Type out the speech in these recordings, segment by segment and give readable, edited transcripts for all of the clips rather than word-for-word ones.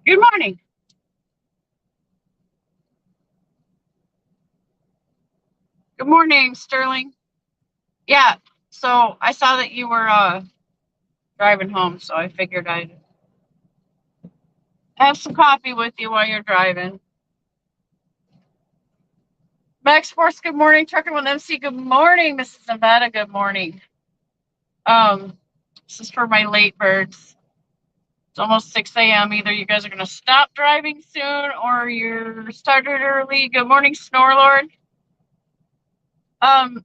Good morning. Good morning, Sterling. Yeah, so I saw that you were driving home, so I figured I'd have some coffee with you while you're driving. Max Force, good morning. Trucker with MC, good morning. Mrs. Nevada, good morning. Um, this is for my late birds. It's almost 6 a.m. Either you guys are going to stop driving soon or you're started early. Good morning, Snorlord. Um,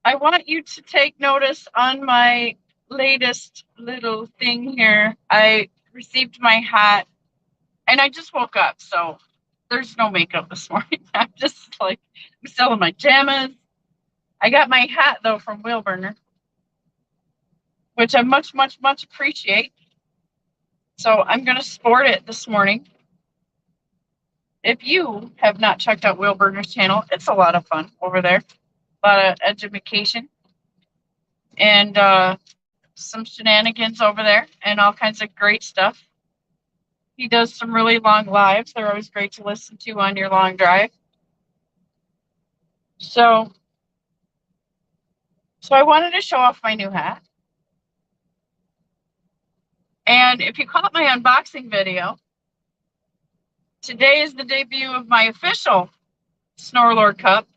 I want you to take notice on my latest little thing here. I received my hat and I just woke up, so there's no makeup this morning. I'm just like, I'm still in my pajamas. I got my hat though from Wheelburner, which I much, much, much appreciate. So I'm going to sport it this morning. If you have not checked out Wheelburner's channel, it's a lot of fun over there. A lot of education and some shenanigans over there and all kinds of great stuff. He does some really long lives. They're always great to listen to on your long drive. So I wanted to show off my new hat. And if you caught my unboxing video, today is the debut of my official Snorlord Cup.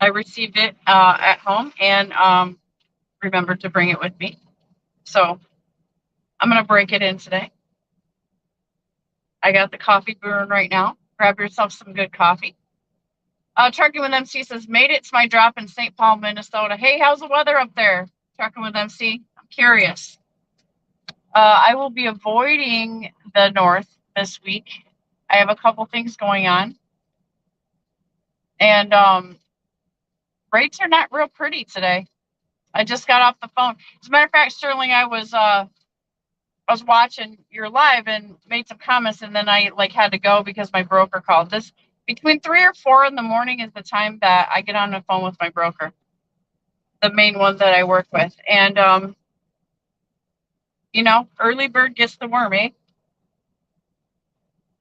I received it at home and remembered to bring it with me. So I'm going to break it in today. I got the coffee brewing right now. Grab yourself some good coffee. Trucking with MC says, made it to my drop in St. Paul, Minnesota. Hey, how's the weather up there? Trucking with MC. I'm curious. I will be avoiding the north this week. I have a couple things going on. And rates are not real pretty today. I just got off the phone. As a matter of fact, Sterling, I was watching your live and made some comments, and then I had to go because my broker called. This between 3 or 4 in the morning is the time that I get on the phone with my broker, the main one that I work with. And early bird gets the worm, eh?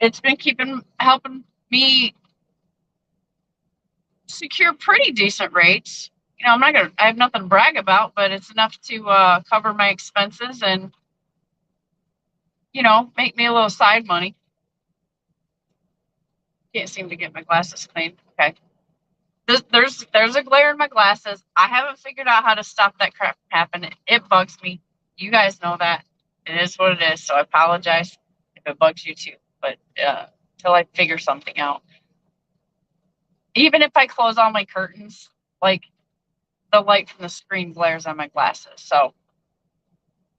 It's been helping me secure pretty decent rates. I have nothing to brag about, but it's enough to cover my expenses and, make me a little side money. Can't seem to get my glasses clean. Okay. There's a glare in my glasses. I haven't figured out how to stop that crap from happening. It bugs me. You guys know that. It is what it is. So I apologize if it bugs you too. But until I figure something out. Even if I close all my curtains, the light from the screen glares on my glasses. So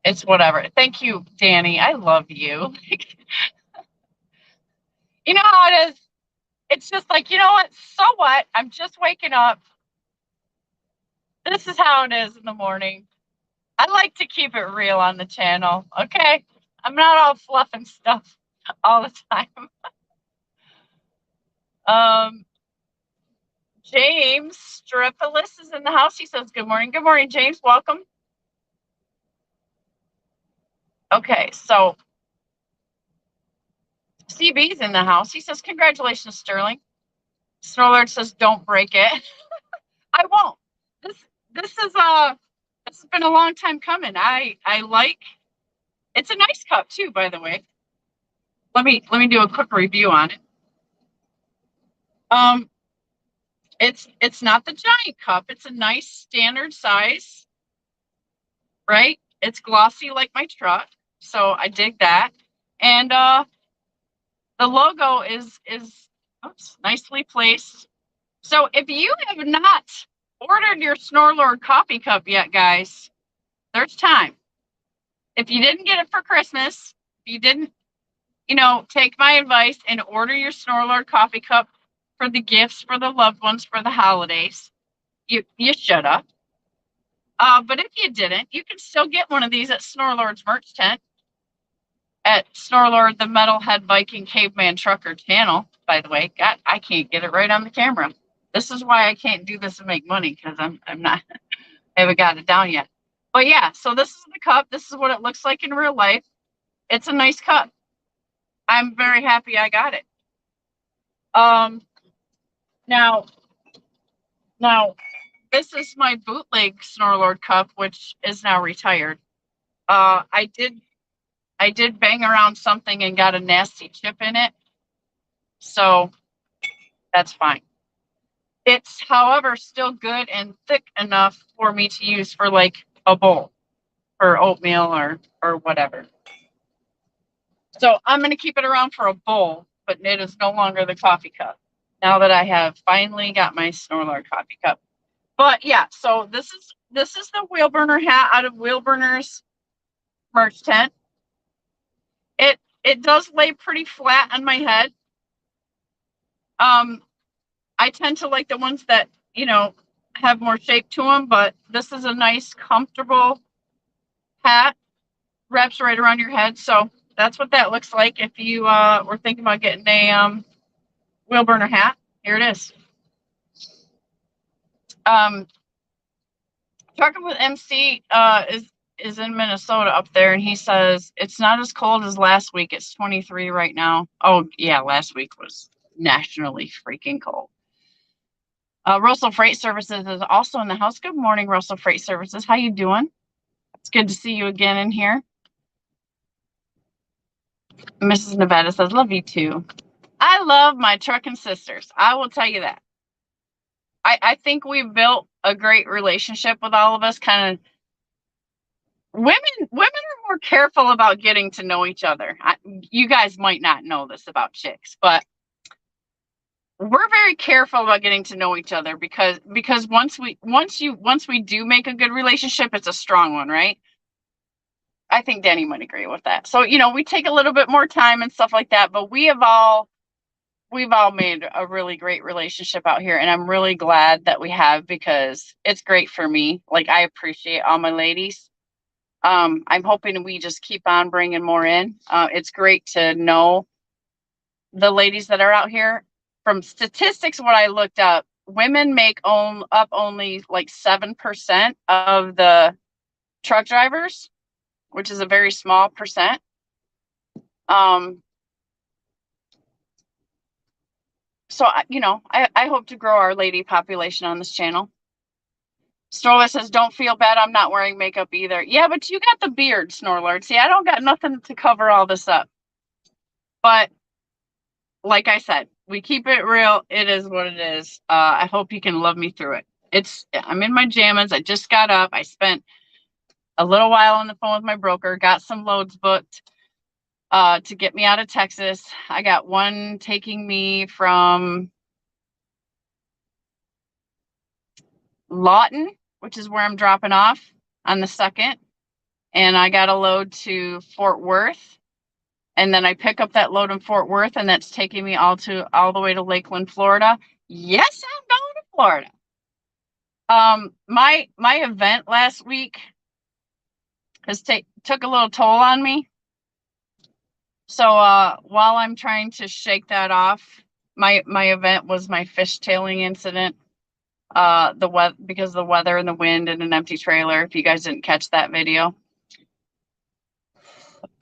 it's whatever. Thank you, Danny. I love you. You know how it is. It's just like, you know what? So what? I'm just waking up. This is how it is in the morning. I like to keep it real on the channel. Okay. I'm not all fluff and stuff all the time. James Stripolis is in the house. He says, good morning. Good morning, James. Welcome. Okay, so CB's in the house. He says, congratulations, Sterling. Snowlord says, don't break it. I won't. This has been a long time coming. I like, it's a nice cup too, by the way. Let me do a quick review on it. It's not the giant cup. It's a nice standard size, right? It's glossy like my truck, so I dig that. And the logo is nicely placed. So if you have not ordered your Snorlord coffee cup yet, guys, there's time. If you didn't get it for Christmas, if you didn't, take my advice and order your Snorlord coffee cup for the gifts for the loved ones for the holidays, you should have. But if you didn't, you can still get one of these at Snorlord's merch tent at Snorlord, the Metalhead Viking Caveman Trucker channel. By the way, God, I can't get it right on the camera. This is why I can't do this and make money, because I'm not, I haven't got it down yet. But yeah, so this is the cup. This is what it looks like in real life. it's a nice cup. I'm very happy I got it. Um, now, now this is my bootleg Snorlord cup, which is now retired. I did bang around something and got a nasty chip in it, so that's fine. It's, however, still good and thick enough for me to use for like a bowl for oatmeal or whatever. So I'm going to keep it around for a bowl, but it is no longer the coffee cup now that I have finally got my Snorlord coffee cup. But yeah, so this is the wheel burner hat out of Wheel Burner's merch tent. It does lay pretty flat on my head. I tend to like the ones that, you know, have more shape to them, but this is a nice, comfortable hat. Wraps right around your head. So that's what that looks like if you were thinking about getting a wheel burner hat. Here it is. Talking with MC is in Minnesota up there, and he says it's not as cold as last week. It's 23 right now. Oh yeah, last week was nationally freaking cold. Russell Freight Services is also in the house. Good morning, Russell Freight Services. How you doing? It's good to see you again in here. Mrs. Nevada says, love you too. I love my trucking sisters. I will tell you that. I think we've built a great relationship with all of us. Kind of women are more careful about getting to know each other. You guys might not know this about chicks, but we're very careful about getting to know each other because once we do make a good relationship, it's a strong one, right? I think Danny might agree with that. So, you know, we take a little bit more time and stuff like that, but we've all made a really great relationship out here, and I'm really glad that we have, because it's great for me. Like, I appreciate all my ladies. I'm hoping we just keep on bringing more in. It's great to know the ladies that are out here. From statistics, what I looked up, women make up only like 7% of the truck drivers, which is a very small percent. So, you know, I hope to grow our lady population on this channel. Snorlord says, don't feel bad. I'm not wearing makeup either. Yeah, but you got the beard, Snorlord. See, I don't got nothing to cover all this up. But like I said, we keep it real. It is what it is. I hope you can love me through it. I'm in my jammies. I just got up. I spent a little while on the phone with my broker, got some loads booked to get me out of Texas. I got one taking me from Lawton, which is where I'm dropping off on the 2nd. And I got a load to Fort Worth. And then I pick up that load in Fort Worth, and that's taking me all the way to Lakeland, Florida. Yes, I'm going to Florida. My event last week has took a little toll on me. So while I'm trying to shake that off, my event was my fishtailing incident. Because of the weather and the wind and an empty trailer. If you guys didn't catch that video.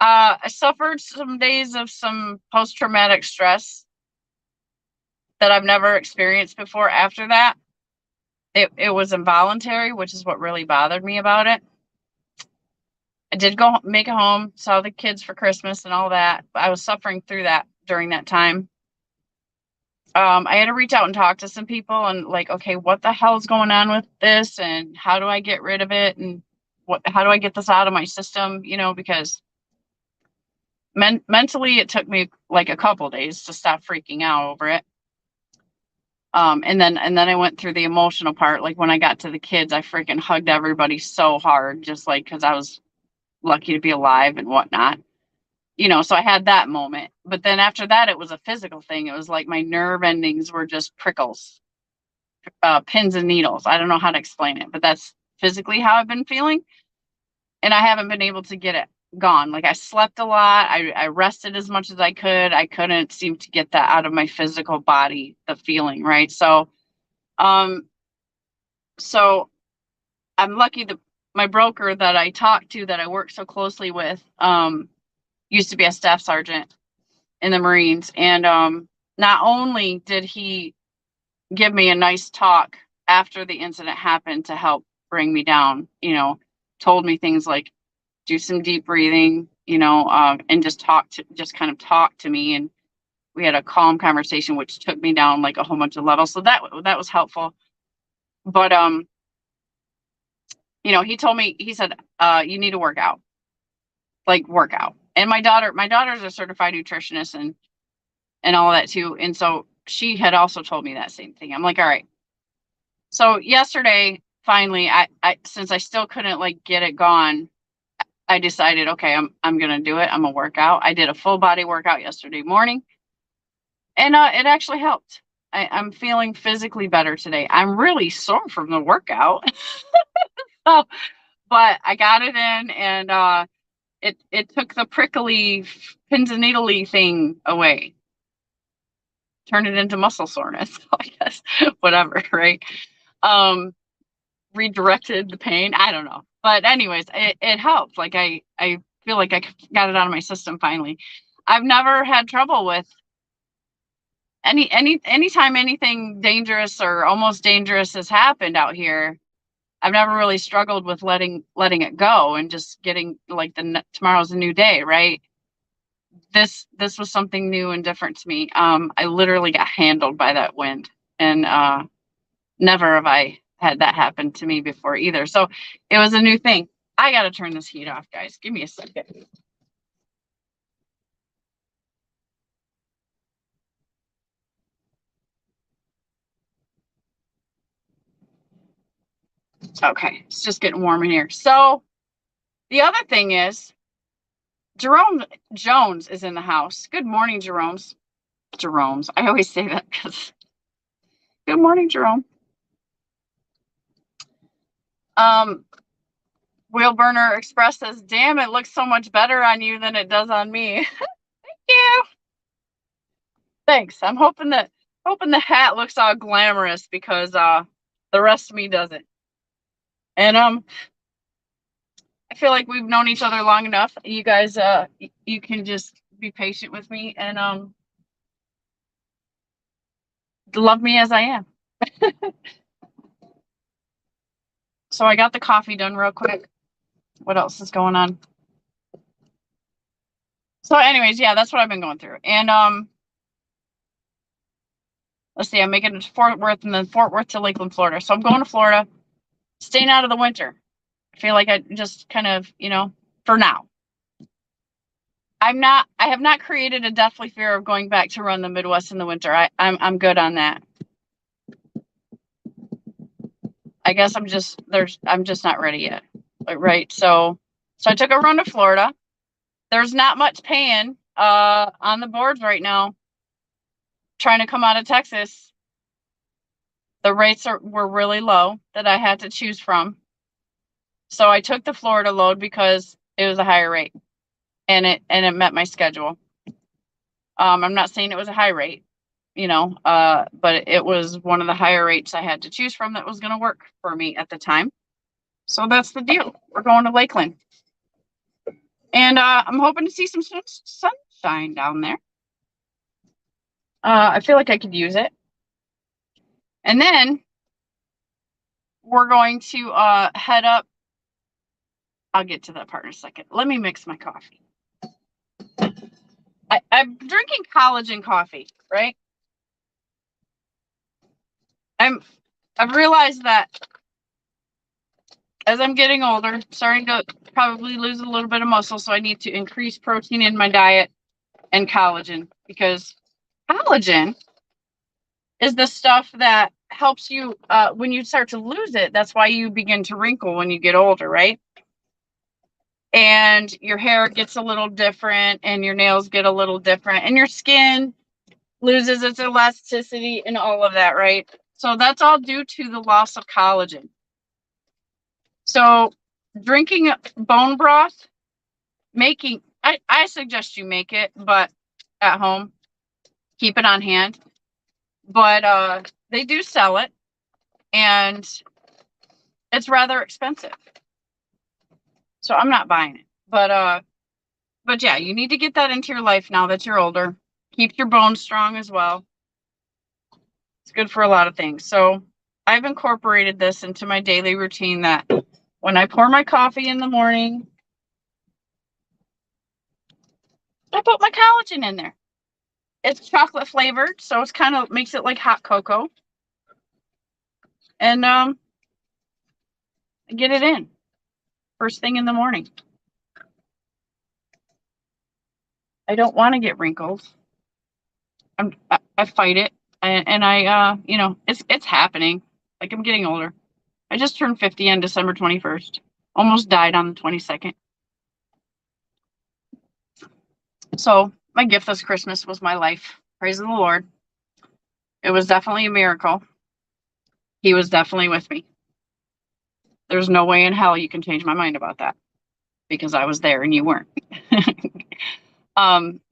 I suffered some days of some post-traumatic stress that I've never experienced before. After that, it was involuntary, which is what really bothered me about it. I did go make it home, saw the kids for Christmas and all that. But I was suffering through that during that time. I had to reach out and talk to some people and like, okay, what the hell is going on with this, and how do I get rid of it, and how do I get this out of my system? You know, because mentally it took me like a couple days to stop freaking out over it. And then I went through the emotional part. Like when I got to the kids, I freaking hugged everybody so hard, just like because I was lucky to be alive and whatnot. You know, so I had that moment. But then after that, it was a physical thing. It was like my nerve endings were just prickles, pins and needles. I don't know how to explain it, but that's physically how I've been feeling. And I haven't been able to get it gone. Like I slept a lot. I rested as much as I could. I couldn't seem to get that out of my physical body, the feeling, right? So I'm lucky that my broker that I talked to, that I work so closely with, used to be a staff sergeant in the Marines. And not only did he give me a nice talk after the incident happened to help bring me down, told me things like do some deep breathing, and just kind of talk to me. And we had a calm conversation, which took me down like a whole bunch of levels. So that was helpful. But, he told me, he said, you need to work out. And my daughter's a certified nutritionist and all that too. And so she had also told me that same thing. I'm like, all right. So yesterday, finally, I since I still couldn't like get it gone, I decided, okay, I'm gonna do it. I'm gonna work out. I did a full body workout yesterday morning, and it actually helped. I'm feeling physically better today. I'm really sore from the workout, so, but I got it in, and it took the prickly pins and needly thing away. Turned it into muscle soreness, I guess. Whatever, right? Redirected the pain. I don't know. But anyways, it helped. Like I feel like I got it out of my system finally. I've never had trouble with anytime anything dangerous or almost dangerous has happened out here. I've never really struggled with letting it go and just getting like tomorrow's a new day, right? This was something new and different to me. I literally got handled by that wind, and never have I had that happen to me before either. So it was a new thing. I got to turn this heat off, guys. Give me a second. Okay, it's just getting warm in here. So the other thing is, Jerome Jones is in the house. Good morning, Jerome's. I always say that because good morning, Jerome. Wheel Burner Express says, damn, it looks so much better on you than it does on me. Thank you. Thanks. I'm hoping the hat looks all glamorous because the rest of me doesn't. And I feel like we've known each other long enough. You guys you can just be patient with me and love me as I am. So I got the coffee done real quick. What else is going on? So anyways, yeah, that's what I've been going through. And let's see, I'm making it to Fort Worth and then Fort Worth to Lakeland, Florida. So I'm going to Florida, staying out of the winter. I feel like I just kind of, for now. I have not created a deathly fear of going back to run the Midwest in the winter. I'm good on that. I guess I'm just not ready yet. Right. So I took a run to Florida. There's not much paying on the boards right now. Trying to come out of Texas. The rates were really low that I had to choose from. So I took the Florida load because it was a higher rate and it met my schedule. I'm not saying it was a high rate, but it was one of the higher rates I had to choose from that was going to work for me at the time. So that's the deal. We're going to Lakeland. And I'm hoping to see some sunshine down there. I feel like I could use it. And then we're going to head up. I'll get to that part in a second. Let me mix my coffee. I'm drinking collagen coffee, right? I've realized that as I'm getting older, starting to probably lose a little bit of muscle, so I need to increase protein in my diet and collagen, because collagen is the stuff that helps you when you start to lose it. That's why you begin to wrinkle when you get older, right? And your hair gets a little different and your nails get a little different and your skin loses its elasticity and all of that, right? So that's all due to the loss of collagen. So drinking bone broth, I suggest you make it, but at home, keep it on hand. But they do sell it and it's rather expensive. So I'm not buying it. But But yeah, you need to get that into your life now that you're older. Keeps your bones strong as well. It's good for a lot of things. So I've incorporated this into my daily routine that when I pour my coffee in the morning, I put my collagen in there. It's chocolate flavored, so it's kind of makes it like hot cocoa. And get it in first thing in the morning. I don't want to get wrinkles. I fight it, and I you know, it's happening. Like I'm getting older. I just turned 50 on December 21st. Almost died on the 22nd. So my gift this Christmas was my life. Praise the Lord. It was definitely a miracle. He was definitely with me. There's no way in hell you can change my mind about that because I was there and you weren't.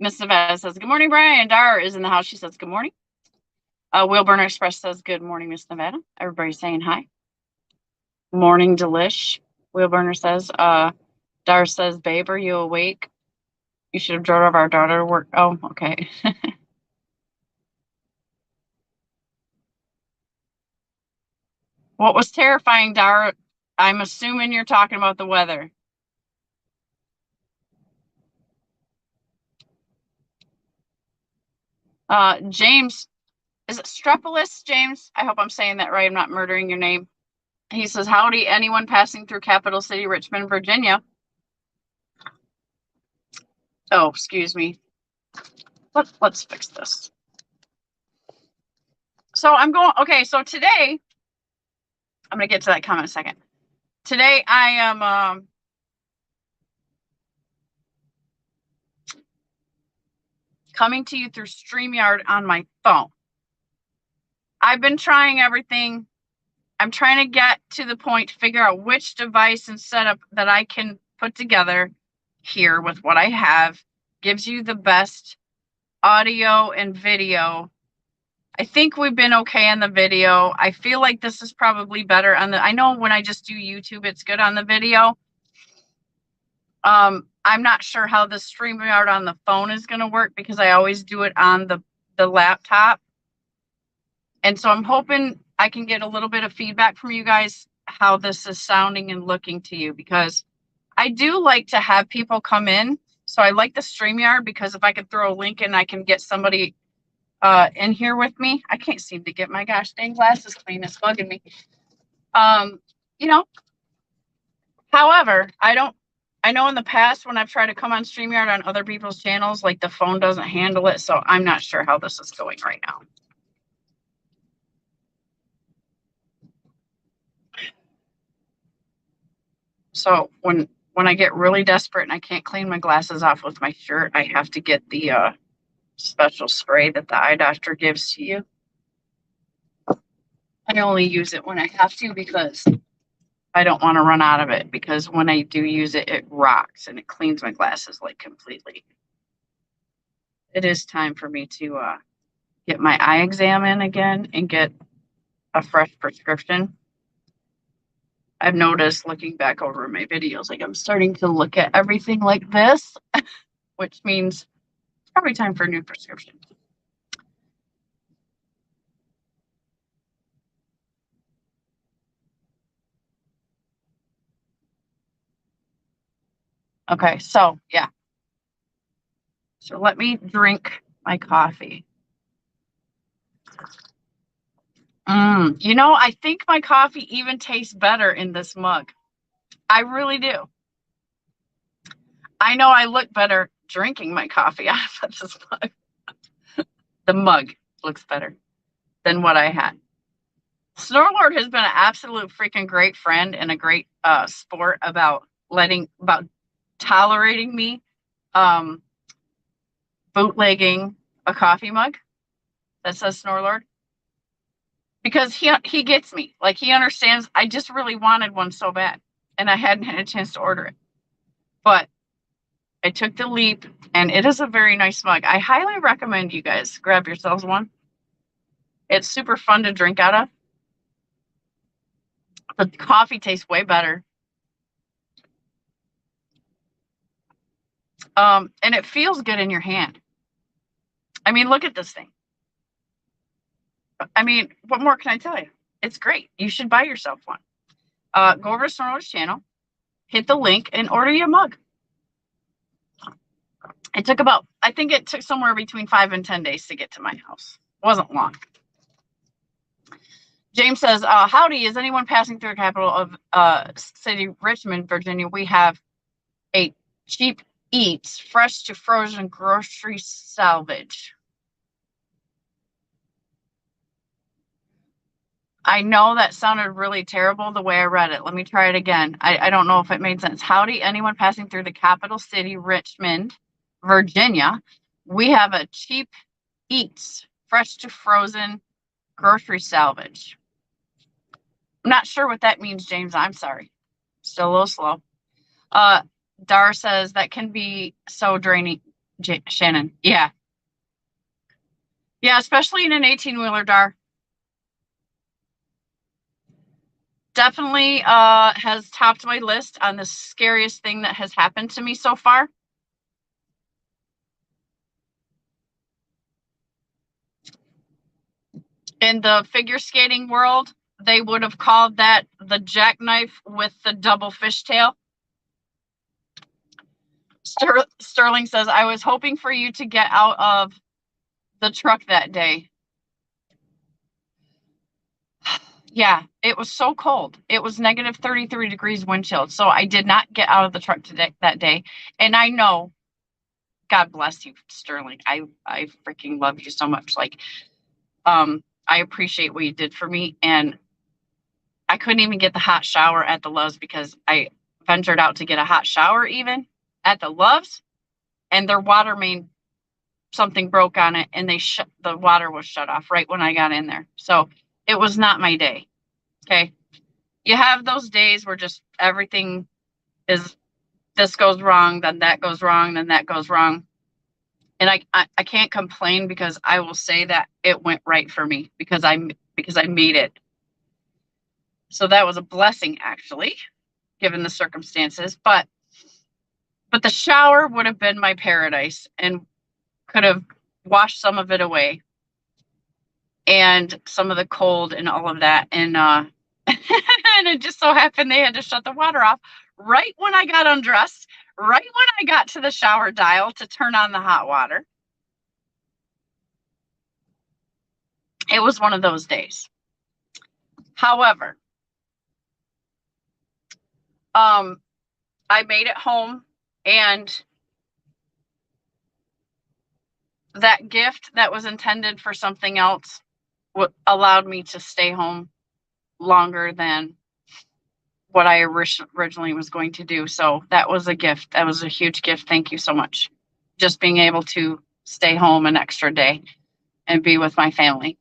Miss Nevada says, good morning, Brian. Dar is in the house. She says, good morning. Will Burner Express says, good morning, Miss Nevada. Everybody's saying hi. Morning delish. Will Burner says, Dar says, babe, are you awake? You should have drove our daughter to work. Oh, okay. What was terrifying, Dar? I'm assuming you're talking about the weather. James, is it Strepolis, James? I hope I'm saying that right. I'm not murdering your name. He says, howdy, anyone passing through Capital City, Richmond, Virginia. Oh, excuse me. Let's fix this. So I'm going, okay, so today, I'm going to get to that comment in a second. Today I am coming to you through StreamYard on my phone. I've been trying everything. I'm trying to get to the point to figure out which device and setup that I can put together here with what I have gives you the best audio and video. I think we've been okay on the video. I feel like this is probably better on the, I know when I just do YouTube, it's good on the video. I'm not sure how the StreamYard on the phone is going to work because I always do it on the laptop. And so I'm hoping I can get a little bit of feedback from you guys how this is sounding and looking to you, because I do like to have people come in. So I like the StreamYard because if I could throw a link in, I can get somebody in here with me. I can't seem to get my gosh dang glasses clean. It's bugging me. You know, however, I know in the past when I've tried to come on StreamYard on other people's channels, like the phone doesn't handle it. So I'm not sure how this is going right now. So when I get really desperate and I can't clean my glasses off with my shirt, I have to get the special spray that the eye doctor gives to you. I only use it when I have to because I don't want to run out of it, because when I do use it, it rocks and it cleans my glasses like completely. It is time for me to get my eye exam in again and get a fresh prescription. I've noticed looking back over my videos, like I'm starting to look at everything like this, which means it's probably time for a new prescription. Okay, so yeah. So let me drink my coffee. You know, I think my coffee even tastes better in this mug. I really do. I know I look better drinking my coffee out of this mug. The mug looks better than what I had. Snorlord has been an absolute freaking great friend and a great sport about tolerating me bootlegging a coffee mug that says Snorlord, because he gets me. Like, he understands I just really wanted one so bad and I hadn't had a chance to order it, but I took the leap and it is a very nice mug. I highly recommend you guys grab yourselves one. It's super fun to drink out of. The coffee tastes way better. And it feels good in your hand. I mean, look at this thing. I mean, what more can I tell you? It's great. You should buy yourself one. Go over to Snorla's channel, hit the link, and order you a mug. It took I think it took somewhere between 5 and 10 days to get to my house. It wasn't long. James says, howdy, is anyone passing through the capital of city, Richmond, Virginia? We have a cheap eats, fresh to frozen grocery salvage. I know that sounded really terrible the way I read it. Let me try it again. I don't know if it made sense. Howdy, anyone passing through the capital city, Richmond, Virginia. We have a cheap eats, fresh to frozen grocery salvage. I'm not sure what that means, James. I'm sorry. Still a little slow. Dar says that can be so draining, Shannon. Yeah. Yeah, especially in an 18-wheeler, Dar. Definitely has topped my list on the scariest thing that has happened to me so far. In the figure skating world, they would have called that the jackknife with the double fishtail. Sterling says, I was hoping for you to get out of the truck that day. Yeah, it was so cold. It was negative 33 degrees wind chill. So I did not get out of the truck that day. And I know, God bless you, Sterling. I freaking love you so much. Like, I appreciate what you did for me. And I couldn't even get the hot shower at the Loves because I ventured out to get a hot shower even at the Loves, and their water main, something broke on it, and the water was shut off right when I got in there. So it was not my day. Okay. You have those days where just everything is, this goes wrong, then that goes wrong, then that goes wrong. And I can't complain because I will say that it went right for me because I made it. So that was a blessing, actually, given the circumstances. But the shower would have been my paradise and could have washed some of it away, and some of the cold and all of that. And and it just so happened they had to shut the water off right when I got undressed, right when I got to the shower dial to turn on the hot water. It was one of those days. However, I made it home, and that gift that was intended for something else allowed me to stay home longer than what I originally was going to do. So that was a gift. That was a huge gift. Thank you so much. Just being able to stay home an extra day and be with my family.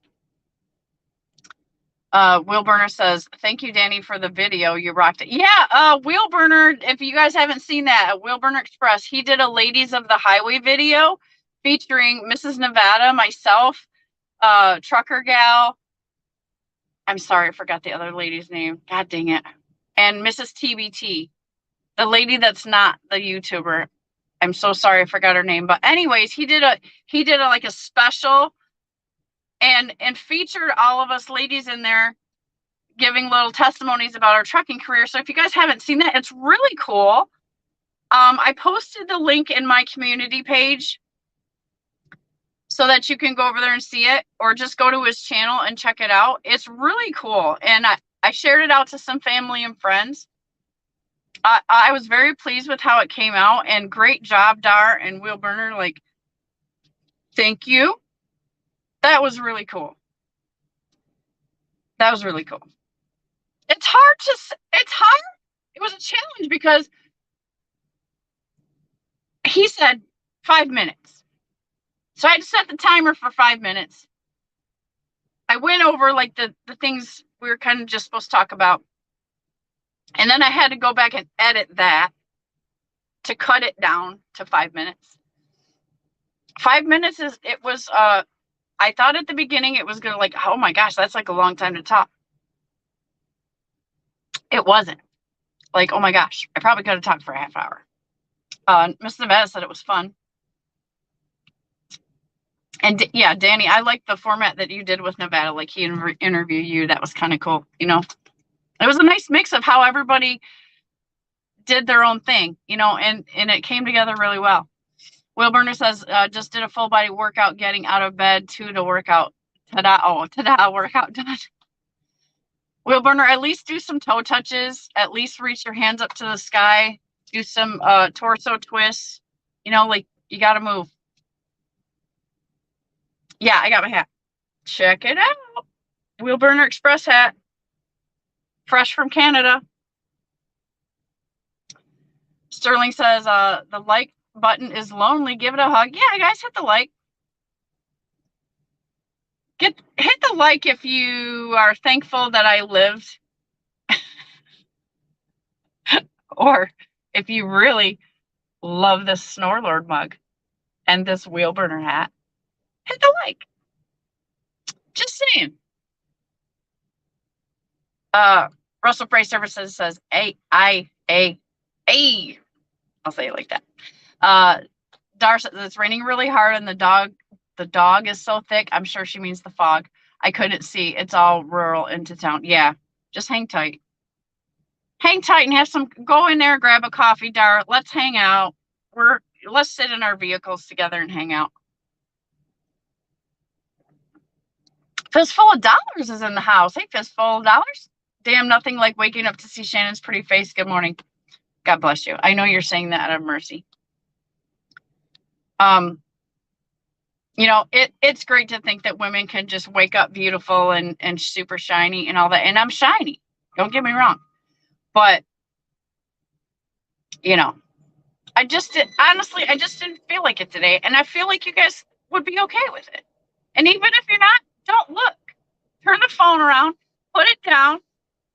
Will Burner says, thank you, Danny, for the video. You rocked it. Yeah, Will Burner, if you guys haven't seen that, Will Burner Express, he did a Ladies of the Highway video featuring Mrs. Nevada, myself, Trucker Gal. I'm sorry, I forgot the other lady's name. God dang it. And Mrs. TBT, the lady that's not the YouTuber. I'm so sorry, I forgot her name. But anyways, he did a like a special and featured all of us ladies in there giving little testimonies about our trucking career. So if you guys haven't seen that, it's really cool. I posted the link in my community page so that you can go over there and see it, or just go to his channel and check it out. It's really cool. And I shared it out to some family and friends. I was very pleased with how it came out, and great job, Dar and Will Burner. Like, thank you. That was really cool. That was really cool. It's hard. It was a challenge because he said 5 minutes. So I had to set the timer for 5 minutes. I went over like the things we were kind of just supposed to talk about. And then I had to go back and edit that to cut it down to 5 minutes. 5 minutes I thought at the beginning it was going to, like, oh my gosh, that's like a long time to talk. It wasn't. Like, oh my gosh, I probably could have talked for a half hour. Miss Nevada said it was fun. And yeah, Danny, I like the format that you did with Nevada. Like he interviewed you. That was kind of cool. You know, it was a nice mix of how everybody did their own thing, you know, and it came together really well. Will Burner says, just did a full body workout, getting out of bed to workout. Ta-da, oh, ta-da, workout done. Will Burner, at least do some toe touches, at least reach your hands up to the sky, do some torso twists, you know, like you got to move. Yeah, I got my hat. Check it out. Will Burner Express hat. Fresh from Canada. Sterling says, the like button is lonely. Give it a hug. Yeah, guys, hit the like. Hit the like if you are thankful that I lived. Or if you really love this Snorlord mug and this Wheel Burner hat, hit the like. Just saying. Russell Price Services says, I'll say it like that. Dar says it's raining really hard and the dog is so thick. I'm sure she means the fog. I couldn't see. It's all rural into town. Yeah, just hang tight. Hang tight and go in there, grab a coffee, Dar. Let's hang out. Let's sit in our vehicles together and hang out. Fistful of Dollars is in the house. Hey, Fistful of Dollars. Damn, nothing like waking up to see Shannon's pretty face. Good morning. God bless you. I know you're saying that out of mercy. You know, it's great to think that women can just wake up beautiful and super shiny and all that. And I'm shiny. Don't get me wrong. But, you know, I just didn't feel like it today. And I feel like you guys would be okay with it. And even if you're not, don't look. Turn the phone around, put it down,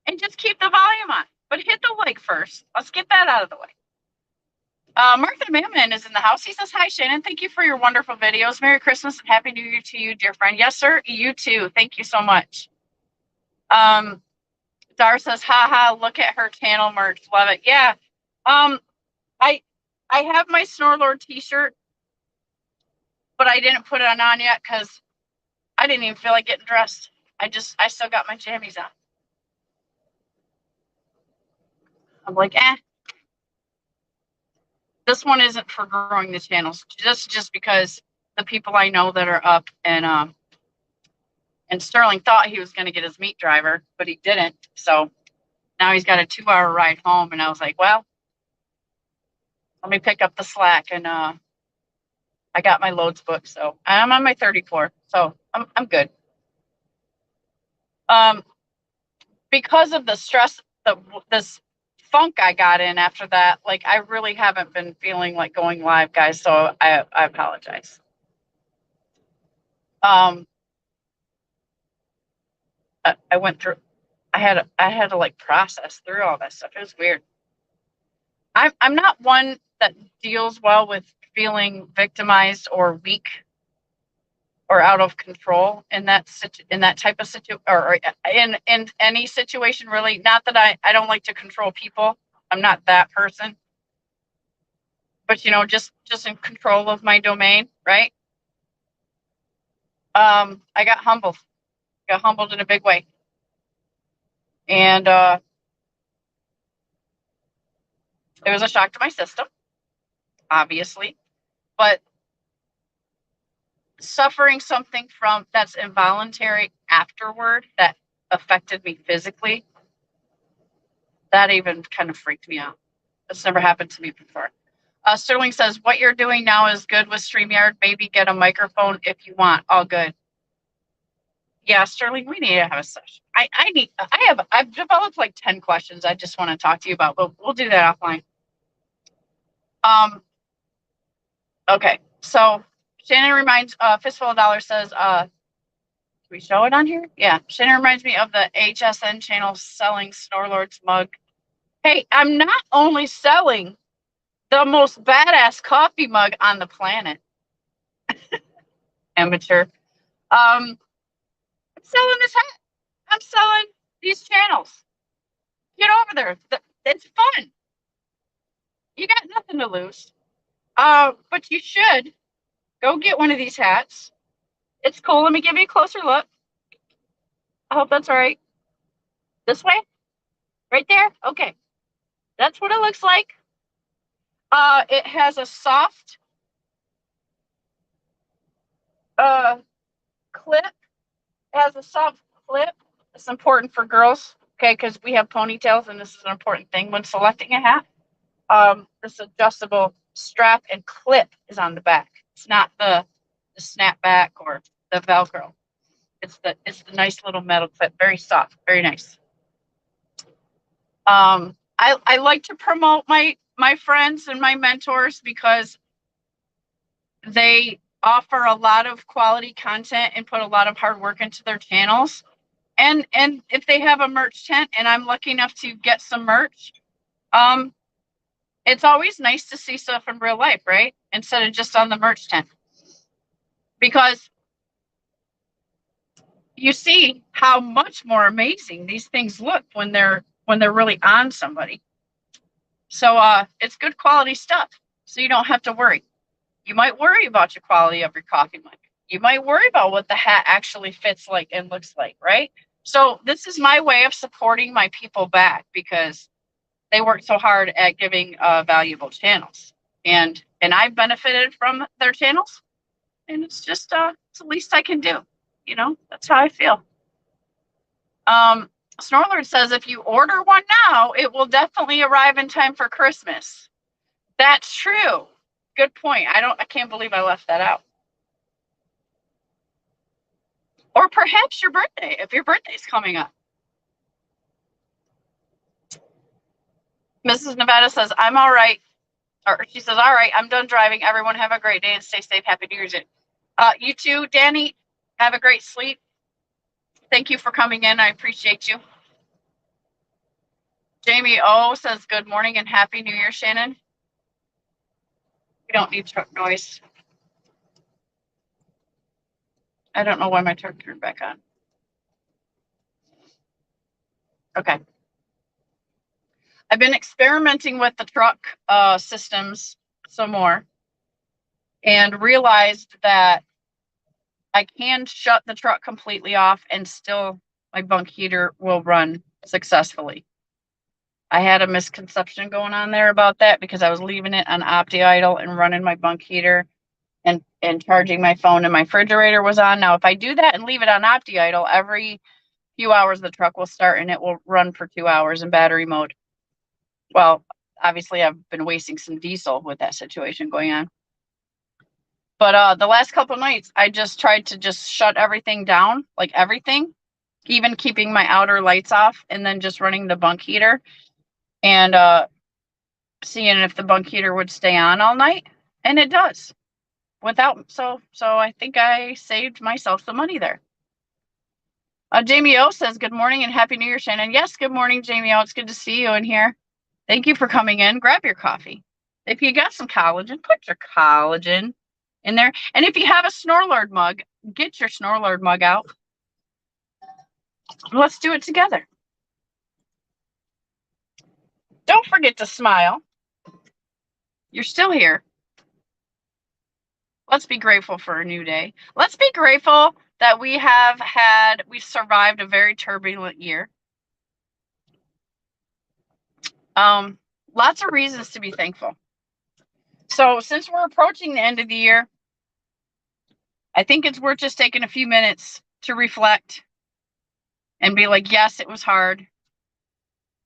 and just keep the volume on. But hit the like first. Let's get that out of the way. Martha Mammon is in the house. He says, hi, Shannon. Thank you for your wonderful videos. Merry Christmas and Happy New Year to you, dear friend. Yes, sir. You too. Thank you so much. Dar says, haha, look at her channel merch. Love it. Yeah. I have my Snorlord t-shirt, but I didn't put it on yet because I didn't even feel like getting dressed. I still got my jammies on. I'm like, this one isn't for growing the channels, just because the people I know that are up and Sterling thought he was going to get his meat driver, but he didn't. So now he's got a 2-hour ride home. And I was like, well, let me pick up the slack. And I got my loads booked. So I'm on my 34. So I'm good. Because of the stress, this funk I got in after that, like I really haven't been feeling like going live, guys. So I apologize. I went through, I had to like process through all that stuff. It was weird. I'm not one that deals well with feeling victimized or weak or out of control in that type of situation, or in any situation, really. Not that I don't like to control people. I'm not that person. But, you know, just in control of my domain, right? I got humbled. Got humbled in a big way. And it was a shock to my system, obviously. But suffering something from that's involuntary afterward that affected me physically, that even kind of freaked me out. That's never happened to me before. Sterling says, what you're doing now is good with StreamYard. Maybe get a microphone if you want. All good. Yeah, Sterling, we need to have a session. I've developed like 10 questions I just want to talk to you about, but we'll do that offline. Okay, so Shannon reminds, Fistful of Dollars says, do we show it on here? Yeah, Shannon reminds me of the HSN channel selling Snorlord's mug. Hey, I'm not only selling the most badass coffee mug on the planet. Amateur. I'm selling this hat. I'm selling these channels. Get over there. It's fun. You got nothing to lose. But you should go get one of these hats. It's cool. Let me give you a closer look. I hope that's all right. This way? Right there? Okay. That's what it looks like. It has a soft clip. It has a soft clip. It's important for girls, okay, because we have ponytails, and this is an important thing when selecting a hat. This adjustable strap and clip is on the back. It's not the snapback or the Velcro. It's the nice little metal clip, very soft, very nice. I like to promote my friends and my mentors because they offer a lot of quality content and put a lot of hard work into their channels. And if they have a merch tent and I'm lucky enough to get some merch, it's always nice to see stuff in real life, right? Instead of just on the merch tent. Because you see how much more amazing these things look when they're really on somebody. So it's good quality stuff. So you don't have to worry. You might worry about your quality of your coffee mug. You might worry about what the hat actually fits like and looks like, right? So this is my way of supporting my people back because they work so hard at giving valuable channels. And I've benefited from their channels. And it's just it's the least I can do. You know, that's how I feel. Snorlord says if you order one now, it will definitely arrive in time for Christmas. That's true. Good point. I can't believe I left that out. Or perhaps your birthday, if your birthday's coming up. Mrs. Nevada says, I'm all right. Or she says, all right, I'm done driving. Everyone have a great day and stay safe. Happy New Year's. You too, Danny. Have a great sleep. Thank you for coming in. I appreciate you. Jamie O says, good morning and Happy New Year, Shannon. We don't need truck noise. I don't know why my truck turned back on. Okay. I've been experimenting with the truck systems some more and realized that I can shut the truck completely off and still my bunk heater will run successfully. I had a misconception going on there about that because I was leaving it on Opti idle and running my bunk heater and charging my phone, and my refrigerator was on. Now, if I do that and leave it on Opti idle, every few hours the truck will start and it will run for 2 hours in battery mode. Well, obviously I've been wasting some diesel with that situation going on. But the last couple of nights, I just tried to just shut everything down, like everything, even keeping my outer lights off and then just running the bunk heater and seeing if the bunk heater would stay on all night. And it does. So I think I saved myself some money there. Jamie O says, good morning and Happy New Year, Shannon. Yes, good morning, Jamie O. It's good to see you in here. Thank you for coming in. Grab your coffee. If you got some collagen, put your collagen in there. And if you have a Snorlord mug, get your Snorlord mug out. Let's do it together. Don't forget to smile. You're still here. Let's be grateful for a new day. Let's be grateful that we survived a very turbulent year. Lots of reasons to be thankful. So since we're approaching the end of the year, I think it's worth just taking a few minutes to reflect and be like, yes, it was hard.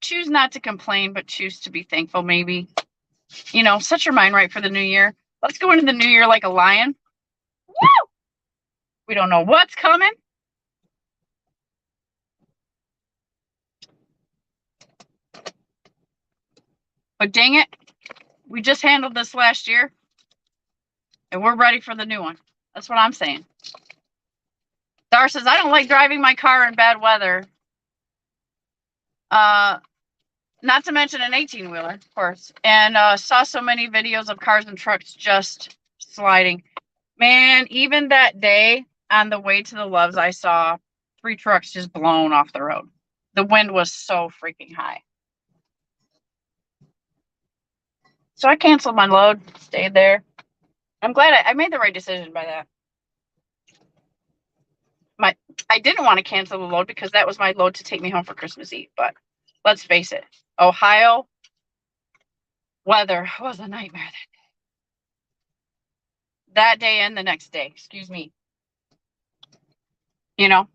Choose not to complain, but choose to be thankful, maybe. You know, set your mind right for the new year. Let's go into the new year like a lion. Woo! We don't know what's coming. But dang it, we just handled this last year, and we're ready for the new one. That's what I'm saying. Dar says, I don't like driving my car in bad weather. Not to mention an 18-wheeler, of course. And saw so many videos of cars and trucks just sliding. Man, even that day on the way to the Loves, I saw 3 trucks just blown off the road. The wind was so freaking high. So I canceled my load, stayed there. I'm glad I made the right decision by that. I didn't want to cancel the load because that was my load to take me home for Christmas Eve. But let's face it, Ohio weather was a nightmare that day and the next day. Excuse me. You know,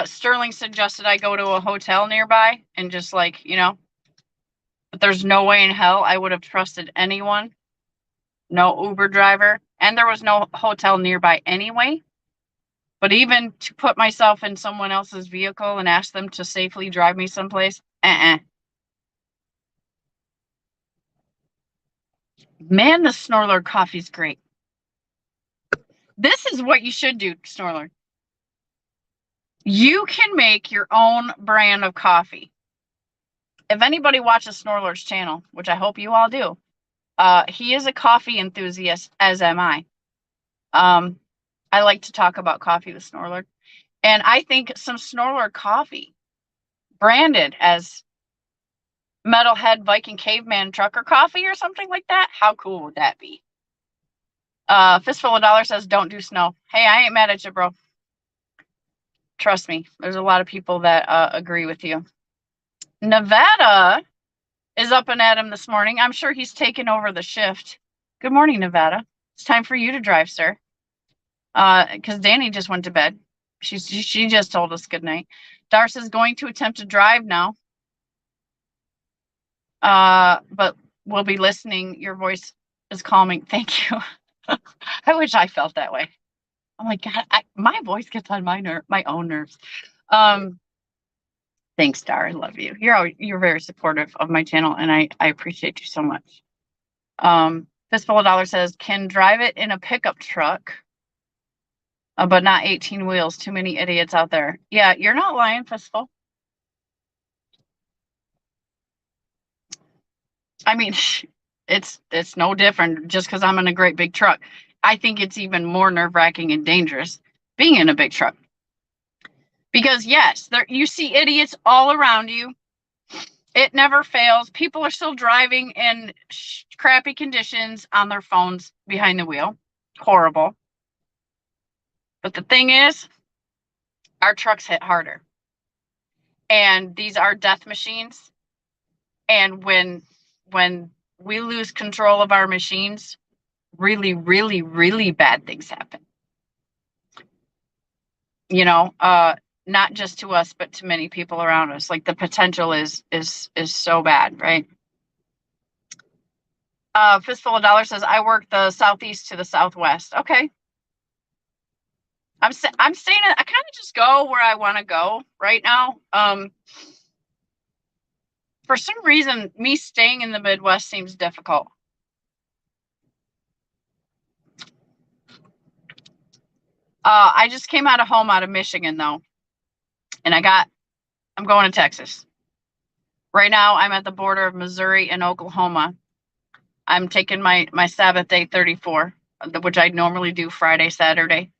Sterling suggested I go to a hotel nearby and just like, but there's no way in hell I would have trusted anyone. No Uber driver. And there was no hotel nearby anyway. But even to put myself in someone else's vehicle and ask them to safely drive me someplace, Man, the Snorler coffee's great. This is what you should do, Snorler. You can make your own brand of coffee. If anybody watches Snorler's channel, which I hope you all do, he is a coffee enthusiast, as am I. I like to talk about coffee with Snorler. And I think some Snorler coffee branded as Metalhead Viking Caveman Trucker Coffee or something like that. How cool would that be? Fistful of Dollar says, don't do snow. Hey, I ain't mad at you, bro. Trust me, there's a lot of people that agree with you. Nevada is up and at him this morning. I'm sure he's taken over the shift. Good morning, Nevada. It's time for you to drive, sir. Because Danny just went to bed. She just told us good night. Darce is going to attempt to drive now. But we'll be listening. Your voice is calming. Thank you. I wish I felt that way. Oh my God, my voice gets on my own nerves. Thanks, Dar. I love you. You're very supportive of my channel, and I appreciate you so much. Fistful of Dollar says, can drive it in a pickup truck, but not 18 wheels. Too many idiots out there. Yeah, you're not lying, Fistful. I mean, it's no different just because I'm in a great big truck. I think it's even more nerve-wracking and dangerous being in a big truck. Because yes, you see idiots all around you. It never fails. People are still driving in crappy conditions on their phones behind the wheel. Horrible. But the thing is, our trucks hit harder. And these are death machines. And when we lose control of our machines, really, really, really bad things happen. Not just to us, but to many people around us. Like the potential is so bad, right? Fistful of Dollar says, I work the southeast to the southwest. Okay. I'm saying I kind of just go where I want to go right now. For some reason, me staying in the Midwest seems difficult. I just came out of Michigan though, and I'm going to Texas. Right now, I'm at the border of Missouri and Oklahoma. I'm taking my Sabbath day 34, which I normally do Friday, Saturday.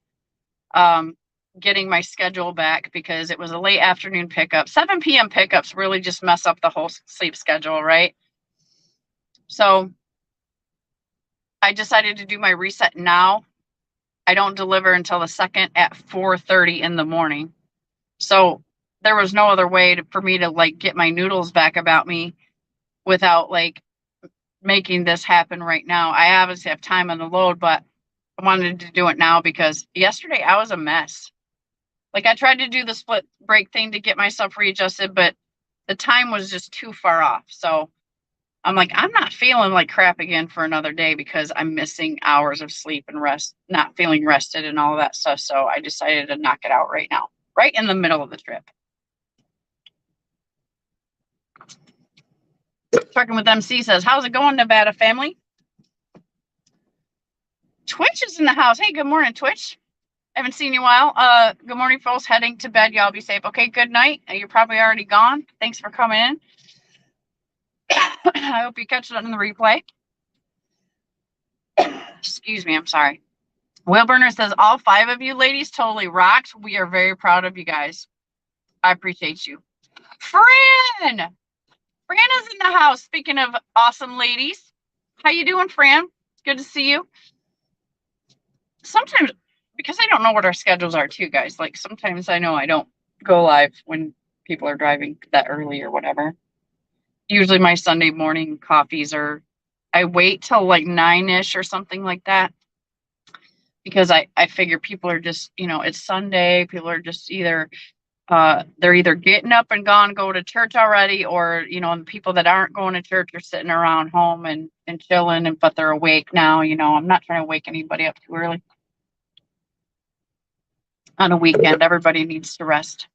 Getting my schedule back because it was a late afternoon pickup. 7 p.m. pickups really just mess up the whole sleep schedule, right? So I decided to do my reset now. I don't deliver until the 2nd at 4:30 in the morning. So there was no other way for me to like get my noodles back about me without like making this happen right now. I obviously have time on the load, but I wanted to do it now because yesterday I was a mess. Like I tried to do the split break thing to get myself readjusted, but the time was just too far off. So I'm like, I'm not feeling like crap again for another day because I'm missing hours of sleep and rest, not feeling rested and all that stuff. So I decided to knock it out right now, right in the middle of the trip. Trucking with MC says, how's it going, Nevada family? Twitch is in the house. Hey, good morning, Twitch. I haven't seen you in a while. Good morning, folks. Heading to bed. Y'all be safe. Okay, good night. You're probably already gone. Thanks for coming in. I hope you catch it on the replay. Excuse me. I'm sorry. Will Burner says, all 5 of you ladies totally rocked. We are very proud of you guys. I appreciate you. Fran is in the house. Speaking of awesome ladies. How you doing, Fran? Good to see you. Sometimes, because I don't know what our schedules are too, guys, like sometimes I know I don't go live when people are driving that early or whatever. Usually my Sunday morning coffees are, I wait till like 9-ish or something like that because I figure people are just, it's Sunday. People are just either they're either getting up and gone, go to church already, or the people that aren't going to church are sitting around home and chilling, but they're awake now. I'm not trying to wake anybody up too early on a weekend. Everybody needs to rest.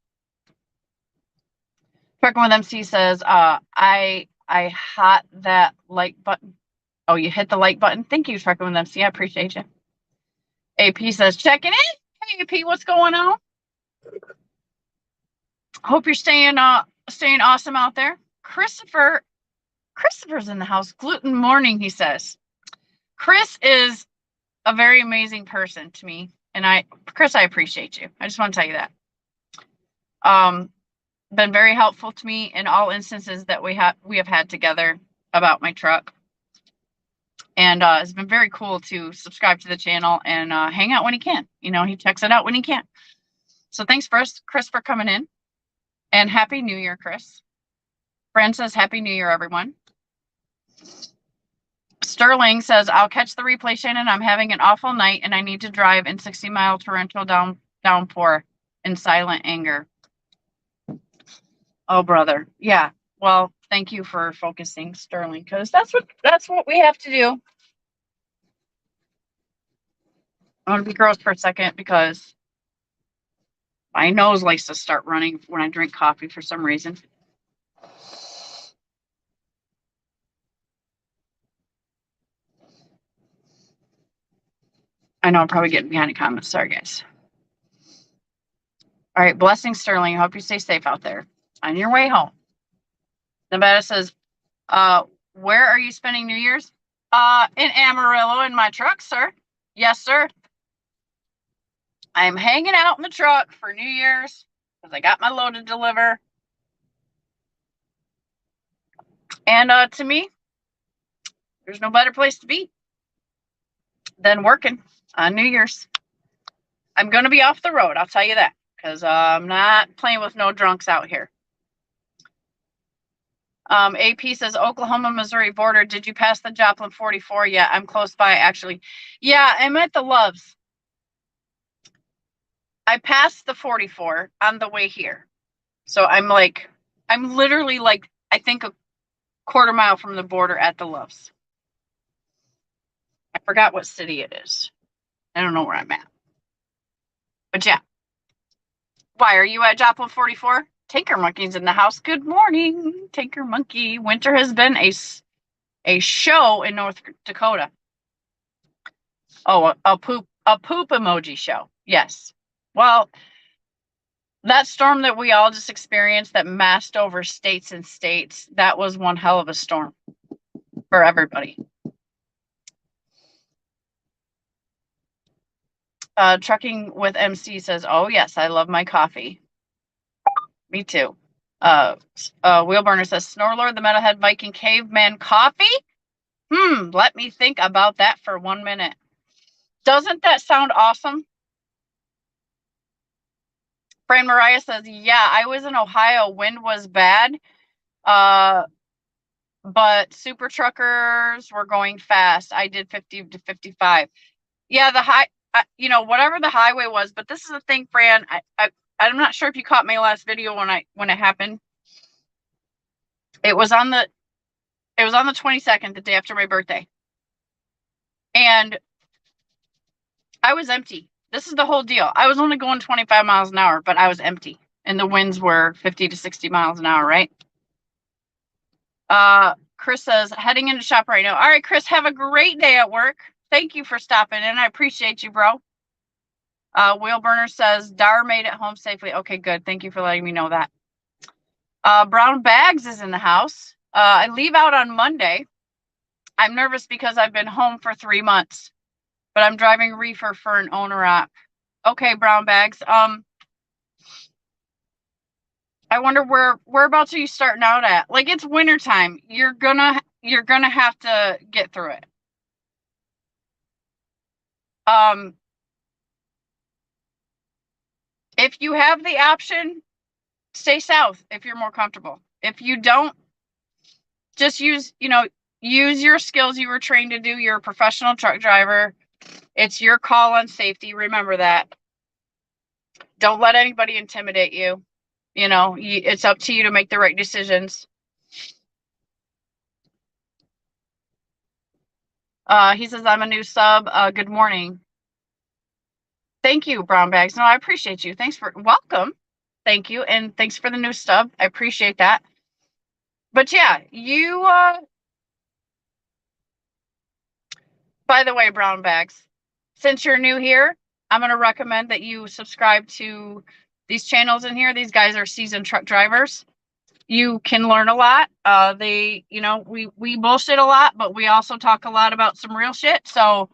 Trucking with MC says, I hot that like button. Oh, you hit the like button. Thank you, Trucking with MC. I appreciate you. AP says, checking in. Hey, AP, what's going on? Hope you're staying awesome out there. Christopher's in the house. Gluten morning, he says. Chris is a very amazing person to me, and Chris, I appreciate you. I just want to tell you that. Been very helpful to me in all instances that we have had together about my truck, and it's been very cool to subscribe to the channel and hang out when he can. He checks it out when he can. So thanks first, Chris, for coming in, and Happy New Year, Chris. Fran says Happy New Year, everyone. Sterling says, I'll catch the replay, Shannon. I'm having an awful night and I need to drive in 60-mile torrential downpour in silent anger. Oh, brother. Yeah. Well, thank you for focusing, Sterling, because that's what we have to do. I want to be gross for a second because my nose likes to start running when I drink coffee for some reason. I know I'm probably getting behind the comments. Sorry, guys. All right. Blessings, Sterling. I hope you stay safe out there on your way home. Nevada says, where are you spending New Year's? In Amarillo in my truck, sir. Yes, sir. I'm hanging out in the truck for New Year's because I got my load to deliver. And to me, there's no better place to be than working on New Year's. I'm going to be off the road, I'll tell you that, because I'm not playing with no drunks out here. AP says, Oklahoma, Missouri border. Did you pass the Joplin 44? Yeah, I'm close by, actually. Yeah, I'm at the Loves. I passed the 44 on the way here. So I'm literally like, I think a quarter mile from the border at the Loves. I forgot what city it is. I don't know where I'm at. But yeah. Why, are you at Joplin 44? Tinker Monkey's in the house. Good morning, Tinker Monkey. Winter has been a show in North Dakota. Oh, a poop emoji show. Yes. Well, that storm that we all just experienced that massed over states and states, that was one hell of a storm for everybody. Trucking with MC says, oh yes, I love my coffee. Me too. Wheelburner says, Snorlord, the Metalhead Viking Caveman coffee? Let me think about that for 1 minute. Doesn't that sound awesome? Fran Mariah says, yeah, I was in Ohio. Wind was bad. But super truckers were going fast. I did 50 to 55. Yeah, whatever the highway was. But this is the thing, Fran. I'm not sure if you caught my last video when it happened. It was on the 22nd, the day after my birthday. And I was empty. This is the whole deal. I was only going 25 miles an hour, but I was empty. And the winds were 50 to 60 miles an hour, right? Chris says, heading into shop right now. All right, Chris, have a great day at work. Thank you for stopping in. I appreciate you, bro. Wheelburner says, Dar made it home safely. Okay, good. Thank you for letting me know that. Brown Bags is in the house. I leave out on Monday. I'm nervous because I've been home for 3 months, but I'm driving reefer for an owner op. Okay, Brown Bags. I wonder whereabouts are you starting out at? Like, it's wintertime. You're gonna you're going to have to get through it. If you have the option, stay south if you're more comfortable. If you don't, just use your skills you were trained to do. You're a professional truck driver. It's your call on safety. Remember that. Don't let anybody intimidate you. It's up to you to make the right decisions. He says, I'm a new sub. Good morning. Thank you, Brown Bags. No, I appreciate you. Welcome. Thank you. And thanks for the new sub. I appreciate that. But yeah, by the way, Brown Bags, since you're new here, I'm going to recommend that you subscribe to these channels in here. These guys are seasoned truck drivers. You can learn a lot. We bullshit a lot, but we also talk a lot about some real shit. So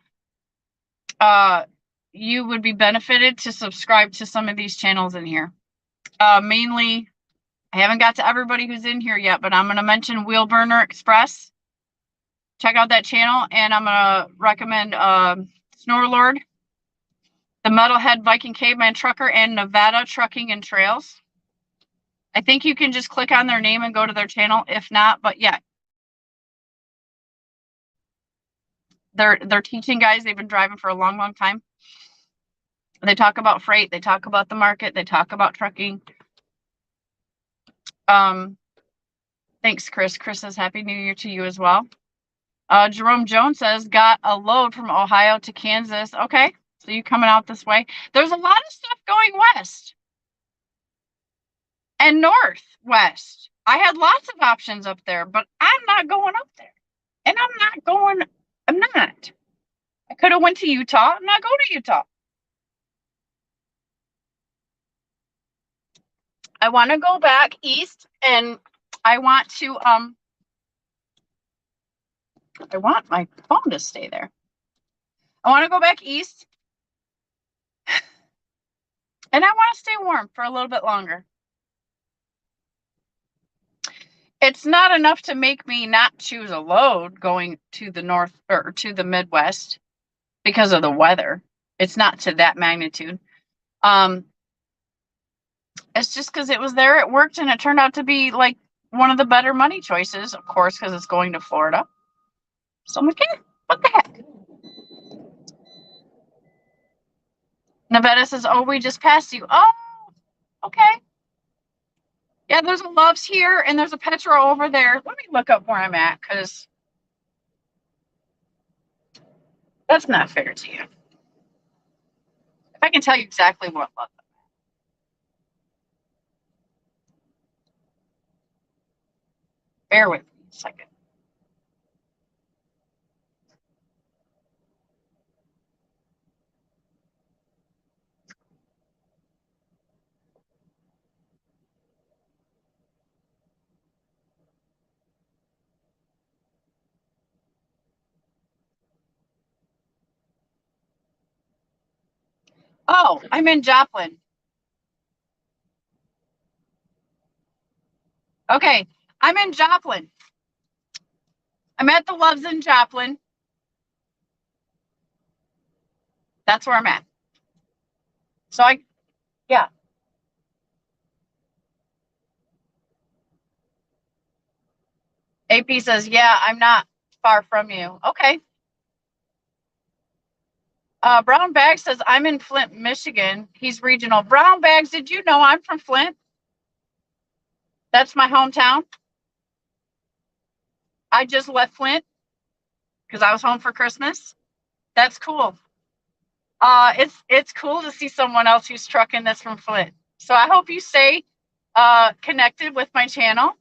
you would be benefited to subscribe to some of these channels in here. Mainly, I haven't got to everybody who's in here yet, but I'm going to mention Wheel Burner Express. Check out that channel, and I'm going to recommend Snorlord, the Metalhead Viking Caveman Trucker, and Nevada Trucking and Trails. I think you can just click on their name and go to their channel. If not, but yeah. They're teaching guys. They've been driving for a long, long time. They talk about freight. They talk about the market. They talk about trucking. Thanks, Chris. Chris says Happy New Year to you as well. Jerome Jones says, got a load from Ohio to Kansas. Okay, so you coming out this way. There's a lot of stuff going west and northwest. I had lots of options up there, but I'm not going up there. And I'm not. I could have went to Utah. I'm not going to Utah. I want to go back east, and I want to I want my phone to stay there. I want to go back east, and I want to stay warm for a little bit longer. It's not enough to make me not choose a load going to the north or to the Midwest because of the weather. It's not to that magnitude. It's just because it was there, it worked, and it turned out to be like one of the better money choices, of course, because it's going to Florida. So I'm like, what the heck? Nevada says, oh, we just passed you. Oh, okay. Yeah, there's a Love's here, and there's a Petro over there. Let me look up where I'm at, because that's not fair to you. If I can tell you exactly what Love. Bear with me a second. Oh, I'm in Joplin. Okay, I'm in Joplin. I'm at the Loves in Joplin. That's where I'm at. So yeah. AP says, yeah, I'm not far from you. Okay. Brown Bags says, I'm in Flint, Michigan. He's regional. Brown Bags, did you know I'm from Flint? That's my hometown. I just left Flint because I was home for Christmas. That's cool. It's cool to see someone else who's trucking that's from Flint. So I hope you stay connected with my channel.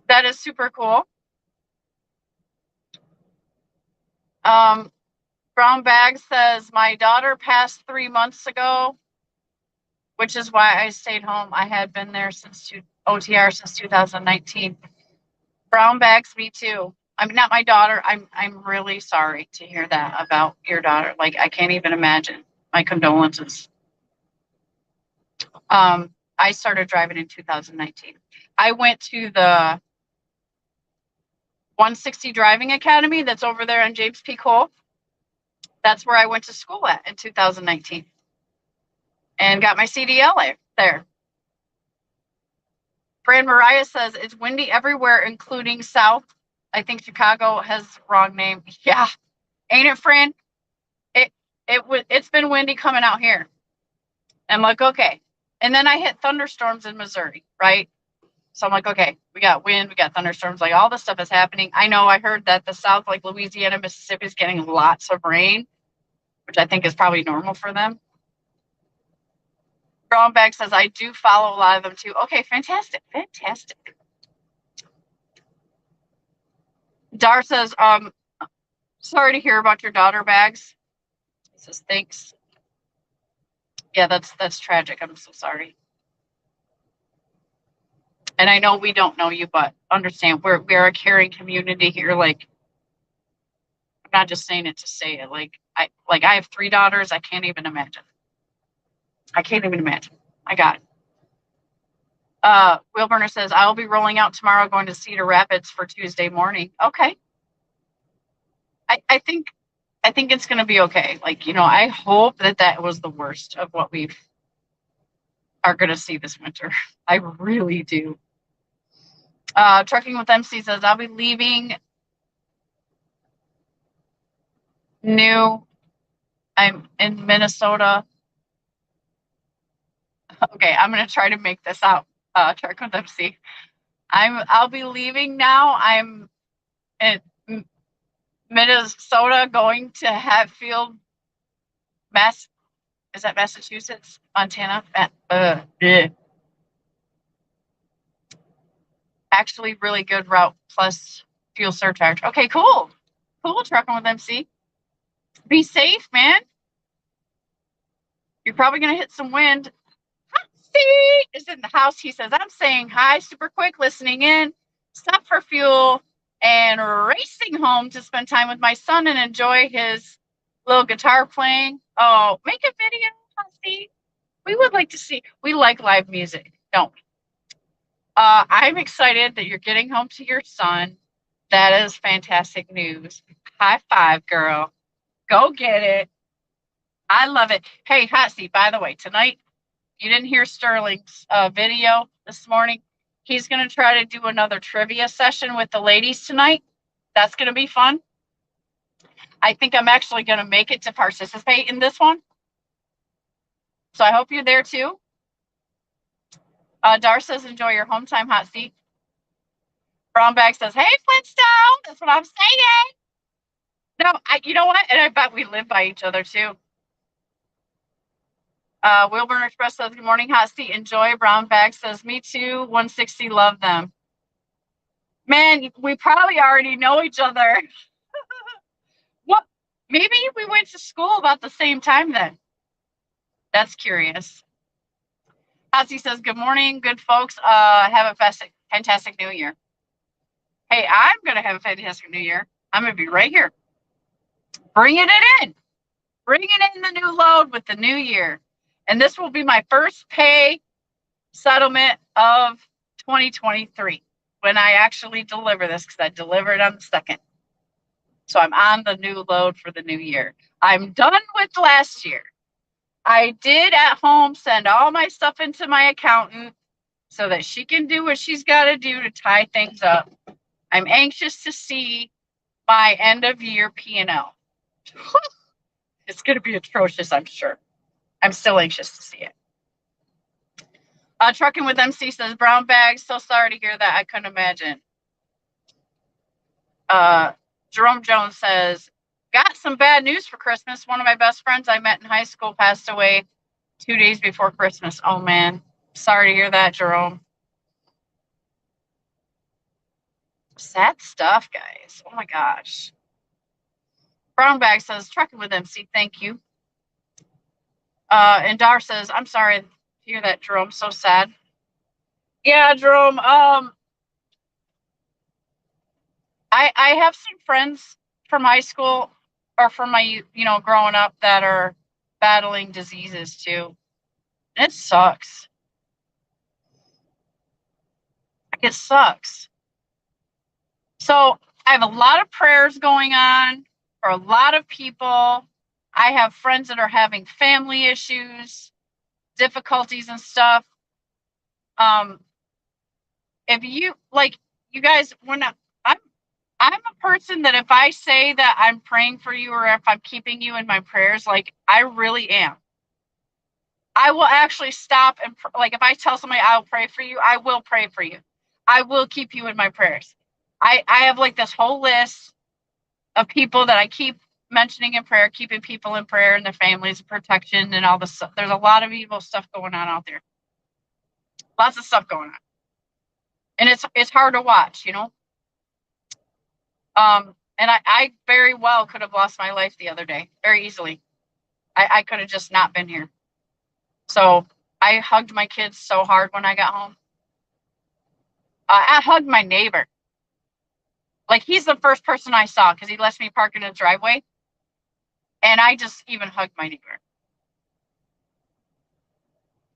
That is super cool. Brown Bag says, my daughter passed 3 months ago, which is why I stayed home. I had been there since OTR since 2019. Brown Bags, me too. I'm not my daughter. I'm really sorry to hear that about your daughter. Like, I can't even imagine. My condolences. I started driving in 2019. I went to the 160 Driving Academy that's over there on James P. Cole. That's where I went to school at in 2019 and got my CDL there. Fran Mariah says it's windy everywhere, including south. I think Chicago has wrong name. Yeah, ain't it, Fran? It's been windy coming out here. I'm like, okay. And then I hit thunderstorms in Missouri, right? So I'm like, okay, we got wind, we got thunderstorms, like all this stuff is happening. I know I heard that the South, like Louisiana, Mississippi, is getting lots of rain, which I think is probably normal for them. Brownback says, I do follow a lot of them too. Okay, fantastic, fantastic. Dar says, sorry to hear about your daughter, Bags. He says, thanks. Yeah, that's tragic. I'm so sorry. And I know we don't know you, but understand we're a caring community here. Like, I'm not just saying it to say it. Like I have 3 daughters. I can't even imagine. I got it. Will Burner says, I'll be rolling out tomorrow, going to Cedar Rapids for Tuesday morning. Okay. I think it's going to be okay. Like, I hope that was the worst of what we are going to see this winter. I really do. Trucking with MC says, I'll be leaving I'm in Minnesota. Okay, I'm going to try to make this out. Trucking with MC. I'll be leaving now. I'm in Minnesota, going to Hatfield, is that Massachusetts? Montana? Yeah. Actually, really good route plus fuel surcharge. Okay, cool. Cool, trucking with MC. Be safe, man. You're probably going to hit some wind. Steve is in the house. He says, I'm saying hi, super quick, listening in. Stop for fuel and racing home to spend time with my son and enjoy his little guitar playing. Oh, make a video, Steve. We would like to see. We like live music, don't we? I'm excited that you're getting home to your son. That is fantastic news. High five, girl. Go get it. I love it. Hey, Hot Seat, by the way, tonight, you didn't hear Sterling's video this morning. He's going to try to do another trivia session with the ladies tonight. That's going to be fun. I think I'm actually going to make it to participate in this one. So I hope you're there too. Dar says, enjoy your home time, Hot Seat. Brownback says, hey, Flintstone. That's what I'm saying. No, you know what? And I bet we live by each other too. Wilburn Express says, good morning, Hot Seat. Enjoy. Brownback says, me too. 160, love them. Man, we probably already know each other. What? Maybe we went to school about the same time then. That's curious. Hotsie says, good morning, good folks. Have a fantastic new year. Hey, I'm going to have a fantastic new year. I'm going to be right here. Bringing it in. Bringing in the new load with the new year. And this will be my first pay settlement of 2023 when I actually deliver this, because I delivered on the 2nd. So I'm on the new load for the new year. I'm done with last year. I did at home send all my stuff into my accountant so that she can do what she's got to do to tie things up. I'm anxious to see my end of year P&L. It's going to be atrocious, I'm sure. I'm still anxious to see it. Trucking with MC says, brown bags. So sorry to hear that. I couldn't imagine. Jerome Jones says, got some bad news for Christmas. One of my best friends I met in high school passed away 2 days before Christmas. Oh, man. Sorry to hear that, Jerome. Sad stuff, guys. Oh, my gosh. Brown bag says, trucking with MC. Thank you. And Dar says, I'm sorry to hear that, Jerome. So sad. Yeah, Jerome. I have some friends from high school or from my, growing up that are battling diseases too. And it sucks. It sucks. So I have a lot of prayers going on for a lot of people. I have friends that are having family issues, difficulties and stuff. If you like, you guys, when I'm a person that if I say that I'm praying for you or if I'm keeping you in my prayers, like I really am. I will actually stop and like if I tell somebody I'll pray for you, I will pray for you. I will keep you in my prayers. I have like this whole list of people that I keep mentioning in prayer, keeping people in prayer and their families, protection, and all this stuff. There's a lot of evil stuff going on out there. Lots of stuff going on, and it's hard to watch, you know. And I very well could have lost my life the other day, very easily. I could have just not been here. So I hugged my kids so hard when I got home. I hugged my neighbor. Like he's the first person I saw because he lets me park in his driveway. And I just even hugged my neighbor.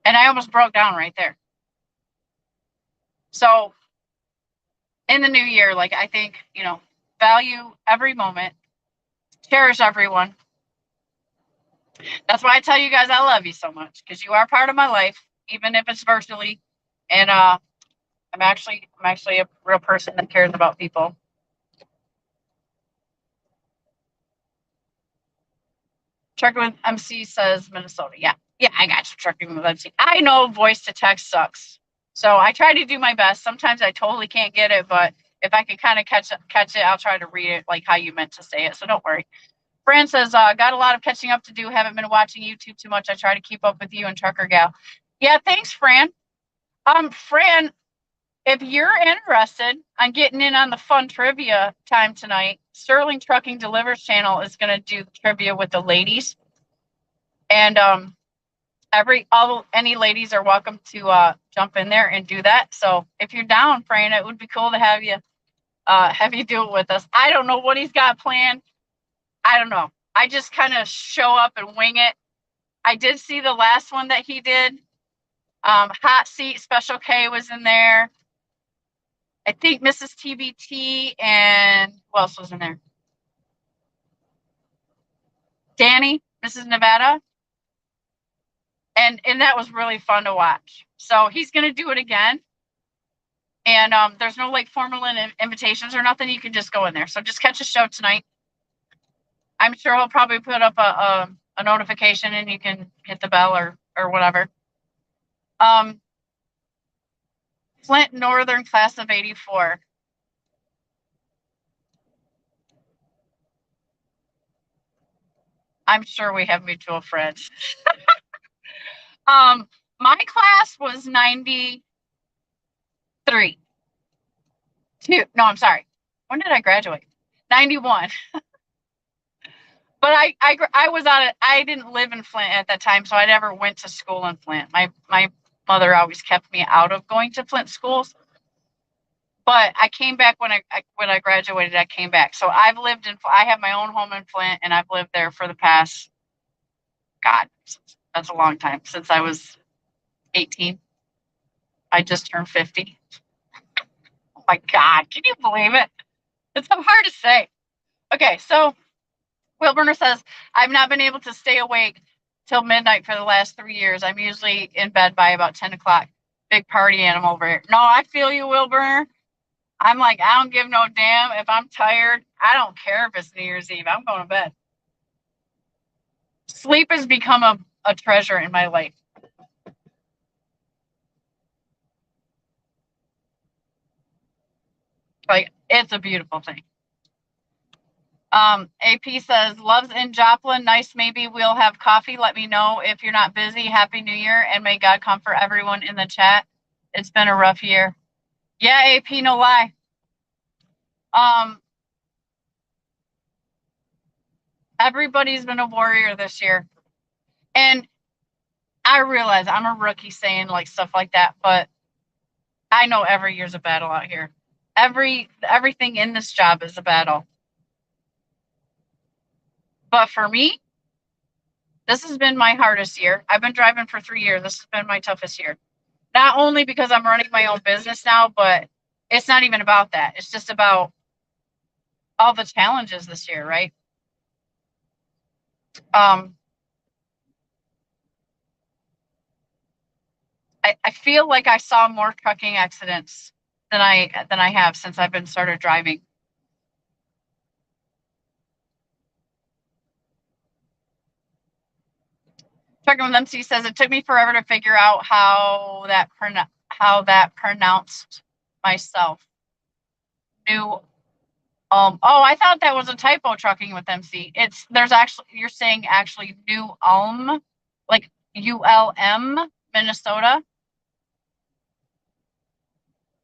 And I almost broke down right there. So in the new year, like I think, you know, value every moment, cherish everyone. That's why I tell you guys I love you so much because you are part of my life, even if it's virtually. And I'm actually a real person that cares about people. Trucking with MC says Minnesota. Yeah. Yeah, I got you. Trucking with MC. I know voice to text sucks. So I try to do my best. Sometimes I totally can't get it, but if I can kind of catch it, I'll try to read it like how you meant to say it. So don't worry. Fran says, got a lot of catching up to do. Haven't been watching YouTube too much. I try to keep up with you and Trucker Gal. Yeah, thanks, Fran. Fran, if you're interested on getting in on the fun trivia time tonight, Sterling Trucking Delivers channel is going to do the trivia with the ladies. And any ladies are welcome to jump in there and do that. So if you're down, Fran, it would be cool to have you do it with us. I don't know what he's got planned. I don't know. I just kind of show up and wing it. I did see the last one that he did. Hot Seat Special K was in there. I think Mrs. TBT and who else was in there? Danny, Mrs. Nevada. And that was really fun to watch. So he's going to do it again. And there's no like formal invitations or nothing. You can just go in there. So just catch a show tonight. I'm sure he'll probably put up a notification and you can hit the bell or whatever. Flint Northern class of 84. I'm sure we have mutual friends. My class was 93. No, I'm sorry. When did I graduate? 91. But I was on it. I didn't live in Flint at that time, so I never went to school in Flint. My mother always kept me out of going to Flint schools. But I came back when I graduated. I came back. So I have my own home in Flint, and I've lived there for the past, God, that's a long time, since I was 18. I just turned 50. Oh my God, can you believe it? It's so hard to say. Okay, so Wilburner says, I've not been able to stay awake till midnight for the last 3 years. I'm usually in bed by about 10 o'clock. Big party animal over here. No, I feel you, Wilburner. I'm like, I don't give no damn. If I'm tired, I don't care if it's New Year's Eve. I'm going to bed. Sleep has become a treasure in my life. Like, it's a beautiful thing. AP says, loves in Joplin. Nice. Maybe we'll have coffee. Let me know if you're not busy. Happy New Year. And may God comfort everyone in the chat. It's been a rough year. Yeah, AP, no lie. Everybody's been a warrior this year. And I realize I'm a rookie saying like stuff like that, but I know every year's a battle out here. Everything in this job is a battle. But for me, this has been my hardest year. I've been driving for 3 years. This has been my toughest year. Not only because I'm running my own business now, but it's not even about that. It's just about all the challenges this year, right? Um, I feel like I saw more trucking accidents than I have since I've been started driving. Trucking with MC says it took me forever to figure out how that pronounced myself. New oh, I thought that was a typo. Trucking with MC. There's actually, you're saying actually New Ulm, like ULM, Minnesota.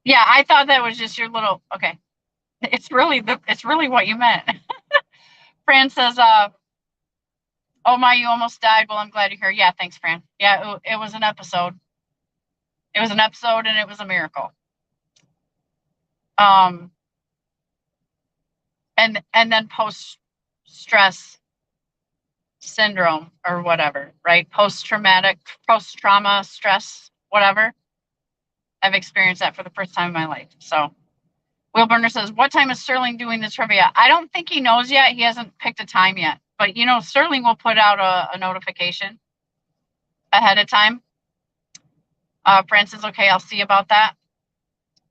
Yeah, I thought that was just your little. Okay, it's really what you meant. Fran says, "Oh my, you almost died. Well, I'm glad you're here." Yeah, thanks, Fran. Yeah, it was an episode. It was an episode, and it was a miracle. Um, and then post stress syndrome or whatever, right? Post trauma stress, whatever. I've experienced that for the first time in my life. So Will Burner says, what time is Sterling doing the trivia? I don't think he knows yet. He hasn't picked a time yet. But, Sterling will put out a notification ahead of time. Francis, okay, I'll see about that.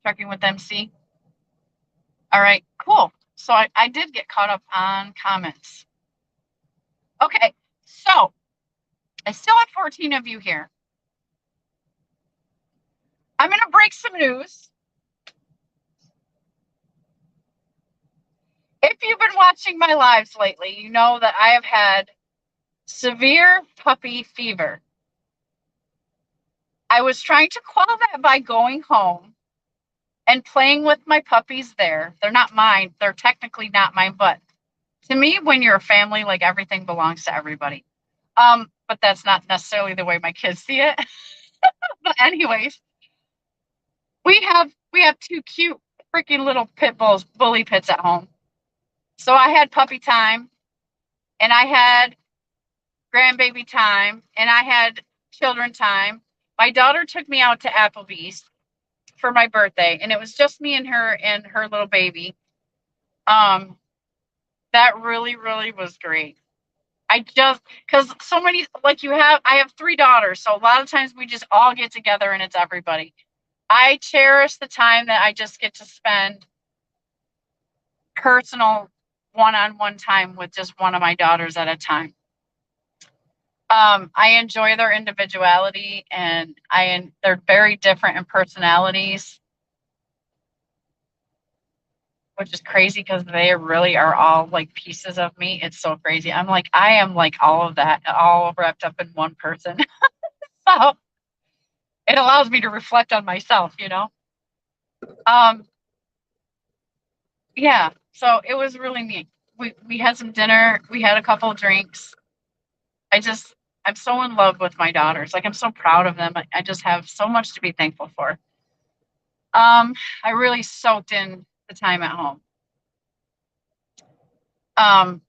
Checking with MC. All right, cool. So I did get caught up on comments. Okay, so I still have 14 of you here. I'm going to break some news. If you've been watching my lives lately, you know that I have had severe puppy fever. I was trying to quell that by going home and playing with my puppies there. They're not mine. They're technically not mine, but to me, when you're a family, like everything belongs to everybody. But that's not necessarily the way my kids see it. But anyways, we have two cute freaking little pit bulls, bully pits at home. So I had puppy time, and I had grandbaby time, and I had children time. My daughter took me out to Applebee's for my birthday, and it was just me and her little baby. That really, really was great. Because so many, like I have three daughters, so a lot of times we just all get together and it's everybody. I cherish the time that I just get to spend personal one-on-one time with just one of my daughters at a time. I enjoy their individuality, and they're very different in personalities, which is crazy because they really are all like pieces of me. It's so crazy. I am like all of that, all wrapped up in one person. So it allows me to reflect on myself, Um, yeah. So it was really neat. We had some dinner. We had a couple of drinks. I'm so in love with my daughters. Like, I'm so proud of them. I just have so much to be thankful for. I really soaked in the time at home. Um,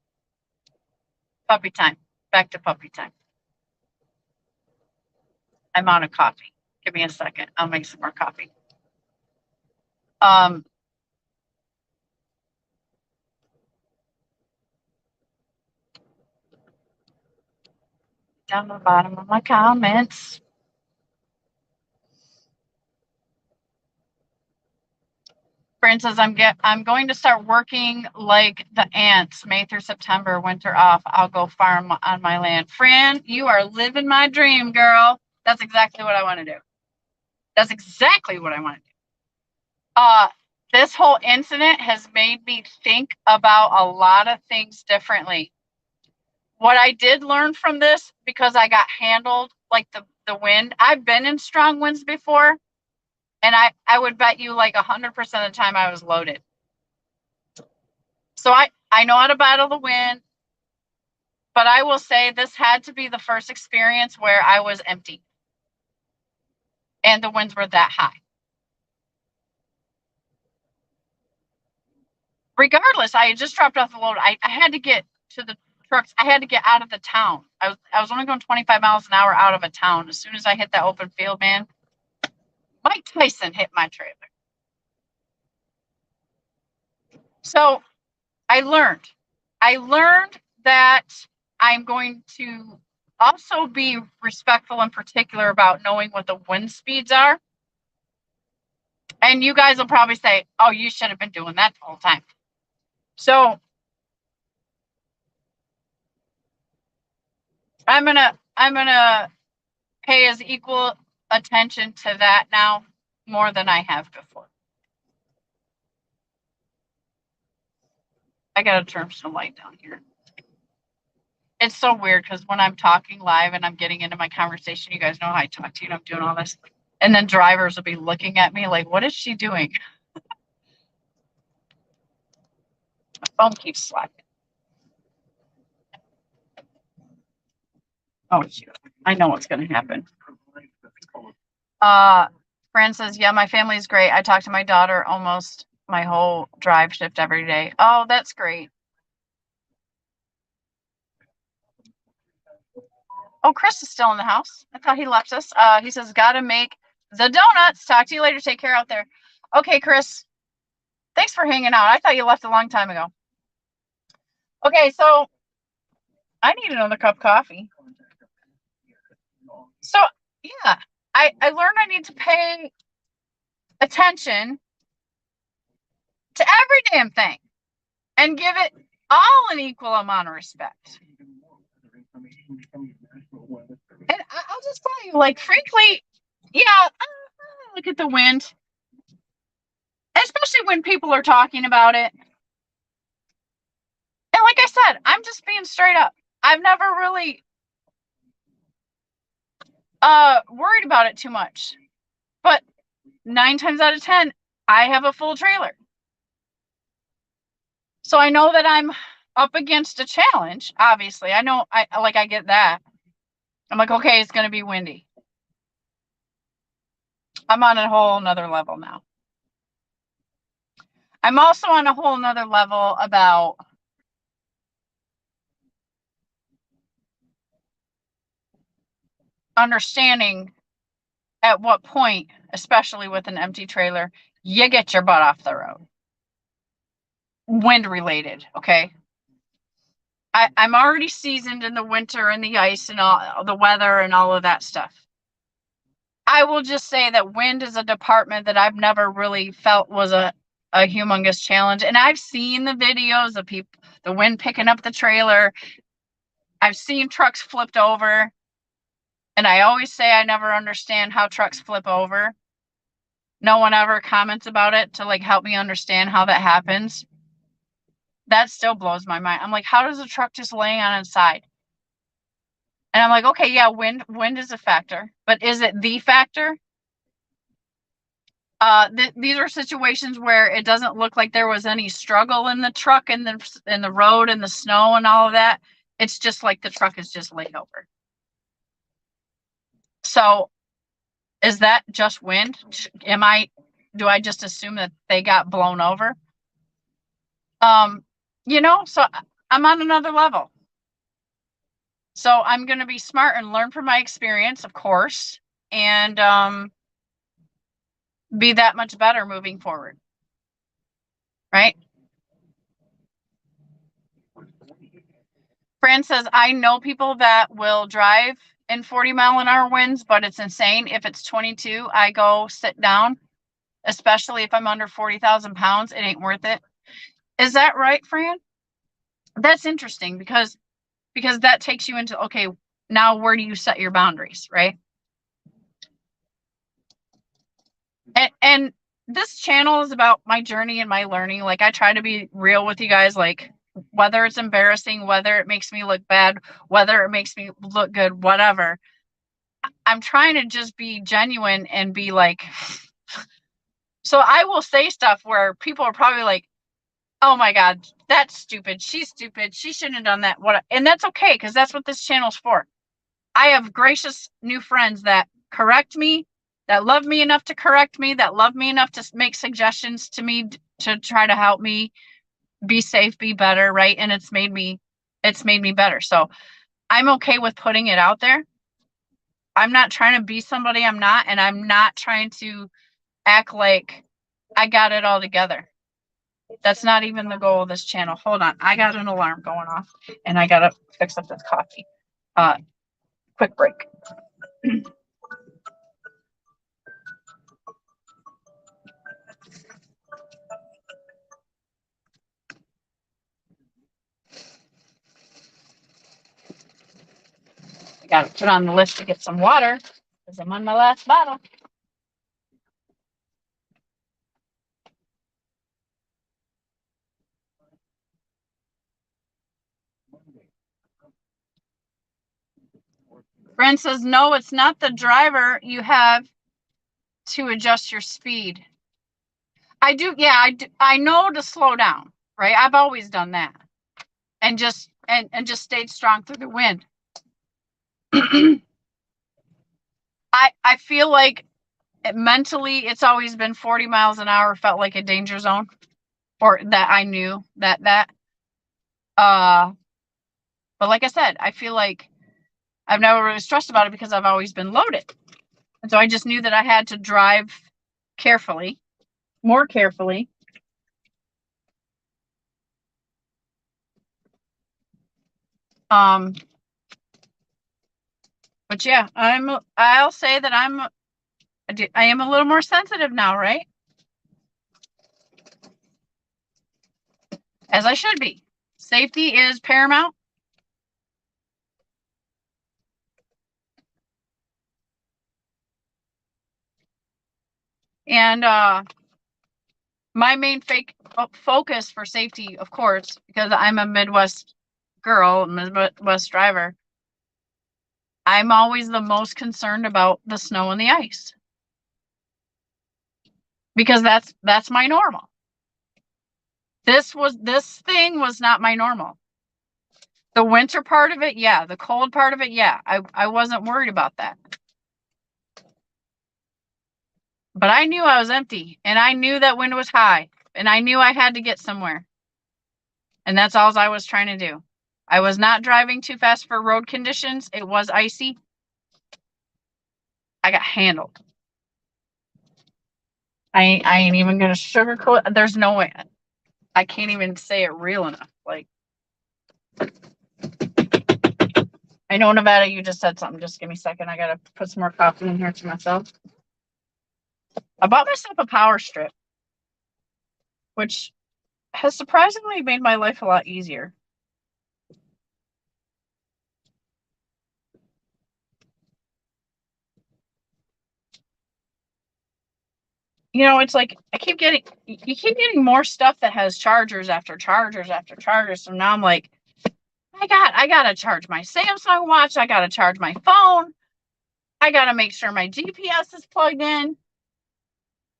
puppy time. Back to puppy time. I'm out of coffee. Give me a second. I'll make some more coffee. Down the bottom of my comments. Fran says, I'm going to start working like the ants, May through September, winter off. I'll go farm on my land. Fran, you are living my dream, girl. That's exactly what I want to do. That's exactly what I want to do. This whole incident has made me think about a lot of things differently. What I did learn from this, because I got handled like the wind, I've been in strong winds before, and I would bet you like 100% of the time I was loaded. So I know how to battle the wind, but I will say this had to be the first experience where I was empty and the winds were that high. Regardless, I had just dropped off the load. I had to get to the trucks. I had to get out of the town. I was only going 25 miles an hour out of a town. As soon as I hit that open field, man, Mike Tyson hit my trailer. So I learned that I'm going to also be respectful and particular about knowing what the wind speeds are. And you guys will probably say, oh, you should have been doing that the whole time. So I'm gonna pay as equal attention to that now more than I have before. I gotta turn some light down here. It's so weird because when I'm talking live and I'm getting into my conversation, you guys know how I talk to you and I'm doing all this. And then drivers will be looking at me like, what is she doing? My phone keeps slacking. Oh, shoot. I know what's going to happen. Fran says, yeah, my family's great. I talk to my daughter almost my whole drive shift every day. Oh, that's great. Oh, Chris is still in the house. I thought he left us. He says, gotta make the donuts. Talk to you later. Take care out there. Okay, Chris. Thanks for hanging out. I thought you left a long time ago. Okay, so I need another cup of coffee. So, yeah, I learned I need to pay attention to every damn thing and give it all an equal amount of respect. And I'll just tell you, like, frankly, yeah, look at the wind, especially when people are talking about it. And like I said, I'm just being straight up. I've never really worried about it too much. But 9 times out of 10, I have a full trailer. So I know that I'm up against a challenge, obviously. I know I get that. I'm like, okay, it's gonna be windy. I'm on a whole nother level now. I'm also on a whole nother level about understanding at what point, especially with an empty trailer, you get your butt off the road. Wind related, okay? I'm already seasoned in the winter and the ice and all the weather and all of that stuff. I will just say that wind is a department that I've never really felt was a humongous challenge. And I've seen the videos of people, the wind picking up the trailer. I've seen trucks flipped over. And I always say I never understand how trucks flip over. No one ever comments about it to like help me understand how that happens. That still blows my mind. I'm like, how does a truck just lay on its side? And I'm like, okay, yeah, wind is a factor, but is it the factor? These are situations where it doesn't look like there was any struggle in the truck and the road and the snow and all of that. It's just like the truck is just laid over. So is that just wind? Do I just assume that they got blown over? So I'm on another level. So I'm going to be smart and learn from my experience, of course, and be that much better moving forward. Right? Fran says, I know people that will drive in 40-mile-an-hour winds, but it's insane. If it's 22, I go sit down, especially if I'm under 40,000 pounds. It ain't worth it. Is that right, Fran? That's interesting because that takes you into, okay, now where do you set your boundaries, right? And this channel is about my journey and my learning. Like I try to be real with you guys, like whether it's embarrassing, whether it makes me look bad, whether it makes me look good, whatever. I'm trying to just be genuine and be like, so I will say stuff where people are probably like, oh my God, that's stupid. She's stupid. She shouldn't have done that. And that's okay, because that's what this channel's for. I have gracious new friends that correct me, that love me enough to correct me, that love me enough to make suggestions to me to try to help me be safe, be better, right? And it's made me better. So I'm okay with putting it out there. I'm not trying to be somebody I'm not, and I'm not trying to act like I got it all together. That's not even the goal of this channel. Hold on. I got an alarm going off and I got to fix up this coffee. Quick break. I got to put on the list to get some water because I'm on my last bottle. Brent says, no, it's not the driver. You have to adjust your speed. I do. Yeah, I know to slow down, right? I've always done that and just stayed strong through the wind. I feel like mentally it's always been 40 miles an hour felt like a danger zone, or that I knew that but like I said, I feel like I've never really stressed about it because I've always been loaded. And so I just knew that I had to drive carefully, more carefully. But yeah, I'll say that I am a little more sensitive now, right? As I should be. Safety is paramount. And my main focus for safety, of course, because I'm a Midwest girl, Midwest driver, I'm always the most concerned about the snow and the ice. Because that's my normal. This thing was not my normal. The winter part of it, yeah. The cold part of it, yeah. I wasn't worried about that. But I knew I was empty, and I knew that wind was high, and I knew I had to get somewhere. And that's all I was trying to do. I was not driving too fast for road conditions. It was icy. I got handled. I ain't even gonna sugarcoat. There's no way. I can't even say it real enough. Like, I know, Nevada, you just said something. Just give me a second. I gotta put some more coffee in here to myself. I bought myself a power strip, which has surprisingly made my life a lot easier. You know, it's like you keep getting more stuff that has chargers after chargers after chargers. So now I'm like, I gotta charge my Samsung watch. I gotta charge my phone. I gotta make sure my GPS is plugged in.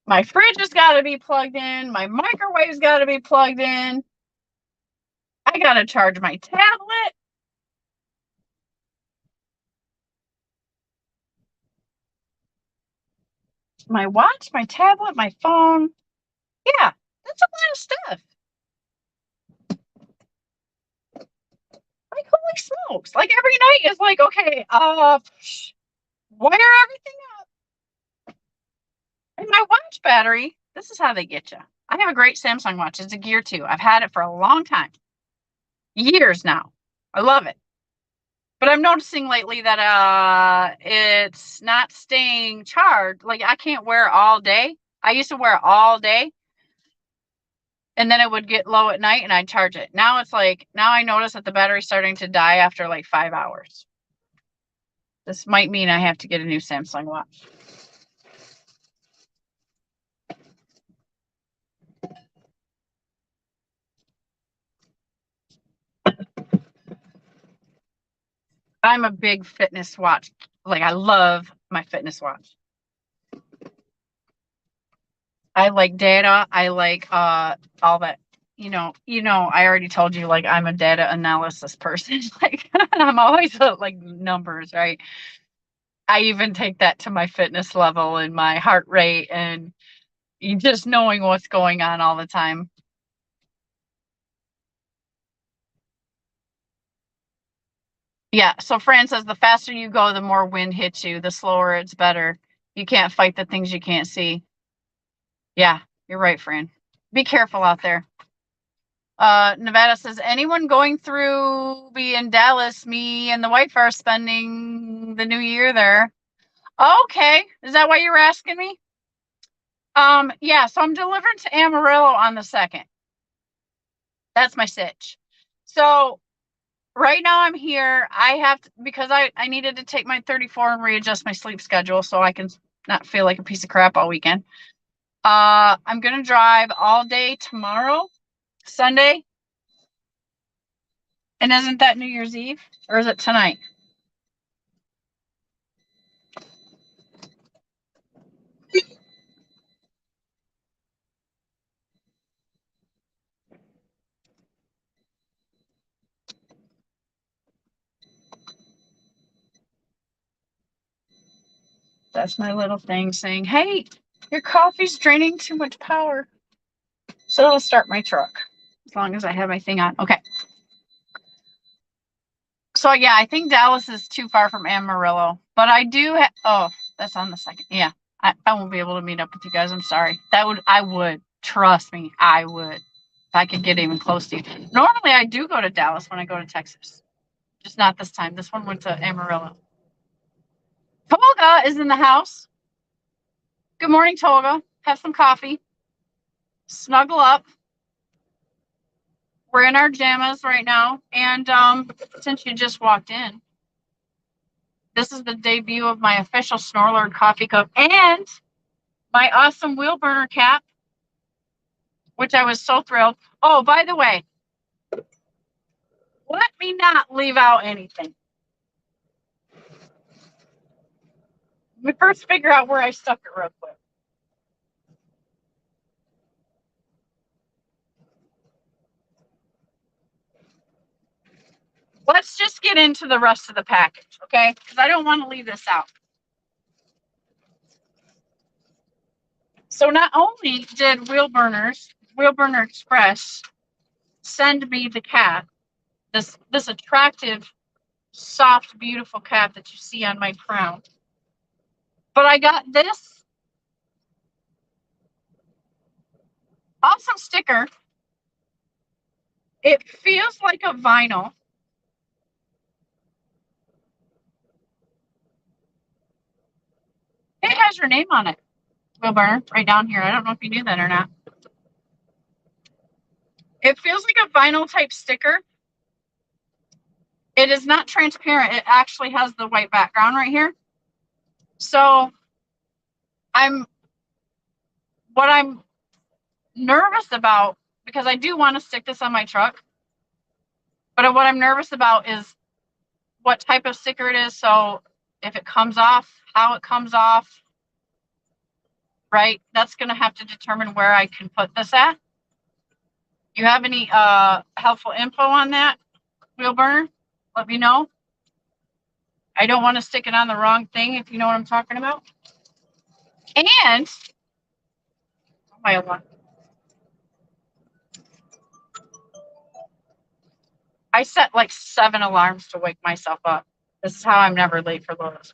My fridge has got to be plugged in. My microwave's got to be plugged in. I got to charge my tablet. My watch, my tablet, my phone. Yeah, that's a lot of stuff. Like, holy smokes. Like, every night is like, okay, wire everything up. And my watch battery, this is how they get you. I have a great Samsung watch. It's a Gear 2. I've had it for a long time. Years now. I love it. But I'm noticing lately that it's not staying charged. Like, I can't wear it all day. I used to wear it all day, and then it would get low at night and I'd charge it. Now it's like, now I notice that the battery's starting to die after like 5 hours. This might mean I have to get a new Samsung watch. I'm a big fitness watch. Like, I love my fitness watch. I like data. I like all that. You know, I already told you, like, I'm a data analysis person. Like, I'm always like numbers, right? I even take that to my fitness level and my heart rate and just knowing what's going on all the time. Yeah. So Fran says the faster you go, the more wind hits you, the slower it's better. You can't fight the things you can't see. Yeah, you're right, Fran. Be careful out there. Nevada says, anyone going through be in Dallas, me and the wife are spending the new year there. Okay. Is that why you were asking me? Yeah, so I'm delivering to Amarillo on the 2nd. That's my sitch. So right now I'm here. I have to, because I needed to take my 34 and readjust my sleep schedule so I can not feel like a piece of crap all weekend. I'm going to drive all day tomorrow, Sunday. And isn't that New Year's Eve? Or is it tonight? That's my little thing saying, hey, your coffee's draining too much power. So it'll start my truck as long as I have my thing on. Okay. So yeah, I think Dallas is too far from Amarillo, but I do oh, that's on the 2nd. Yeah. I won't be able to meet up with you guys. I'm sorry. I would. Trust me, I would. If I could get even close to you. Normally I do go to Dallas when I go to Texas. Just not this time. This one went to Amarillo. Tolga is in the house. Good morning, Tolga. Have some coffee. Snuggle up. We're in our jammas right now. And since you just walked in, this is the debut of my official Snorlord coffee cup and my awesome wheel burner cap, which I was so thrilled. Oh, by the way, let me not leave out anything. Let me first figure out where I stuck it real quick. Let's just get into the rest of the package, okay? Because I don't want to leave this out. So not only did Wheel Burner Express send me the cap, this attractive, soft, beautiful cap that you see on my crown, but I got this awesome sticker. It feels like a vinyl. It has your name on it, Wheel Burner, right down here. I don't know if you knew that or not. It feels like a vinyl type sticker. It is not transparent. It actually has the white background right here. So what I'm nervous about, because I do want to stick this on my truck, but what I'm nervous about is what type of sticker it is. So if it comes off, how it comes off, right? That's going to have to determine where I can put this at. You have any helpful info on that, Wheel Burner? Let me know. I don't want to stick it on the wrong thing, if you know what I'm talking about. And oh my Allah. I set like 7 alarms to wake myself up. This is how I'm never late for Lowe's.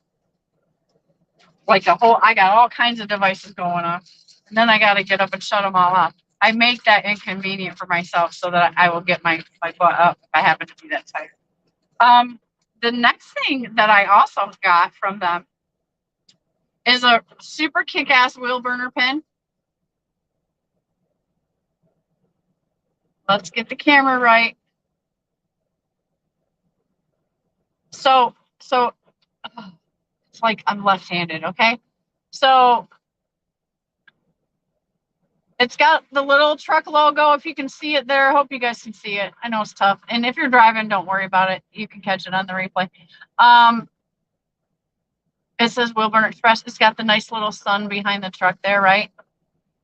Like I got all kinds of devices going on. And then I got to get up and shut them all off. I make that inconvenient for myself so that I will get my butt up if I happen to be that tired. The next thing that I also got from them is a super kick-ass wheel burner pin. Let's get the camera right. So it's like I'm left-handed, okay? So it's got the little truck logo, if you can see it there. I hope you guys can see it. I know it's tough. And if you're driving, don't worry about it. You can catch it on the replay. It says Wheel Burner Express. It's got the nice little sun behind the truck there, right?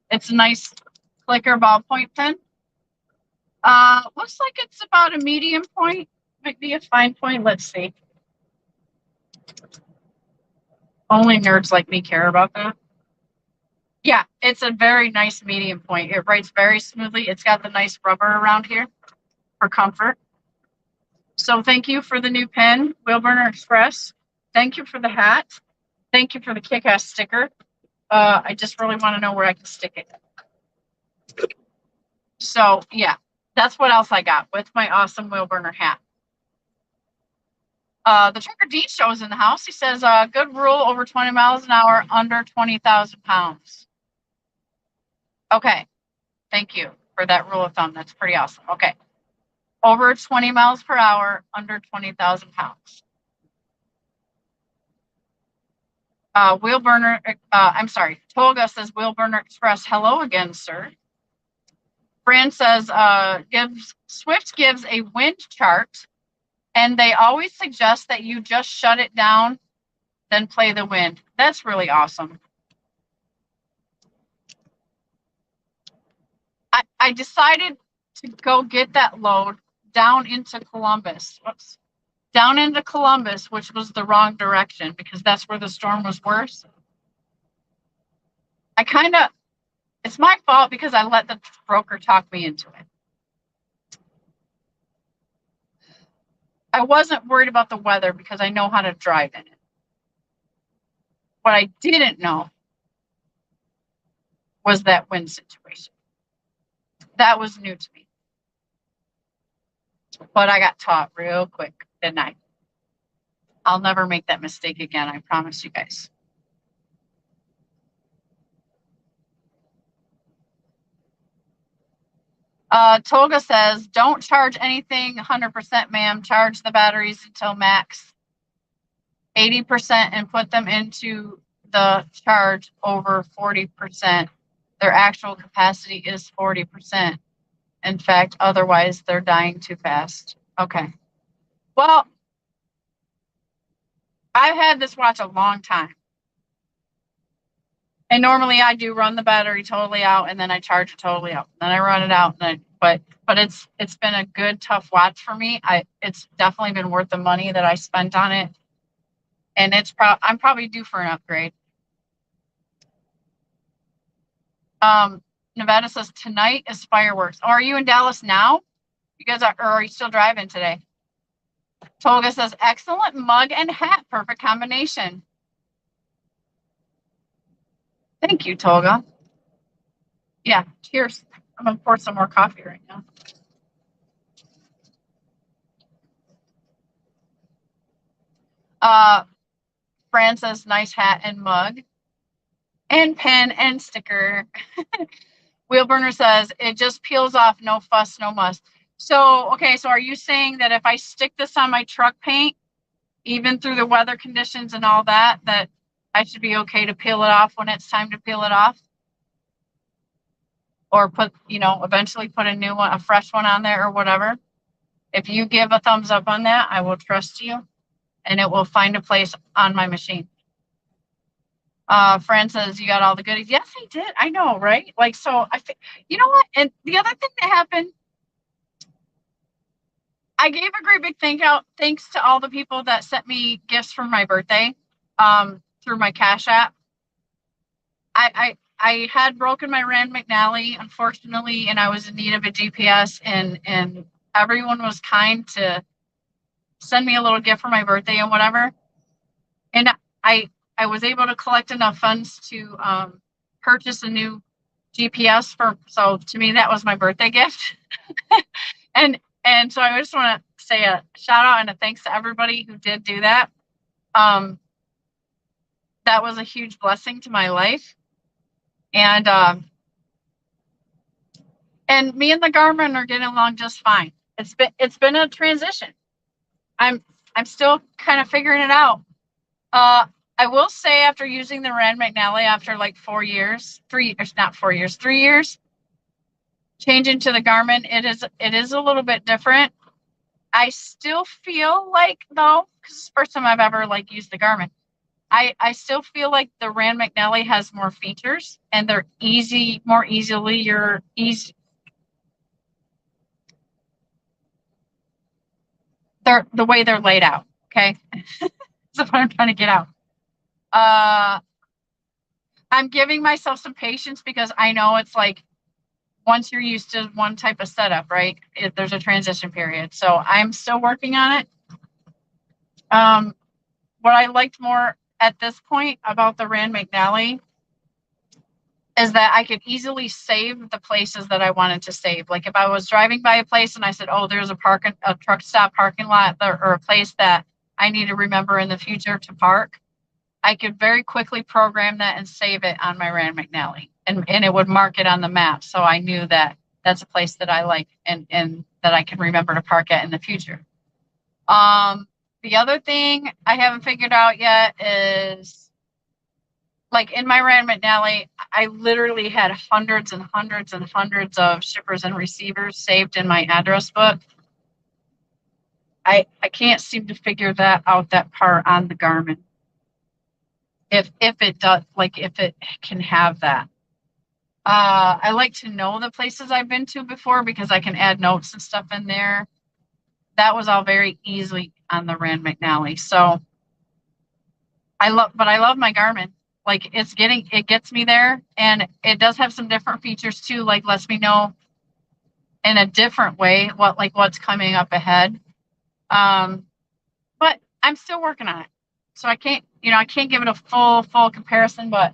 It's a nice clicker ballpoint pen. Looks like it's about a medium point. Might be a fine point. Let's see. Only nerds like me care about that. Yeah, it's a very nice medium point. It writes very smoothly. It's got the nice rubber around here for comfort. So thank you for the new pen, Wheel Burner Express. Thank you for the hat. Thank you for the kick-ass sticker. I just really want to know where I can stick it. So yeah, that's what else I got with my awesome wheel burner hat. The Trucker D show is in the house. He says, good rule over 20 miles an hour, under 20,000 pounds. Okay. Thank you for that rule of thumb. That's pretty awesome. Okay. Over 20 miles per hour, under 20,000 pounds. Wheel burner, I'm sorry. Tolga says, Wheel burner express. Hello again, sir. Fran says, Swift gives a wind chart, and they always suggest that you just shut it down, then play the wind. That's really awesome. I decided to go get that load down into Columbus. Whoops. Down into Columbus, which was the wrong direction because that's where the storm was worse. It's my fault because I let the broker talk me into it. I wasn't worried about the weather because I know how to drive in it. What I didn't know was that wind situation. That was new to me. But I got taught real quick, didn't I? I'll never make that mistake again, I promise you guys. Tolga says, don't charge anything 100%, ma'am. Charge the batteries until max 80% and put them into the charge over 40%. Their actual capacity is 40%. In fact, otherwise they're dying too fast. Okay. Well, I've had this watch a long time. And normally I do run the battery totally out and then I charge it totally out. Then I run it out and but it's been a good tough watch for me. It's definitely been worth the money that I spent on it. And I'm probably due for an upgrade. Nevada says tonight is fireworks. Oh, are you in Dallas now? You guys are you still driving today? Tolga says excellent mug and hat, perfect combination. Thank you, Tolga. Yeah, cheers. I'm gonna pour some more coffee right now. Fran says nice hat and mug. And pen and sticker. Wheelburner says it just peels off, no fuss, no muss. So, okay, so are you saying that if I stick this on my truck paint, even through the weather conditions and all that, that I should be okay to peel it off when it's time to peel it off? Or eventually put a new one, a fresh one on there or whatever. If you give a thumbs up on that, I will trust you and it will find a place on my machine. Fran says, you got all the goodies. Yes, I did. I know, right? Like, so you know what? And the other thing that happened, I gave a great big thanks to all the people that sent me gifts for my birthday, through my Cash App. I had broken my Rand McNally, unfortunately, and I was in need of a GPS, and everyone was kind to send me a little gift for my birthday and whatever. And I was able to collect enough funds to purchase a new GPS so to me that was my birthday gift. and so I just want to say a shout out and a thanks to everybody who did do that. That was a huge blessing to my life. And me and the Garmin are getting along just fine. It's been a transition. I'm still kind of figuring it out. I will say after using the Rand McNally after like 3 years, changing to the Garmin, it is a little bit different. I still feel like though, because it's the first time I've ever like used the Garmin, I still feel like the Rand McNally has more features and they're more easily they're the way they're laid out. Okay. That's what I'm trying to get out. I'm giving myself some patience because I know it's like once you're used to one type of setup, right? There's a transition period. So I'm still working on it. What I liked more at this point about the Rand McNally, is that I could easily save the places that I wanted to save. Like if I was driving by a place and I said, oh, there's a truck stop parking lot there, or a place that I need to remember in the future to park, I could very quickly program that and save it on my Rand McNally. And it would mark it on the map. So I knew that that's a place that I like and that I can remember to park at in the future. The other thing I haven't figured out yet is, like in my Rand McNally, I literally had hundreds and hundreds and hundreds of shippers and receivers saved in my address book. I can't seem to figure that out, that part on the Garmin. If it does, like if it can have that. I like to know the places I've been to before because I can add notes and stuff in there. That was all very easily on the Rand McNally. So I love my Garmin. Like it gets me there, and it does have some different features too, like lets me know in a different way what's coming up ahead. But I'm still working on it. So I can't give it a full comparison, but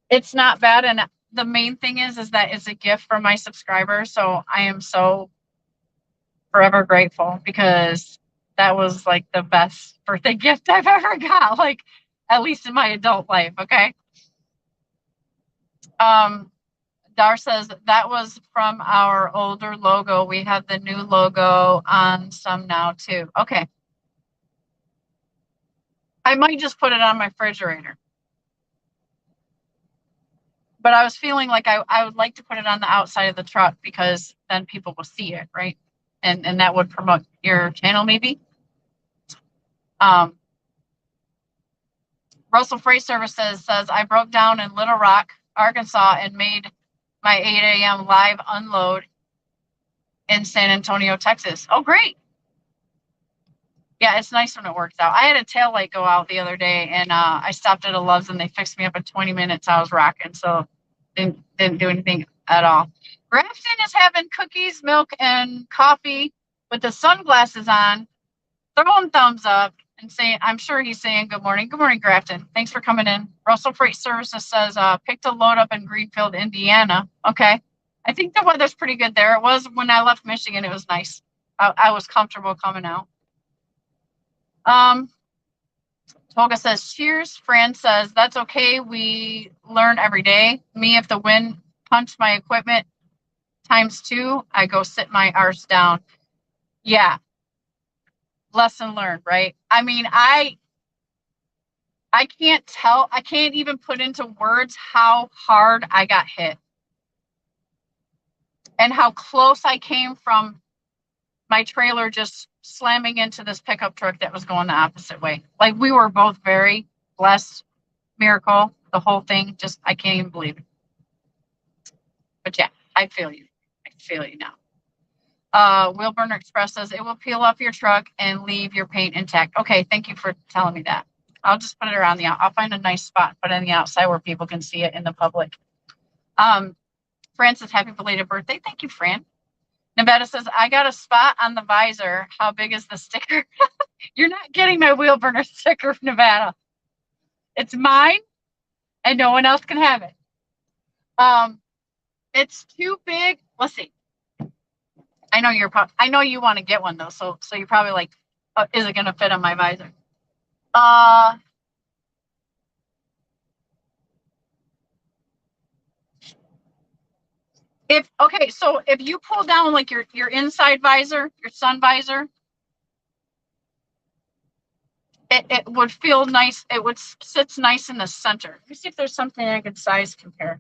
it's not bad. And the main thing is that it's a gift from my subscribers. So I am so forever grateful because that was like the best birthday gift I've ever got, like at least in my adult life. Okay. Dar says that was from our older logo. We have the new logo on some now too. Okay. I might just put it on my refrigerator. But I was feeling like I would like to put it on the outside of the truck because then people will see it, right? And that would promote your channel maybe. Russell Freight Services says, I broke down in Little Rock, Arkansas and made my 8 a.m. live unload in San Antonio, Texas. Oh, great. Yeah, it's nice when it works out. I had a tail light go out the other day, and I stopped at a Love's, and they fixed me up in 20 minutes. I was rocking, so didn't do anything at all. Grafton is having cookies, milk, and coffee with the sunglasses on, throwing thumbs up, and saying, I'm sure he's saying good morning. Good morning, Grafton. Thanks for coming in. Russell Freight Services says, picked a load up in Greenfield, Indiana. Okay. I think the weather's pretty good there. It was when I left Michigan. It was nice. I was comfortable coming out. Tolga says, cheers. Fran says, that's okay. We learn every day. Me, if the wind punched my equipment ×2, I go sit my arse down. Yeah. Lesson learned, right? I mean, I can't even put into words how hard I got hit and how close I came from my trailer just slamming into this pickup truck that was going the opposite way. Like we were both very blessed, miracle, the whole thing. Just, I can't even believe it. But yeah, I feel you. I feel you now. Wheelburner Express says it will peel off your truck and leave your paint intact. Okay, thank you for telling me that. I'll just put it around I'll find a nice spot and put it on the outside where people can see it in the public. Fran says, happy belated birthday. Thank you, Fran. Nevada says, I got a spot on the visor. How big is the sticker? You're not getting my Wheelburner sticker, Nevada. It's mine and no one else can have it. It's too big. Let's see. I know you want to get one though, so you're probably like, is it gonna fit on my visor? So if you pull down like your inside visor, your sun visor, it would feel nice. It would sits nice in the center. Let me see if there's something I could size compare.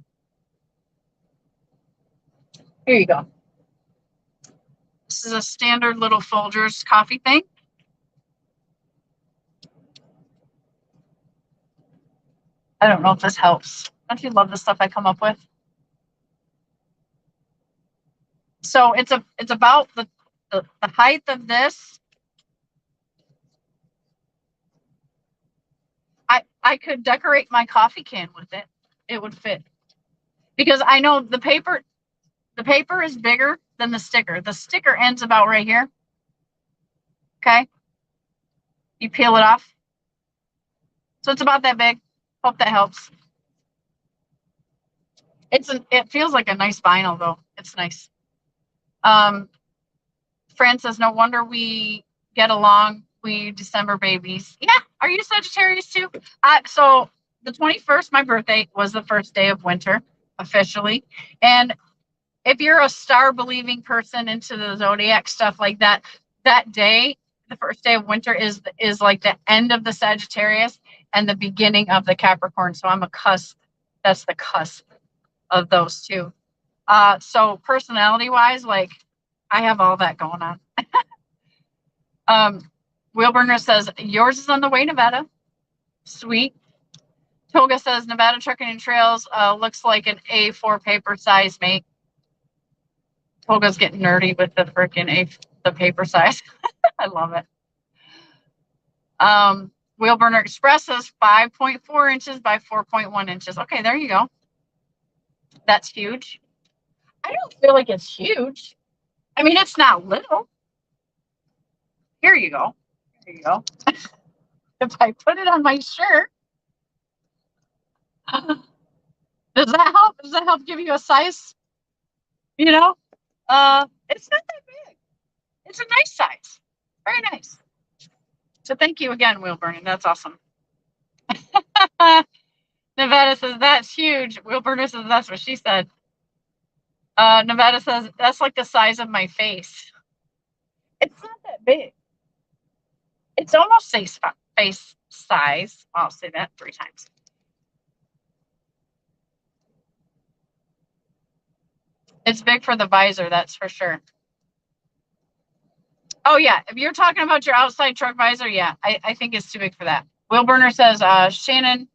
Here you go. This is a standard little Folgers coffee thing. I don't know if this helps. Don't you love the stuff I come up with? So it's about the height of this. I could decorate my coffee can with it. It would fit. Because I know the paper is bigger than the sticker. The sticker ends about right here. Okay. You peel it off. So it's about that big. Hope that helps. It feels like a nice vinyl though. It's nice. Um, Fran says, no wonder we get along. We December babies. Yeah. Are you Sagittarius too? So the 21st, my birthday, was the first day of winter officially. And if you're a star believing person into the zodiac stuff like that, that day, the first day of winter is like the end of the Sagittarius and the beginning of the Capricorn. So I'm a cusp. That's the cusp of those two. So personality wise, like I have all that going on. Wheelburner says yours is on the way, Nevada. Sweet. Toga says Nevada Trucking and Trails looks like an A4 paper size, mate. Toga's getting nerdy with the freaking the paper size. I love it. Wheelburner Express says 5.4 inches by 4.1 inches. Okay, there you go. That's huge. I don't feel like it's huge. I mean, it's not little. Here you go. There you go. If I put it on my shirt, does that help? Does that help give you a size? You know, it's not that big. It's a nice size. Very nice. So thank you again, Wheel Burning. That's awesome. Nevada says that's huge. Wheel Burner says that's what she said. Nevada says that's like the size of my face. It's not that big. It's almost face size. I'll say that 3 times. It's big for the visor, that's for sure. Oh yeah, if you're talking about your outside truck visor, yeah, I think it's too big for that. Will Burner says, Shannon,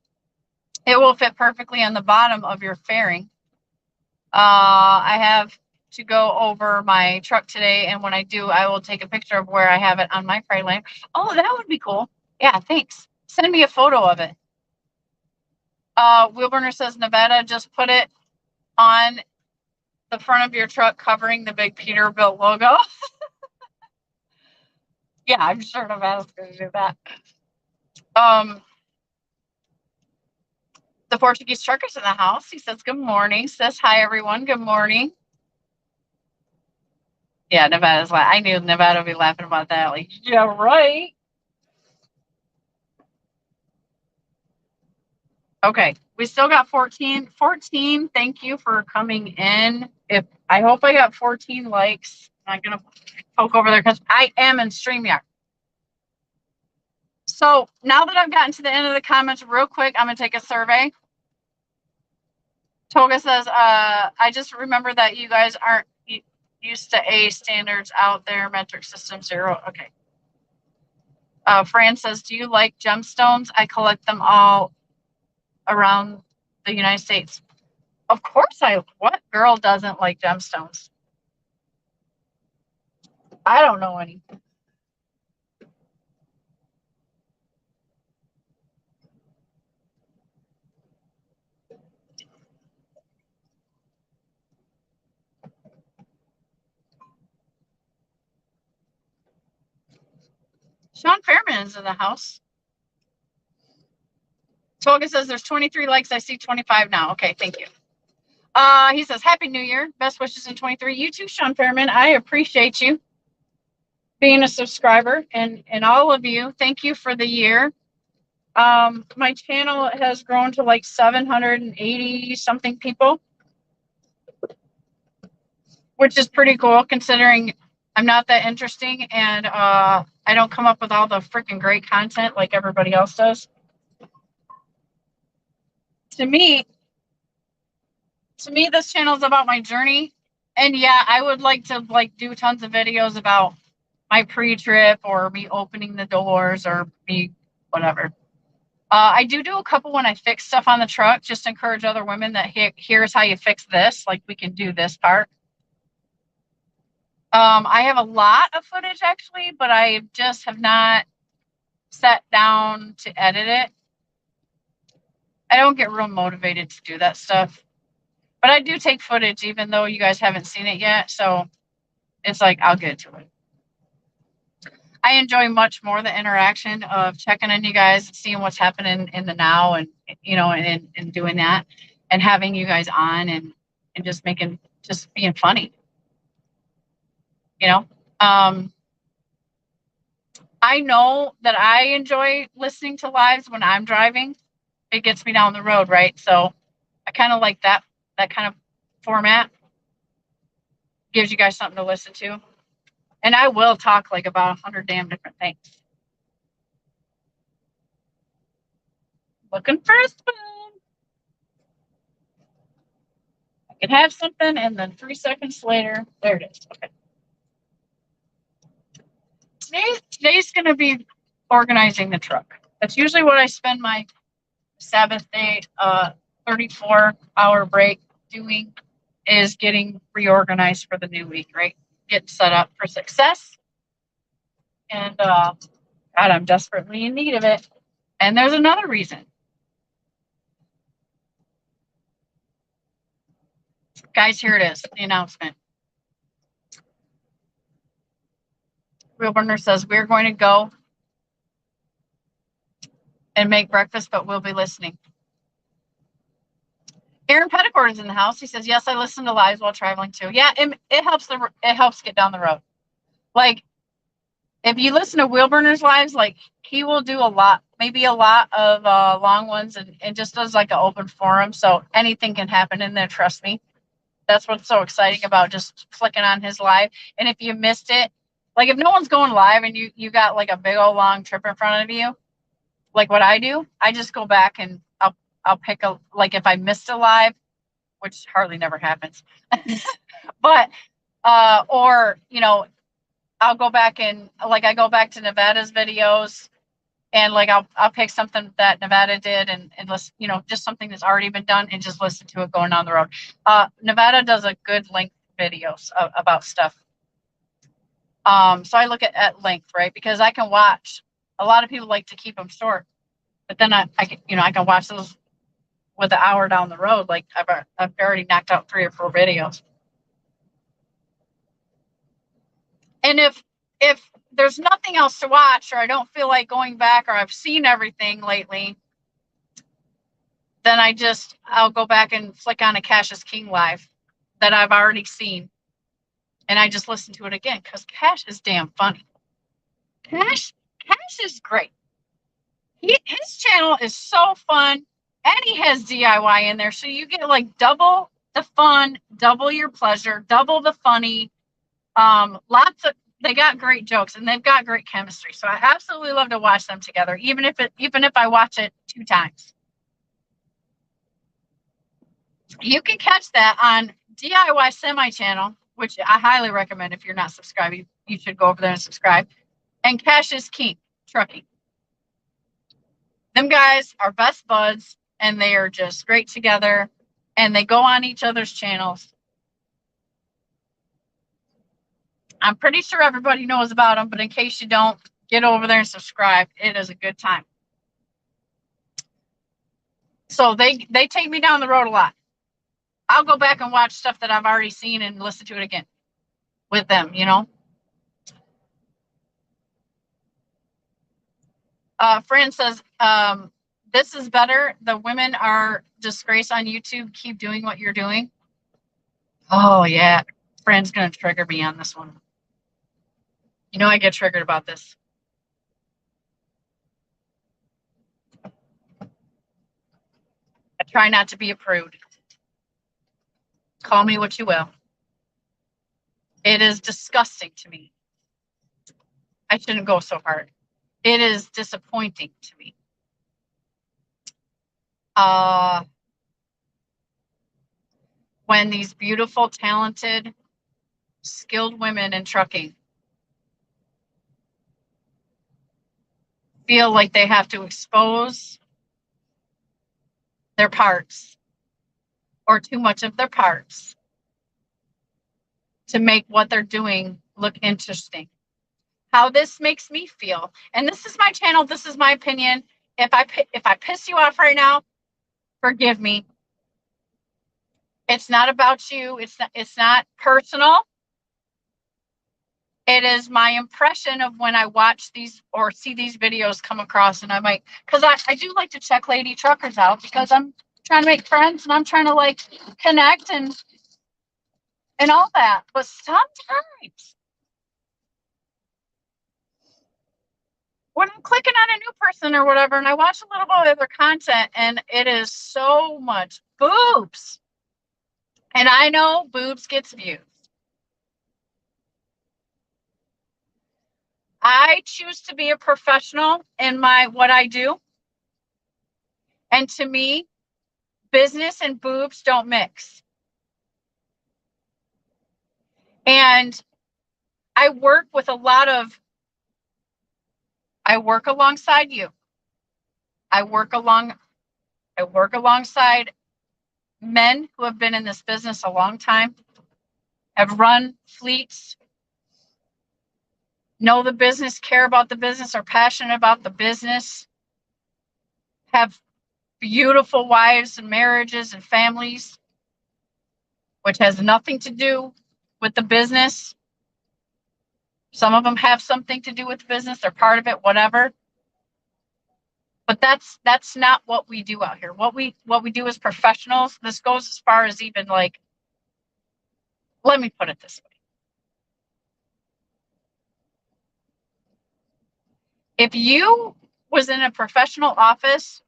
it will fit perfectly on the bottom of your fairing. I have to go over my truck today, and when I do, I will take a picture of where I have it on my freight line. Oh, that would be cool. Yeah, thanks. Send me a photo of it. Wheelburner says, Nevada, just put it on the front of your truck covering the big Peterbilt logo. Yeah, I'm sure Nevada's going to do that. The Portuguese trucker's in the house. He says, good morning. Says, hi, everyone. Good morning. Yeah, Nevada's like, I knew Nevada would be laughing about that. Like, yeah, right. Okay, we still got 14. 14, thank you for coming in. I hope I got 14 likes. I'm not going to poke over there because I am in StreamYard. So now that I've gotten to the end of the comments real quick, I'm going to take a survey. Toga says, I just remember that you guys aren't used to A standards out there, metric system 0. Okay. Fran says, do you like gemstones? I collect them all around the United States. Of course what girl doesn't like gemstones? I don't know any. Sean Fairman is in the house. Toga says there's 23 likes. I see 25 now. Okay, thank you. He says, Happy New Year. Best wishes in 23. You too, Sean Fairman. I appreciate you being a subscriber and all of you. Thank you for the year. My channel has grown to like 780 something people, which is pretty cool considering I'm not that interesting and I don't come up with all the freaking great content like everybody else does. To me, this channel is about my journey. And yeah, I would like to do tons of videos about my pre-trip or me opening the doors or me whatever. I do a couple when I fix stuff on the truck, just to encourage other women that here's how you fix this. Like we can do this part. I have a lot of footage actually, but I just have not sat down to edit it. I don't get real motivated to do that stuff. But I do take footage even though you guys haven't seen it yet. So it's like, I'll get to it. I enjoy much more the interaction of checking on you guys, seeing what's happening in the now and, you know, and doing that. and having you guys on and just being funny, you know. I know that I enjoy listening to lives when I'm driving. It gets me down the road, right? So I kind of like that kind of format. Gives you guys something to listen to. And I will talk like about 100 damn different things. Looking for a spoon. I can have something, and then 3 seconds later, there it is. Okay. Today's going to be organizing the truck. That's usually what I spend my Sabbath day, 34-hour break doing, is getting reorganized for the new week, right? Getting set up for success. And God, I'm desperately in need of it. And there's another reason. Guys, here it is, the announcement. Real Burner says, we're going to go and make breakfast, but we'll be listening. Aaron Petticord is in the house. He says, yes, I listen to lives while traveling too. Yeah, it helps get down the road. Like, if you listen to Wheelburner's lives, like, he will do maybe a lot of long ones, and just does like an open forum. So anything can happen in there. Trust me. That's what's so exciting about just flicking on his live. And if you missed it, like if no one's going live and you got like a big old long trip in front of you, like what I do, I just go back and I'll pick like if I missed a live, which hardly never happens, but or I'll go back and like I go back to Nevada's videos, and like I'll pick something that Nevada did and listen, just something that's already been done, and just listen to it going down the road. Nevada does a good length videos about stuff. So I look at length, right? Because I can watch. A lot of people like to keep them short, but then I can watch those with an hour down the road. Like I've already knocked out 3 or 4 videos. And if there's nothing else to watch, or I don't feel like going back, or I've seen everything lately, then I'll go back and flick on a Cash is King live that I've already seen, and I just listen to it again because Cash is damn funny. Cash is great. His channel is so fun, and he has DIY in there, so you get like double the fun, double your pleasure, double the funny. They got great jokes, and they've got great chemistry. So I absolutely love to watch them together, even if I watch it 2 times. You can catch that on DIY Semi channel, which I highly recommend. If you're not subscribed, you should go over there and subscribe. And Cash is King Trucking. Them guys are best buds, and they are just great together, and they go on each other's channels. I'm pretty sure everybody knows about them, but in case you don't, get over there and subscribe. It is a good time. So they take me down the road a lot. I'll go back and watch stuff that I've already seen and listen to it again with them, Fran says, this is better. The women are disgrace on YouTube. Keep doing what you're doing. Oh, yeah. Fran's going to trigger me on this one. I get triggered about this. I try not to be a prude. Call me what you will. It is disgusting to me. I shouldn't go so hard. It is disappointing to me. When these beautiful, talented, skilled women in trucking feel like they have to expose their parts, or too much of their parts, to make what they're doing look interesting. How this makes me feel, and this is my channel, this is my opinion. If I piss you off right now, forgive me. It's not about you. It's not personal. It is my impression of when I watch these or see these videos come across, and I might, because I do like to check lady truckers out, because I'm trying to make friends and I'm trying to like connect and all that. But sometimes when I'm clicking on a new person or whatever, and I watch a little bit of their content and it is so much boobs. And I know boobs gets views. I choose to be a professional in what I do. And to me, business and boobs don't mix. And I work alongside you. I work alongside men who have been in this business a long time, have run fleets, know the business, care about the business, are passionate about the business, have beautiful wives and marriages and families, which has nothing to do with the business. Some of them have something to do with the business. They're part of it, whatever. But that's not what we do out here. What we do as professionals, this goes as far as even like, let me put it this way. If you was in a professional office,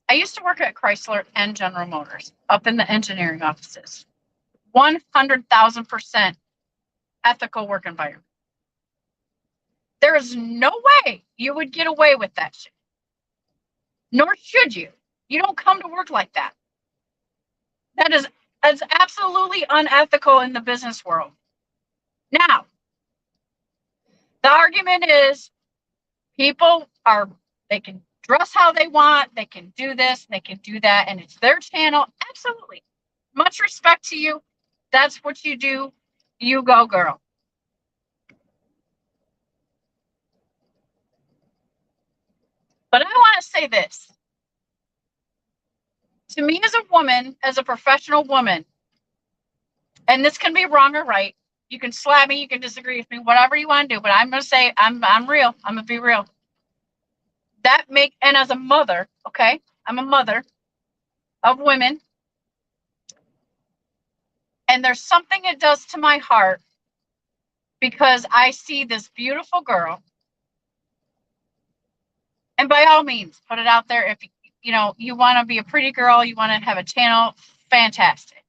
I used to work at Chrysler and General Motors up in the engineering offices. 100,000% ethical work environment. There is no way you would get away with that shit. Nor should you. You don't come to work like that. That's absolutely unethical in the business world. Now, the argument is they can dress how they want, they can do this, they can do that, and it's their channel. Absolutely. Much respect to you. That's what you do. You go, girl. But I want to say this. To me as a woman, as a professional woman, and this can be wrong or right. You can slap me, you can disagree with me, whatever you want to do, but I'm going to say I'm real. I'm going to be real. And as a mother, okay, I'm a mother of women. And there's something it does to my heart because I see this beautiful girl. And by all means, put it out there. If you want to be a pretty girl, you want to have a channel, fantastic.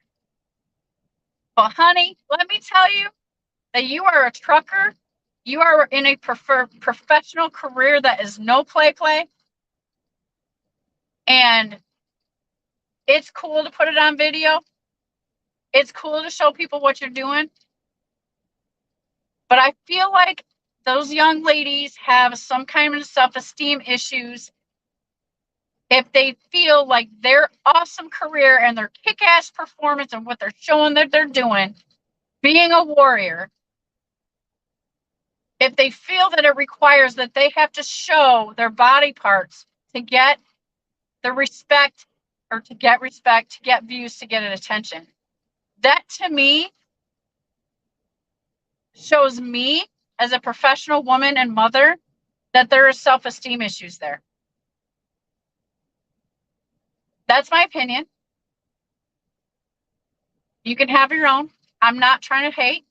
But honey, let me tell you that you are a trucker. You are in a professional career that is no play. And it's cool to put it on video. It's cool to show people what you're doing. But I feel like those young ladies have some kind of self-esteem issues if they feel like their awesome career and their kick-ass performance and what they're showing that they're doing, being a warrior, if they feel that it requires that they have to show their body parts to get the respect or to get views, to get attention, that to me shows me as a professional woman and mother that there are self-esteem issues there. That's my opinion. You can have your own. I'm not trying to hate.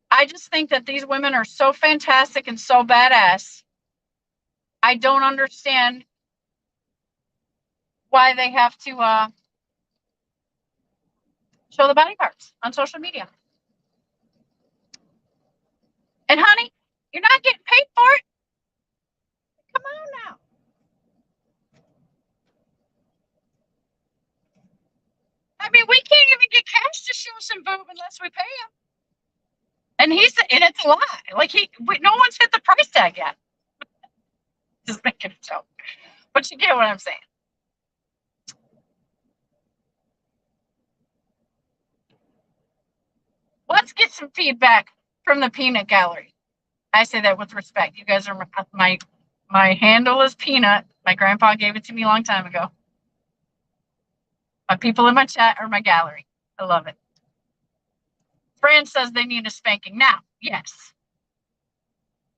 I just think that these women are so fantastic and so badass. I don't understand why they have to show the body parts on social media. And honey, you're not getting paid for it. Come on now. I mean, we can't even get cash to show some boob unless we pay him. And it's a lie. Like no one's hit the price tag yet. Just making a joke. But you get what I'm saying. Let's get some feedback from the Peanut Gallery. I say that with respect. You guys are my handle is Peanut. My grandpa gave it to me a long time ago. My people in my chat are my gallery. I love it. Fran says they need a spanking. Now, yes.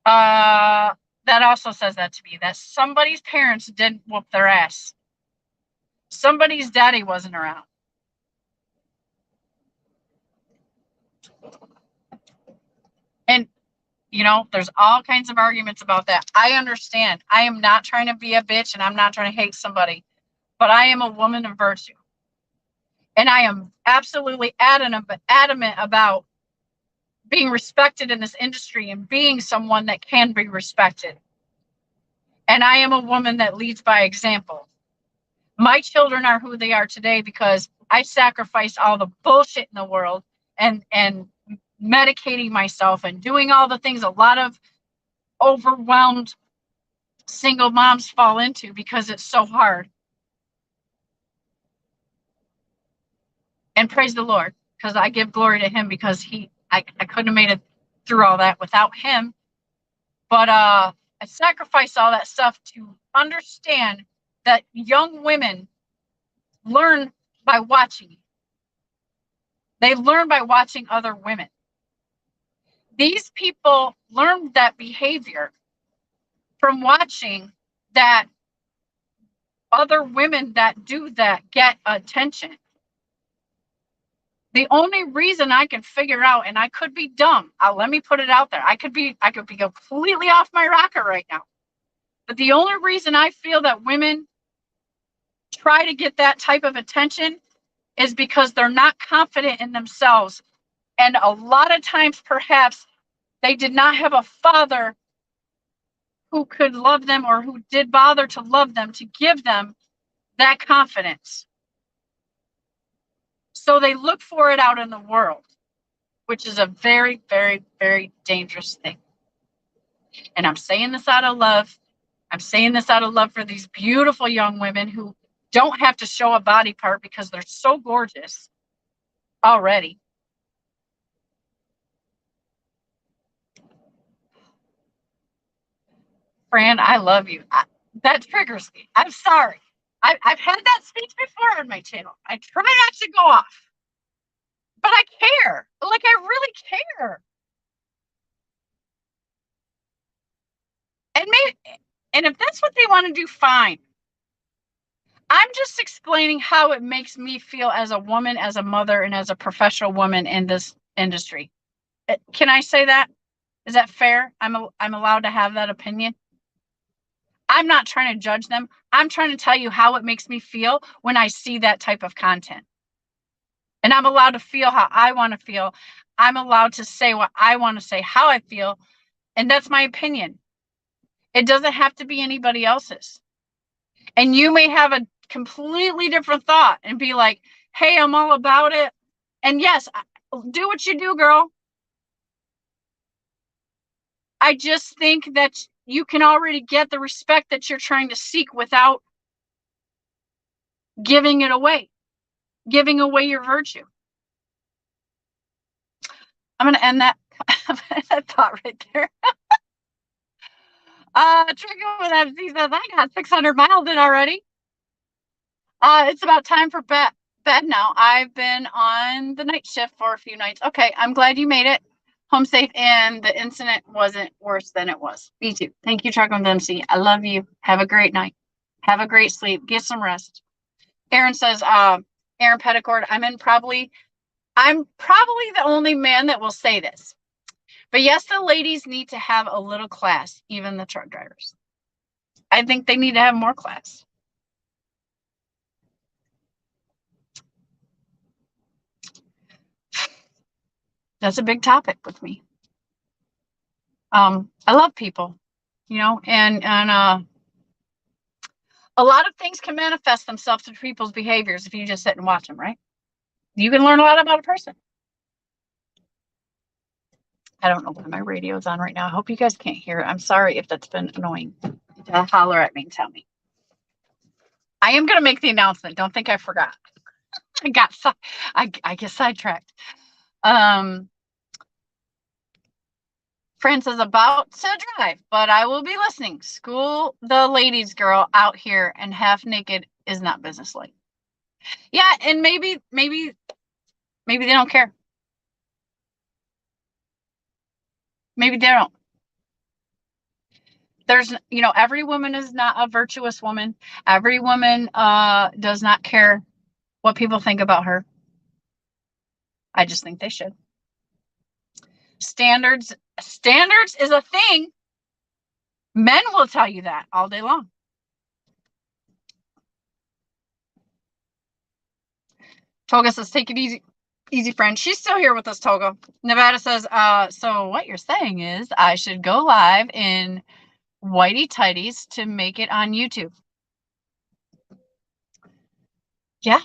That also says that to me, that somebody's parents didn't whoop their ass. Somebody's daddy wasn't around. And, you know, there's all kinds of arguments about that. I understand. I am not trying to be a bitch and I'm not trying to hate somebody, but I am a woman of virtue. And I am absolutely adamant about being respected in this industry and being someone that can be respected. And I am a woman that leads by example. My children are who they are today because I sacrificed all the bullshit in the world and medicating myself and doing all the things a lot of overwhelmed single moms fall into because it's so hard. And praise the Lord, because I give glory to him because I couldn't have made it through all that without him. But I sacrificed all that stuff to understand that young women learn by watching. They learn by watching other women. These people learn that behavior from watching that other women that do that get attention. The only reason I can figure out, and I could be dumb, let me put it out there. I could be completely off my rocker right now. But the only reason I feel that women try to get that type of attention is because they're not confident in themselves. And a lot of times, perhaps, they did not have a father who could love them or who did bother to love them to give them that confidence. So they look for it out in the world, which is a very, very, very dangerous thing. And I'm saying this out of love. I'm saying this out of love for these beautiful young women who don't have to show a body part because they're so gorgeous already. Fran, I love you. That triggers me. I'm sorry. I've had that speech before on my channel. I try not to go off, but I care. Like, I really care. And maybe, and if that's what they want to do, fine. I'm just explaining how it makes me feel as a woman, as a mother, and as a professional woman in this industry. Can I say that? Is that fair? I'm allowed to have that opinion. I'm not trying to judge them. I'm trying to tell you how it makes me feel when I see that type of content. And I'm allowed to feel how I want to feel. I'm allowed to say what I want to say, how I feel. And that's my opinion. It doesn't have to be anybody else's. And you may have a completely different thought and be like, hey, I'm all about it. And yes, do what you do, girl. I just think that you can already get the respect that you're trying to seek without giving it away, giving away your virtue. I'm going to end that thought right there. Trigger with MC says, I got 600 miles in already. It's about time for bed now. I've been on the night shift for a few nights. Okay, I'm glad you made it home safe and the incident wasn't worse than it was. Me too. Thank you, Trucker with MC. I love you. Have a great night. Have a great sleep. Get some rest. Aaron says, Aaron Petticord, I'm probably the only man that will say this. But yes, the ladies need to have a little class, even the truck drivers. I think they need to have more class. That's a big topic with me. I love people, you know, and a lot of things can manifest themselves through people's behaviors if you just sit and watch them, right? You can learn a lot about a person. I don't know why my radio's on right now. I hope you guys can't hear it. I'm sorry if that's been annoying. Holler at me and tell me. I am going to make the announcement. Don't think I forgot. I get sidetracked. France is about to drive, but I will be listening. School the ladies girl out here and half naked is not businesslike. Yeah, and maybe they don't care. Maybe they don't. There's, every woman is not a virtuous woman. Every woman does not care what people think about her. I just think they should. Standards is a thing. Men will tell you that all day long. Toga says, take it easy. Easy, friend. She's still here with us, Toga. Nevada says, so what you're saying is I should go live in whitey tighties to make it on YouTube. Yeah.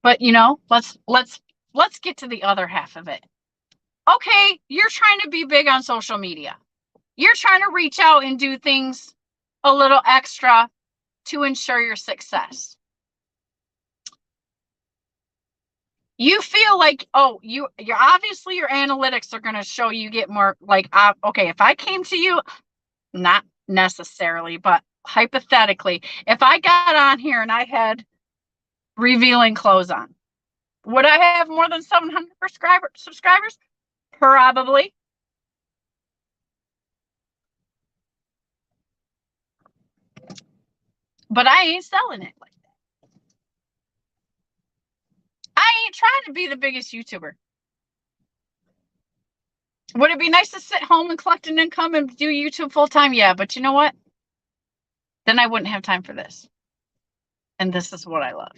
But let's get to the other half of it. Okay, you're trying to be big on social media. You're trying to reach out and do things a little extra to ensure your success. You feel like, oh, you're obviously your analytics are going to show you get more like, okay, if I came to you, not necessarily, but hypothetically, if I got on here and I had revealing clothes on, would I have more than 700 subscribers? Probably. But I ain't selling it like that. I ain't trying to be the biggest YouTuber. Would it be nice to sit home and collect an income and do YouTube full time? Yeah, but you know what? Then I wouldn't have time for this. And this is what I love.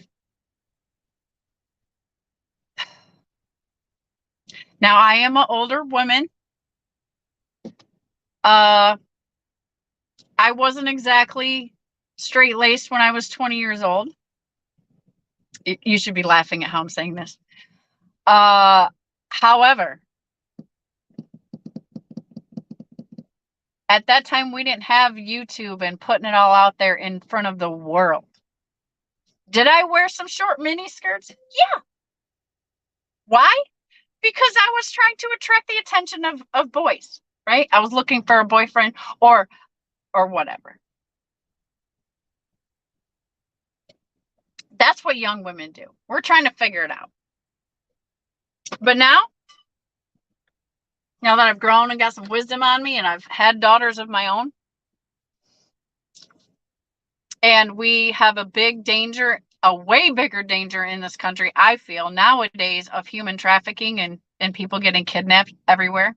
Now, I am an older woman. I wasn't exactly straight-laced when I was 20 years old. You should be laughing at how I'm saying this. However, at that time, we didn't have YouTube and putting it all out there in front of the world. Did I wear some short mini skirts? Yeah. Why? Because I was trying to attract the attention of boys, right? I was looking for a boyfriend or whatever. That's what young women do. We're trying to figure it out. But now that I've grown and got some wisdom on me and I've had daughters of my own, and we have a big danger, a way bigger danger in this country, I feel, nowadays, of human trafficking and people getting kidnapped everywhere.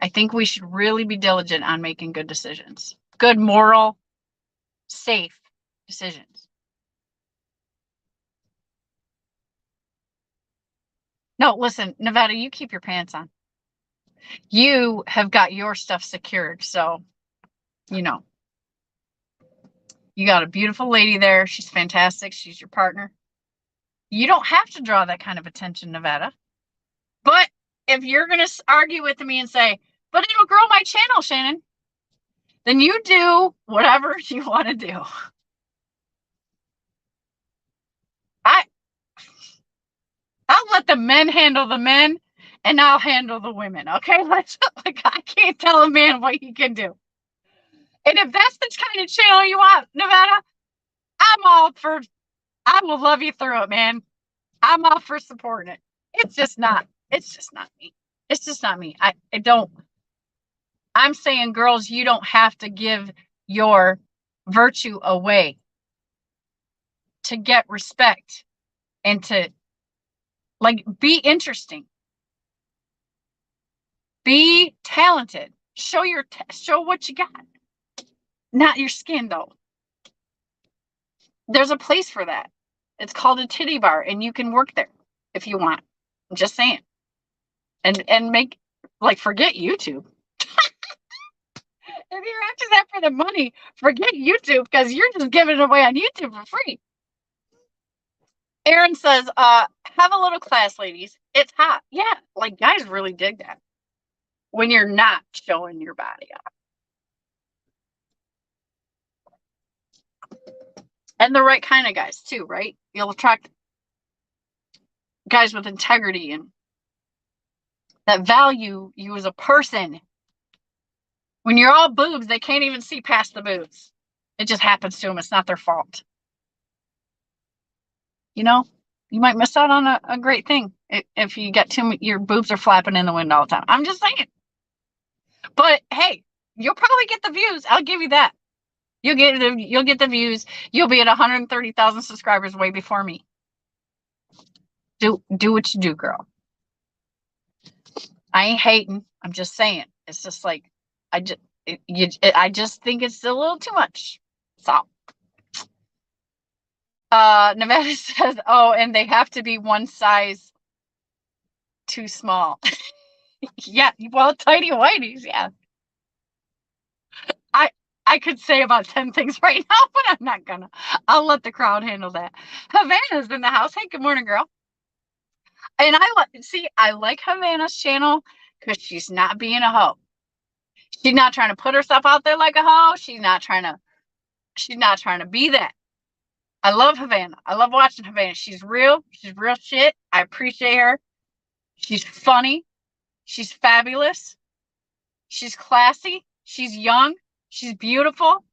I think we should really be diligent on making good decisions. Good, moral, safe decisions. No, listen, Nevada, you keep your pants on. You have got your stuff secured, so, you got a beautiful lady there. She's fantastic. She's your partner. You don't have to draw that kind of attention, Nevada. But if you're going to argue with me and say, but it'll grow my channel, Shannon, then you do whatever you want to do. I'll let the men handle the men and I'll handle the women. Okay. I can't tell a man what he can do. And if that's the kind of channel you want, Nevada, I will love you through it, man. I'm all for supporting it. It's just not me. It's just not me. I'm saying, girls, you don't have to give your virtue away to get respect and to be interesting, be talented, show what you got, not your skin though. There's a place for that. It's called a titty bar and you can work there if you want. I'm just saying. And make, forget YouTube. If you're after that for the money, forget YouTube because you're just giving it away on YouTube for free. Aaron says, have a little class, ladies. It's hot. Yeah, guys really dig that when you're not showing your body off. And the right kind of guys too, right? You'll attract guys with integrity and that value you as a person. When you're all boobs, they can't even see past the boobs. It just happens to them. It's not their fault. You might miss out on a great thing if you get your boobs are flapping in the wind all the time. I'm just saying. But hey, you'll probably get the views. I'll give you that. You'll get the views. You'll be at 130,000 subscribers way before me. Do what you do, girl. I ain't hating. I'm just saying. It's just like I just think it's a little too much. So Nevada says, oh, and they have to be one size too small. Yeah, well, tidy whities, yeah. I could say about 10 things right now, but I'm not gonna. I'll let the crowd handle that. Havana's in the house. Hey, good morning, girl. And I like Havana's channel because she's not being a hoe. She's not trying to put herself out there like a hoe. She's not trying to be that. I love Havana. I love watching Havana. She's real. She's real shit. I appreciate her. She's funny. She's fabulous. She's classy. She's young. She's beautiful.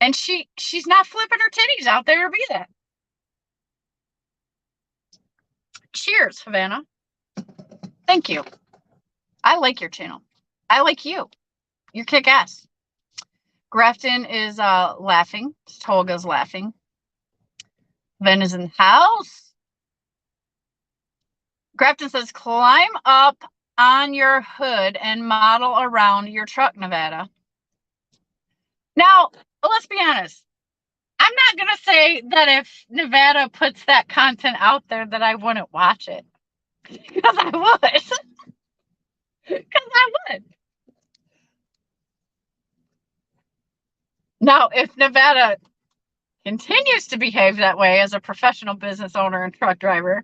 And she's not flipping her titties out there to be that. Cheers, Havana. Thank you. I like your channel. I like you. You're kick-ass. Grafton is laughing. Tolga's laughing. Ven is in the house. Grafton says, climb up on your hood and model around your truck, Nevada. Now, let's be honest. I'm not going to say that if Nevada puts that content out there that I wouldn't watch it. Because I would. Because I would. Now, if Nevada continues to behave that way as a professional business owner and truck driver,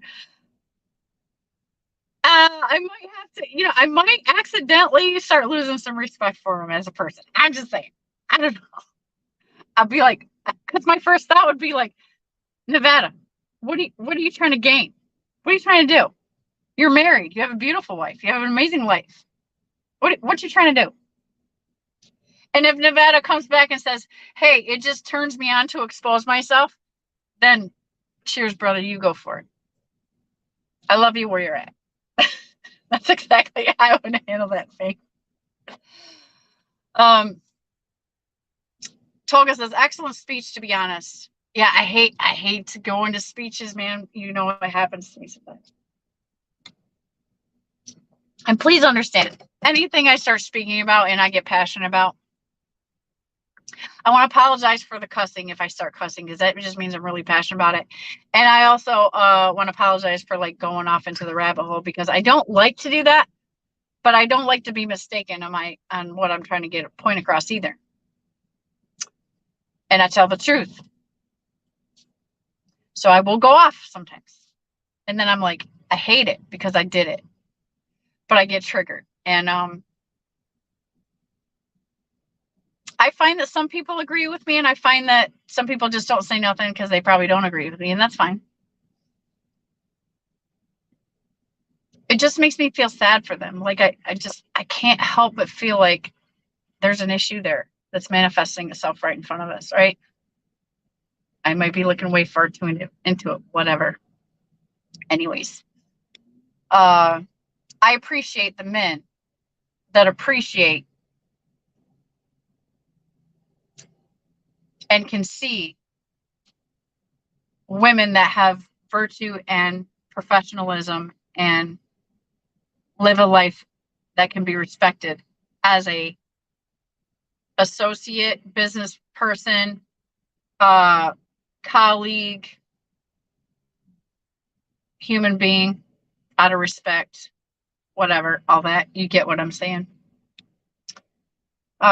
I might have to, I might accidentally start losing some respect for him as a person. I'm just saying. I don't know. I'll be like, because my first thought would be like, Nevada, what are you trying to gain? What are you trying to do? You're married. You have a beautiful wife. You have an amazing life. What you trying to do? And if Nevada comes back and says, hey, it just turns me on to expose myself, then cheers, brother, you go for it. I love you where you're at. That's exactly how I would handle that thing. Tolga says, excellent speech, to be honest. Yeah, I hate to go into speeches, man. You know what happens to me sometimes. And please understand, anything I start speaking about and I get passionate about, I want to apologize for the cussing if I start cussing, because that just means I'm really passionate about it. And I also want to apologize for like going off into the rabbit hole, because I don't like to do that, but I don't like to be mistaken on what I'm trying to get a point across either. And I tell the truth. So I will go off sometimes. And then I'm like, I hate it because I did it. But I get triggered. And I find that some people agree with me, and I find that some people just don't say nothing because they probably don't agree with me, and that's fine. It just makes me feel sad for them. Like I can't help but feel like there's an issue there that's manifesting itself right in front of us, right? I might be looking way far into it, whatever. Anyways, I appreciate the men that appreciate and can see women that have virtue and professionalism and live a life that can be respected as a associate, business person, colleague, human being, out of respect, whatever, all that. You get what I'm saying.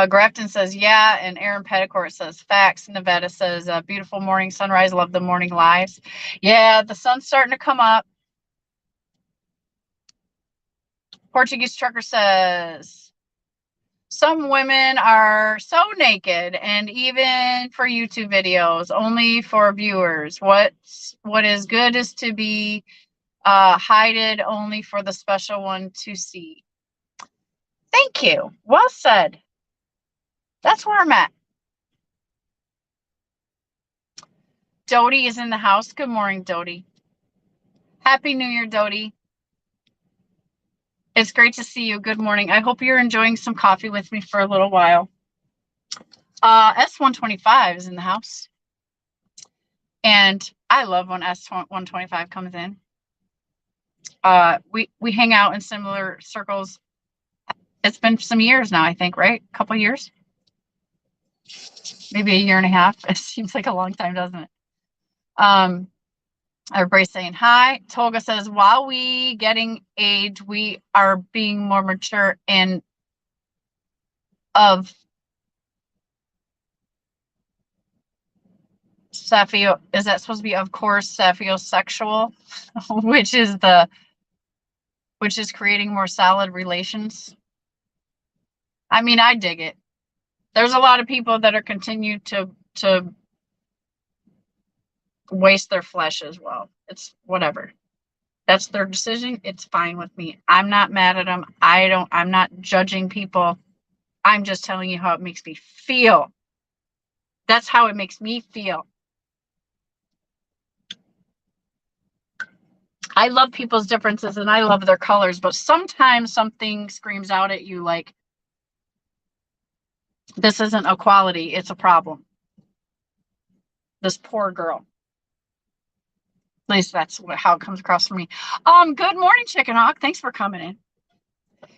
Grafton says, yeah, and Aaron Petticourt says, facts. Nevada says, beautiful morning sunrise, love the morning lives. Yeah, the sun's starting to come up. Portuguese Trucker says, some women are so naked, and even for YouTube videos, only for viewers. What is good is to be hided only for the special one to see. Thank you. Well said. That's where I'm at. Dodie is in the house. Good morning, Dodie. Happy New Year, Dodie. It's great to see you. Good morning. I hope you're enjoying some coffee with me for a little while. S125 is in the house. And I love when S125 comes in. We hang out in similar circles. It's been some years now, I think, right? A couple years? Maybe a year and a half. It seems like a long time, doesn't it? Everybody's saying hi. Tolga says, while we getting age, we are being more mature and of saphio. Is that supposed to be, of course, saphiosexual, which is creating more solid relations? I mean, I dig it. There's a lot of people that are continue to waste their flesh as well. It's whatever. That's their decision. It's fine with me. I'm not mad at them. I'm not judging people. I'm just telling you how it makes me feel. That's how it makes me feel. I love people's differences and I love their colors, but sometimes something screams out at you like, this isn't a quality, it's a problem. This poor girl. At least that's how it comes across for me. Good morning, Chicken Hawk. Thanks for coming in.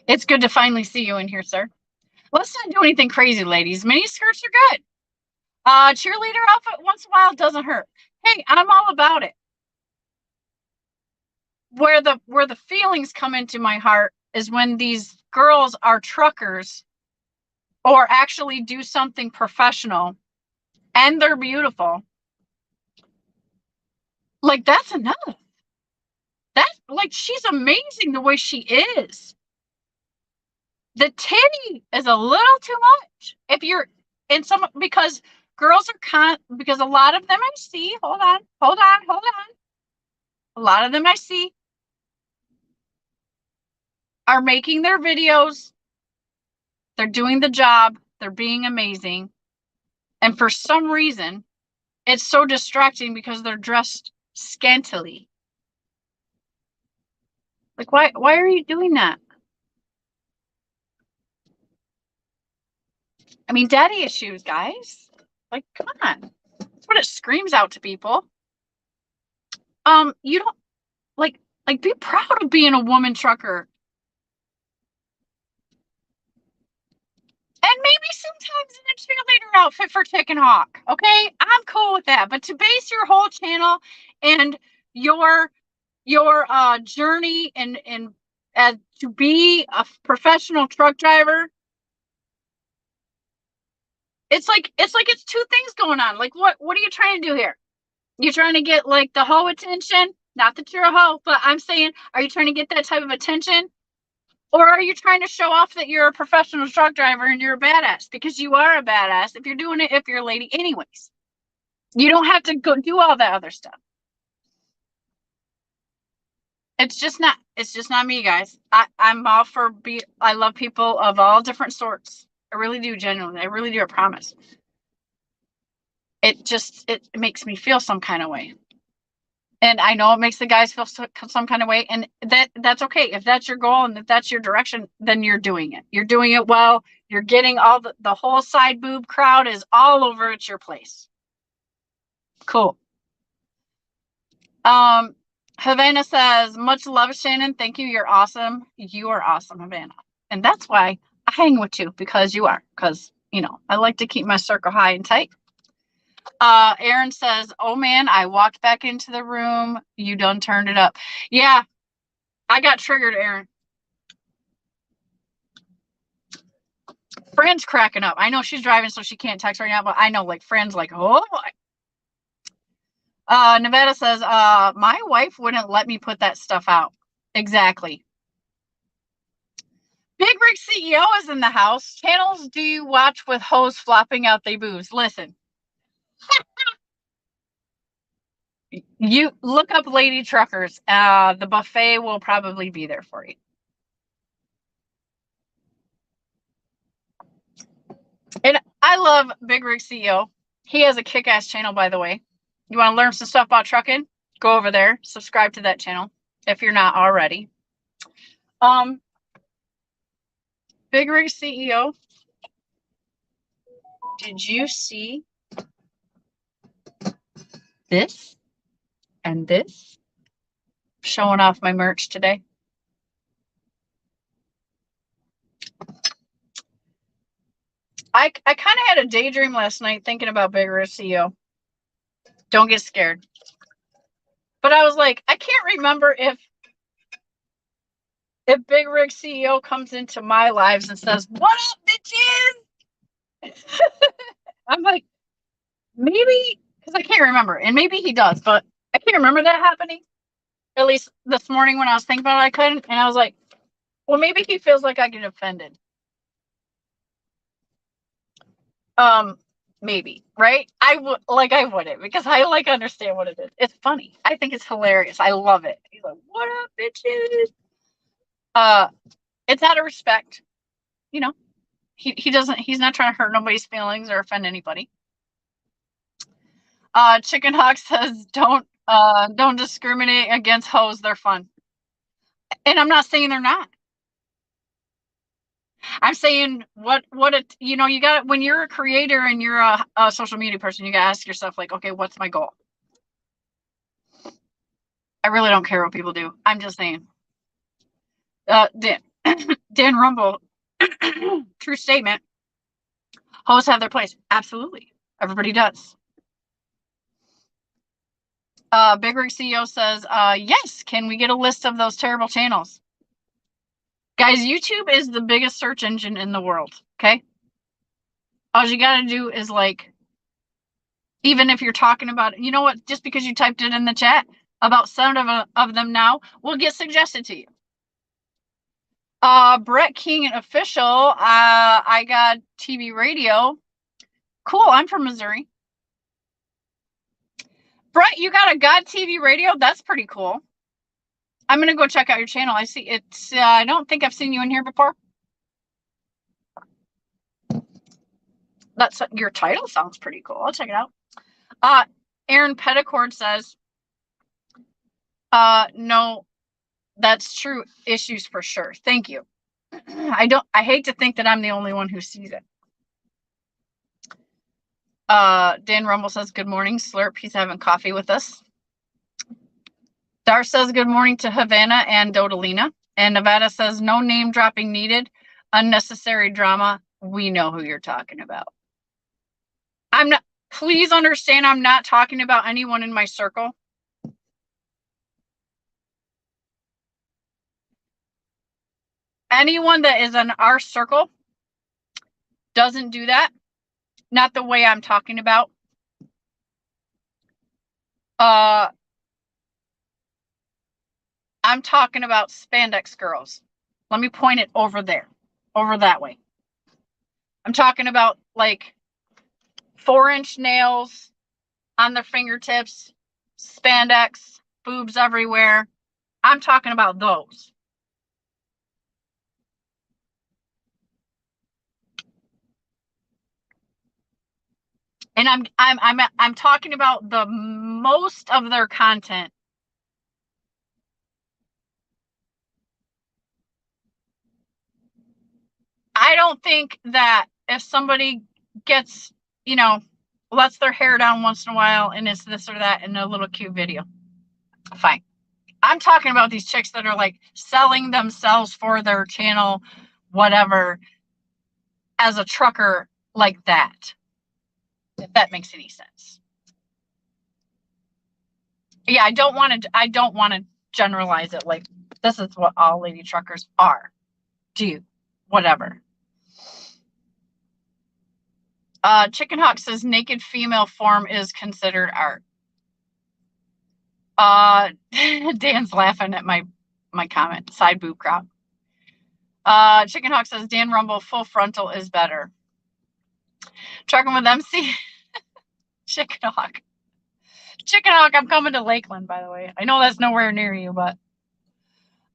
It's good to finally see you in here, sir. Let's not do anything crazy, ladies. Mini skirts are good. Cheerleader outfit once in a while doesn't hurt. Hey, I'm all about it. Where the feelings come into my heart is when these girls are truckers or actually do something professional and they're beautiful. Like, that's enough. That's like, she's amazing the way she is. The titty is a little too much. If you're in some, because girls are because a lot of them I see, hold on. A lot of them I see are making their videos. They're doing the job. They're being amazing. And for some reason, it's so distracting because they're dressed scantily. Like, why are you doing that? I mean, daddy issues, guys. Like, come on. That's what it screams out to people. You don't like be proud of being a woman trucker. And maybe sometimes in a cheerleader outfit for Chicken Hawk. Okay, I'm cool with that. But to base your whole channel and your journey and to be a professional truck driver, it's like it's two things going on. Like, what are you trying to do here? You're trying to get like the hoe attention? Not that you're a hoe, but I'm saying, are you trying to get that type of attention? Or are you trying to show off that you're a professional truck driver and you're a badass? Because you are a badass if you're doing it, if you're a lady anyways. You don't have to go do all that other stuff. It's just not me, guys. I'm all for I love people of all different sorts. I really do, genuinely. I really do, I promise. It makes me feel some kind of way. And I know it makes the guys feel some kind of way, and that's okay. If that's your goal and if that's your direction, then you're doing it. You're doing it well. You're getting all the whole side boob crowd is all over at your place. Cool. Havana says, much love, Shannon. Thank you. You're awesome. You are awesome, Havana. And that's why I hang with you, because you are. Because, I like to keep my circle high and tight. Aaron says, oh man, I walked back into the room. You done turned it up. Yeah, I got triggered, Aaron. Fran's cracking up. I know she's driving, so she can't text right now, but I know, like, Fran's like, oh boy. Nevada says, my wife wouldn't let me put that stuff out. Exactly. Big Rig CEO is in the house. Channels do you watch with hoes flopping out their boobs? Listen. You look up Lady Truckers. The buffet will probably be there for you. And I love Big Rig CEO. He has a kick-ass channel, by the way. You want to learn some stuff about trucking? Go over there, subscribe to that channel if you're not already. Big Rig CEO, did you see this and this? Showing off my merch today. I kind of had a daydream last night thinking about Big Rig CEO. Don't get scared. But I was like, I can't remember if Big Rig CEO comes into my lives and says, "What up, bitches?" I'm like, maybe, because I can't remember, and maybe he does, but I can't remember that happening. At least this morning when I was thinking about it, I couldn't, and I was like, well, maybe he feels like I get offended. Maybe, right? I wouldn't, because I understand what it is. It's funny. I think it's hilarious. I love it. He's like, "What up, bitches?" It's out of respect, you know. He's not trying to hurt nobody's feelings or offend anybody. Chicken Hawk says, don't discriminate against hoes. They're fun. And I'm not saying they're not. I'm saying you got, when you're a creator and you're a social media person, you got to ask yourself, like, okay, what's my goal? I really don't care what people do. I'm just saying. Dan Rumble, true statement. Hoes have their place. Absolutely. Everybody does. Big Rig CEO says, yes, can we get a list of those terrible channels? Guys, YouTube is the biggest search engine in the world, okay? All you got to do is, like, even if you're talking about, you know what, just because you typed it in the chat, about 7 of them now will get suggested to you. Brett King Official, I got TV radio. Cool, I'm from Missouri. Brett, you got a God TV radio? That's pretty cool. I'm going to go check out your channel. I see it's, I don't think I've seen you in here before. Your title sounds pretty cool. I'll check it out. Aaron Petticord says, no, that's true. Issues for sure. Thank you. I hate to think that I'm the only one who sees it. Dan Rumble says, good morning, Slurp. He's having coffee with us. Dar says, good morning to Havana and Dodalina. And Nevada says, no name dropping needed. Unnecessary drama. We know who you're talking about. Please understand, I'm not talking about anyone in my circle. Anyone that is in our circle doesn't do that. Not the way I'm talking about. I'm talking about spandex girls. Let me point it over there, over that way. I'm talking about, like, 4-inch nails on their fingertips, spandex, boobs everywhere. I'm talking about those. And I'm talking about the most of their content. I don't think that if somebody gets, you know, lets their hair down once in a while and it's this or that in a little cute video, fine. I'm talking about these chicks that are, like, selling themselves for their channel, whatever, as a trucker, like that. If that makes any sense. Yeah, I don't want to generalize it like this is what all lady truckers are, do, whatever. Chicken Hawk says naked female form is considered art. Dan's laughing at my comment. Side boob crop. Chicken Hawk says Dan Rumble full frontal is better. Trucking with MC. Chicken Hawk. Chicken Hawk, I'm coming to Lakeland, by the way. I know that's nowhere near you, but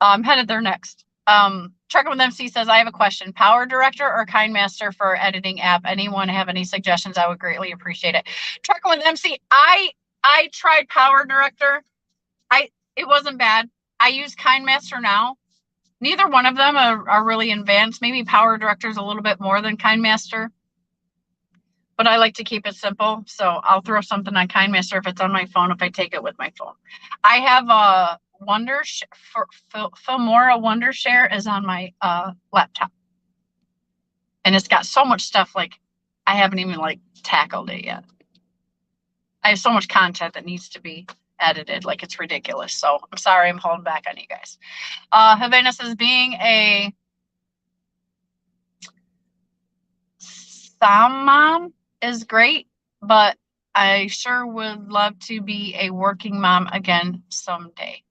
I'm headed there next. Trucking with MC says, I have a question. Power Director or KineMaster for editing app? Anyone have any suggestions? I would greatly appreciate it. Trucking with MC, I tried Power Director. It wasn't bad. I use KindMaster now. Neither one of them are really advanced. Maybe Power Director is a little bit more than KindMaster, but I like to keep it simple. So I'll throw something on KindMaster if it's on my phone, if I take it with my phone. I have a Filmora Wondershare is on my laptop. And it's got so much stuff, like I haven't even like tackled it yet. I have so much content that needs to be edited, like it's ridiculous. So I'm sorry I'm holding back on you guys. Havana says being a mom is great, but I sure would love to be a working mom again someday.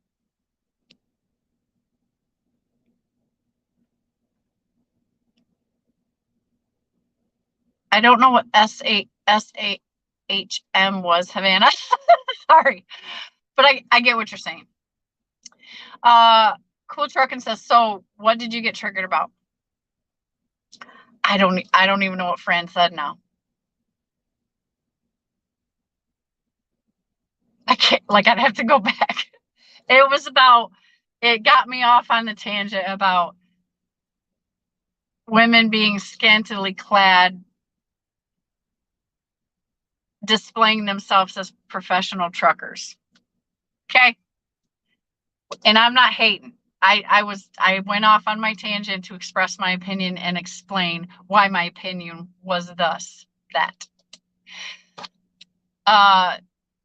I don't know what SAHM was, Havana. Sorry, but I get what you're saying. Cool Truckin' says, so what did you get triggered about? I don't even know what Fran said now. I can't, like, I'd have to go back. It was about, it got me off on the tangent about women being scantily clad, displaying themselves as professional truckers. Okay. And I'm not hating. I went off on my tangent to express my opinion and explain why my opinion was thus that.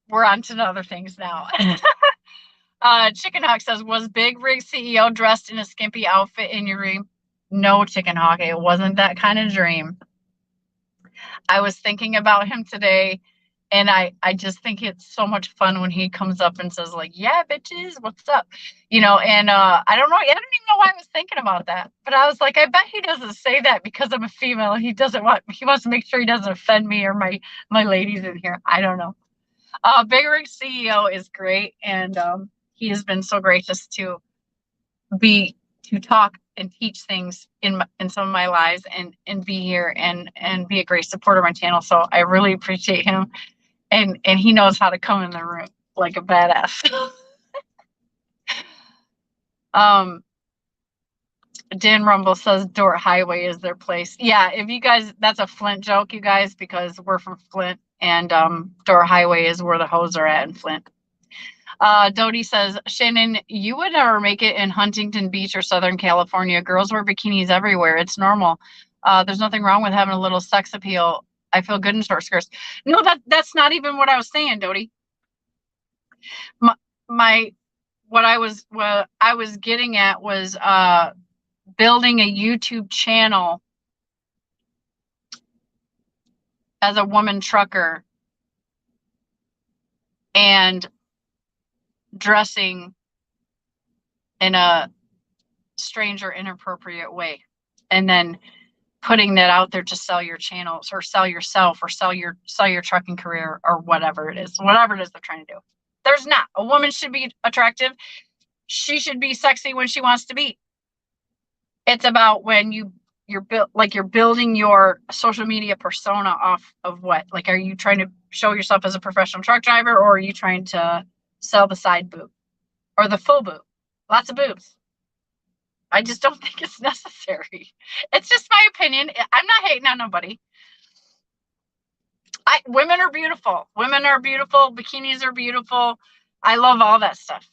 We're on to other things now. Chicken Hawk says, was Big Rig CEO dressed in a skimpy outfit in your dream? No, Chicken Hawk, it wasn't that kind of dream. I was thinking about him today, and I just think it's so much fun when he comes up and says, like, yeah, bitches, what's up? You know, and I don't know, I don't even know why I was thinking about that. But I was like, I bet he doesn't say that because I'm a female. He wants to make sure he doesn't offend me or my ladies in here. I don't know. Big Rig CEO is great, and he has been so gracious to talk and teach things in some of my lives and be here and be a great supporter of my channel. So I really appreciate him, and he knows how to come in the room like a badass. Dan Rumble says Dort Highway is their place. Yeah, if you guys, that's a Flint joke, you guys, because we're from Flint, and Dort Highway is where the hoes are at in Flint. Dodie says, Shannon, you would never make it in Huntington Beach or Southern California. Girls wear bikinis everywhere. It's normal. There's nothing wrong with having a little sex appeal. I feel good in short skirts. No, that's not even what I was saying, Dodie. What I was getting at was building a YouTube channel as a woman trucker and dressing in a strange or inappropriate way, and then putting that out there to sell your channels or sell yourself or sell your trucking career or whatever it is they're trying to do. There's not. A woman should be attractive. She should be sexy when she wants to be. It's about when you're building your social media persona off of what? Like, are you trying to show yourself as a professional truck driver, or are you trying to sell the side boob or the full boob? Lots of boobs. I just don't think it's necessary. It's just my opinion. I'm not hating on nobody. Women are beautiful. Women are beautiful. Bikinis are beautiful. I love all that stuff.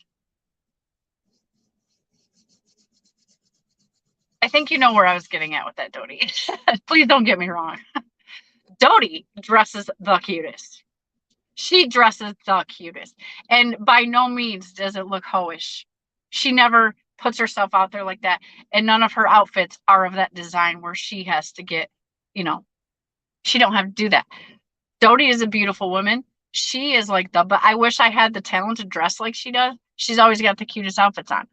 I think you know where I was getting at with that, Dodie. Please don't get me wrong. Dodie dresses the cutest. She dresses the cutest. And by no means does it look hoish. She never puts herself out there like that. And none of her outfits are of that design where she has to get, she don't have to do that. Dodie is a beautiful woman. She is like but I wish I had the talent to dress like she does. She's always got the cutest outfits on.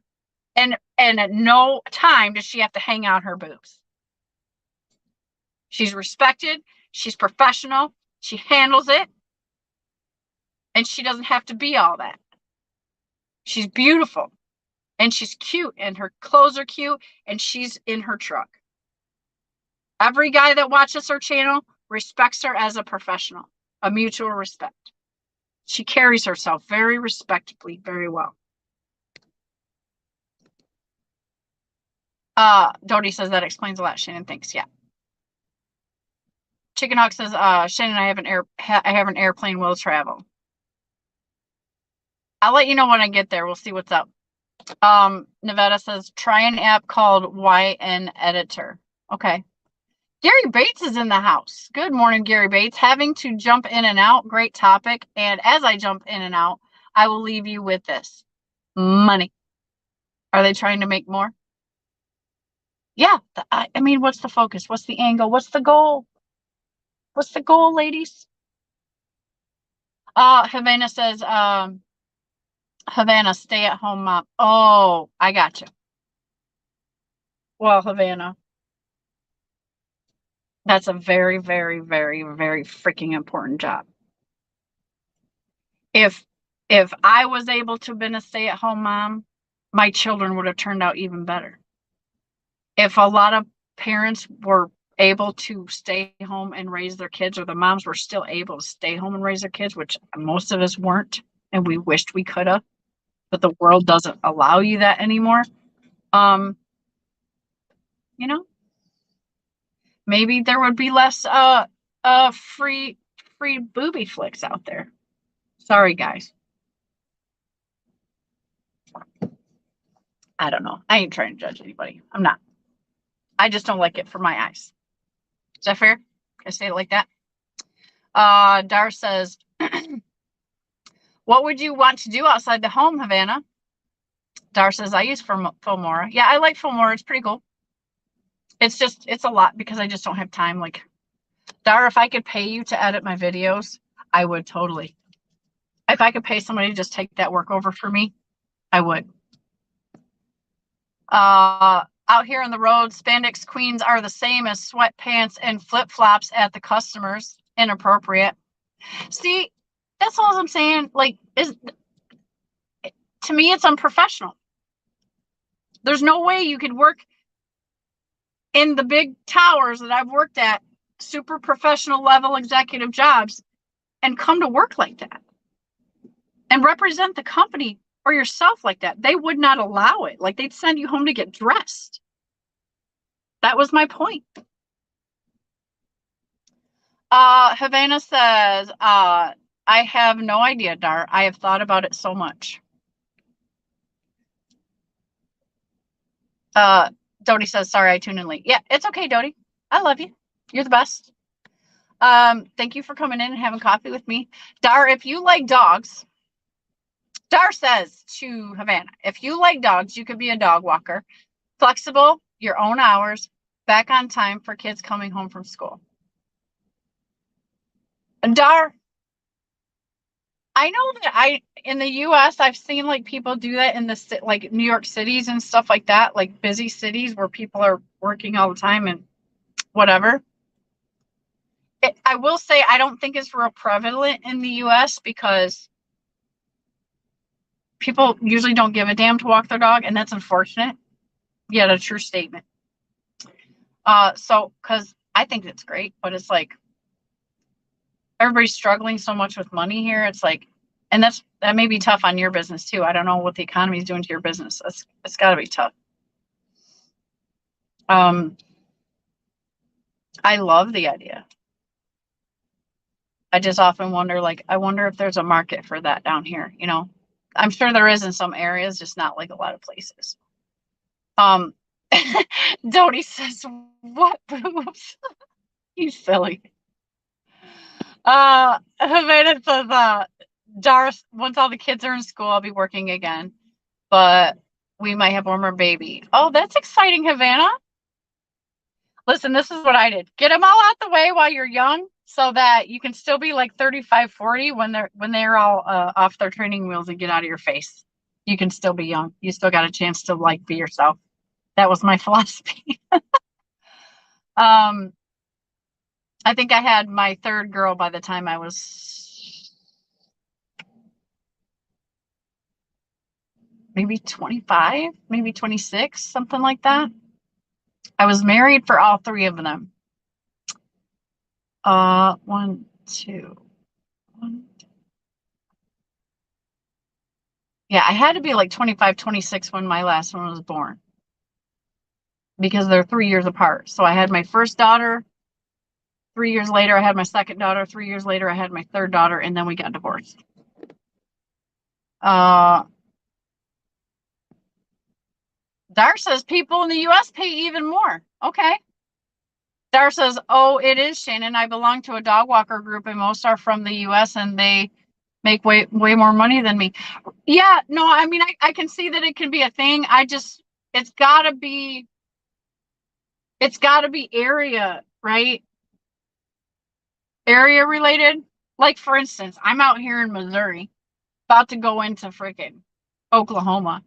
And at no time does she have to hang out her boobs. She's respected. She's professional. She handles it. And she doesn't have to be all that. She's beautiful. And she's cute. And her clothes are cute. And she's in her truck. Every guy that watches her channel respects her as a professional. A mutual respect. She carries herself very respectably, very well. Dodie says that explains a lot. Shannon thinks, yeah. Chicken Hawk says, Shannon, I have an airplane will travel. I'll let you know when I get there. We'll see what's up. Nevada says, try an app called YN Editor. Okay. Gary Bates is in the house. Good morning, Gary Bates. Having to jump in and out. Great topic. And as I jump in and out, I will leave you with this. Money. Are they trying to make more? Yeah. I mean, what's the focus? What's the angle? What's the goal? What's the goal, ladies? Havana says, Havana, stay at home mom. Oh, I got you. Well, Havana, that's a very, very, very, very freaking important job. If I was able to have been a stay-at-home mom, my children would have turned out even better. If a lot of parents were able to stay home and raise their kids, or the moms were still able to stay home and raise their kids, which most of us weren't, and we wished we could have, but the world doesn't allow you that anymore. You know, maybe there would be less free booby flicks out there. Sorry, guys. I don't know. I ain't trying to judge anybody. I'm not. I just don't like it for my eyes. Is that fair? Can I say it like that? Dar says, what would you want to do outside the home, Havana? Dar says, I use Filmora. Yeah, I like Filmora. It's pretty cool. It's a lot because I just don't have time. Like, Dar, if I could pay you to edit my videos, I would totally. If I could pay somebody to just take that work over for me, I would. Out here on the road, spandex queens are the same as sweatpants and flip-flops at the customers. Inappropriate. See, that's all I'm saying. Like, to me, it's unprofessional. There's no way you could work in the big towers that I've worked at, super professional level executive jobs, and come to work like that and represent the company or yourself like that. They would not allow it. Like, they'd send you home to get dressed. That was my point. Havana says, I have no idea, Dar. I have thought about it so much. Dodie says, sorry, I tuned in late. Yeah, it's okay, Dodie. I love you. You're the best. Thank you for coming in and having coffee with me. Dar, if you like dogs, Dar says to Havana, if you like dogs, you could be a dog walker. Flexible, your own hours, back on time for kids coming home from school. Dar, I know that in the US, I've seen like people do that in the like New York cities and stuff like that, like busy cities where people are working all the time and whatever. I will say I don't think it's real prevalent in the US because people usually don't give a damn to walk their dog, and that's unfortunate, yet a true statement. So, because I think it's great, but it's like everybody's struggling so much with money here. It's like, and that may be tough on your business too. I don't know what the economy is doing to your business. It's got to be tough. I love the idea. I just often wonder, like, I wonder if there's a market for that down here. You know, I'm sure there is in some areas, just not like a lot of places. Dodie says, what boobs? You silly. Havana says, Doris, once all the kids are in school, I'll be working again, but we might have one more baby. Oh, that's exciting, Havana. Listen, this is what I did. Get them all out the way while you're young so that you can still be like 35, 40 when they're all off their training wheels and get out of your face. You can still be young. You still got a chance to like be yourself. That was my philosophy. I think I had my third girl by the time I was maybe 25, maybe 26, something like that. I was married for all three of them. One, two. Yeah, I had to be like 25, 26 when my last one was born because they're 3 years apart. So I had my first daughter. 3 years later, I had my second daughter. 3 years later, I had my third daughter, and then we got divorced. Dar says people in the U.S. pay even more. Okay. Dar says, oh, it is, Shannon. I belong to a dog walker group, and most are from the U.S., and they make way more money than me. Yeah, no, I mean, I can see that it can be a thing. It's gotta be area, right? Area related. Like, for instance, I'm out here in Missouri, about to go into freaking Oklahoma.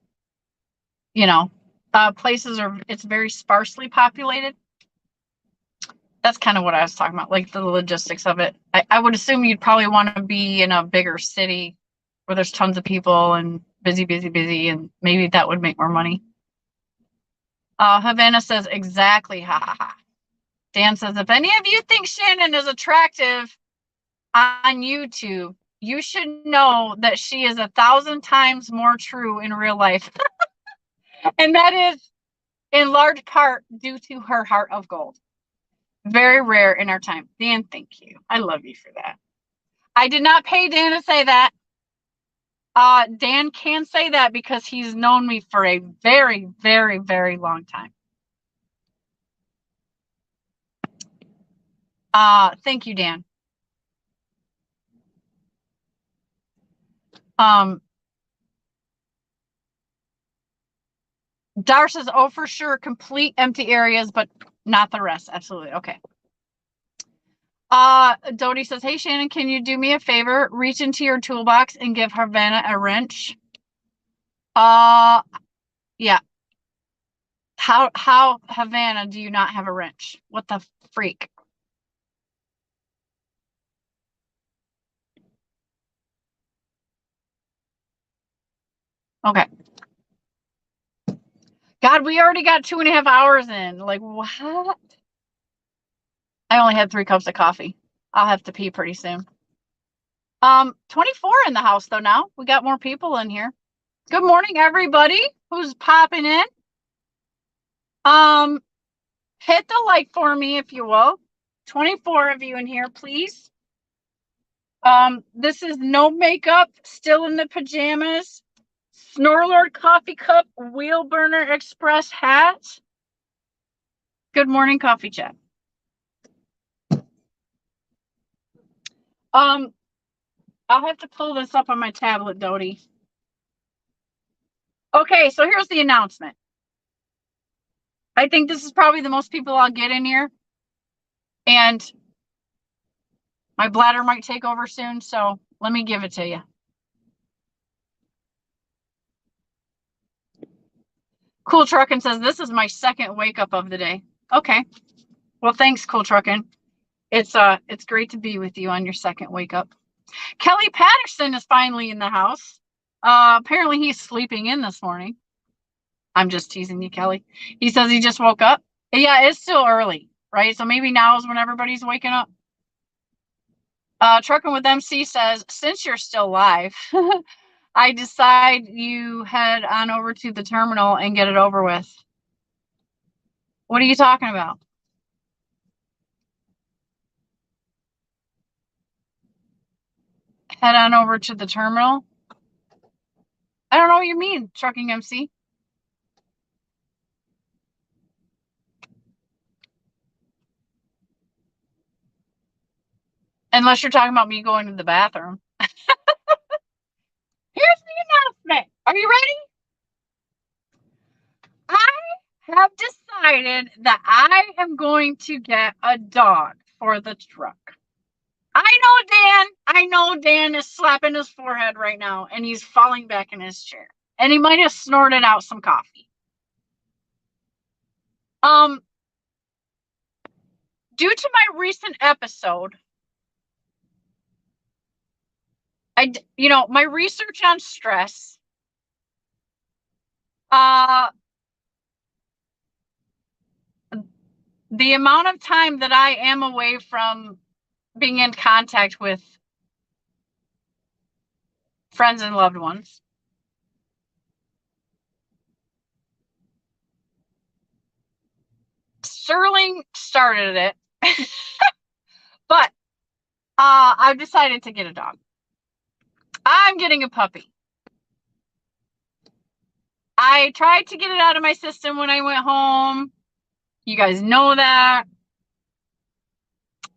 You know, it's very sparsely populated. That's kind of what I was talking about, like the logistics of it. I would assume you'd probably want to be in a bigger city where there's tons of people and busy, and maybe that would make more money. Havana says, exactly, ha ha ha. Dan says, if any of you think Shannon is attractive on YouTube, you should know that she is 1,000 times more true in real life. And that is in large part due to her heart of gold. Very rare in our time. Dan, thank you. I love you for that. I did not pay Dan to say that. Dan can say that because he's known me for a very, very, very long time. Thank you, Dan. Dar says, oh, for sure, complete empty areas, but not the rest. Absolutely. Okay. Dodie says, hey, Shannon, can you do me a favor? Reach into your toolbox and give Havana a wrench. Yeah. How Havana do you not have a wrench? What the freak? Okay. God, we already got 2.5 hours in. Like, what? I only had 3 cups of coffee. I'll have to pee pretty soon. 24 in the house though now. We got more people in here. Good morning, everybody who's popping in. Hit the like for me if you will. 24 of you in here, please. This is no makeup, still in the pajamas. Snorlord coffee cup, wheel burner express hat. Good morning, coffee chat. I'll have to pull this up on my tablet, Dodie. Okay, so here's the announcement. I think this is probably the most people I'll get in here. And my bladder might take over soon, so let me give it to you. Cool Truckin' says, this is my second wake up of the day. Okay. Well, thanks, Cool Truckin'. It's great to be with you on your second wake up. Kelly Patterson is finally in the house. Apparently he's sleeping in this morning. I'm just teasing you, Kelly. He says he just woke up. Yeah, it's still early, right? So maybe now is when everybody's waking up. Trucking with MC says, since you're still live, I decide you head on over to the terminal and get it over with. What are you talking about? Head on over to the terminal? I don't know what you mean, Trucking MC. Unless you're talking about me going to the bathroom. Here's the announcement. Are you ready? I have decided that I am going to get a dog for the truck. I know Dan is slapping his forehead right now and he's falling back in his chair. And he might have snorted out some coffee. Due to my recent episode, my research on stress, the amount of time that I am away from being in contact with friends and loved ones, Sterling started it, but I've decided to get a dog. I'm getting a puppy. I tried to get it out of my system when I went home. You guys know that.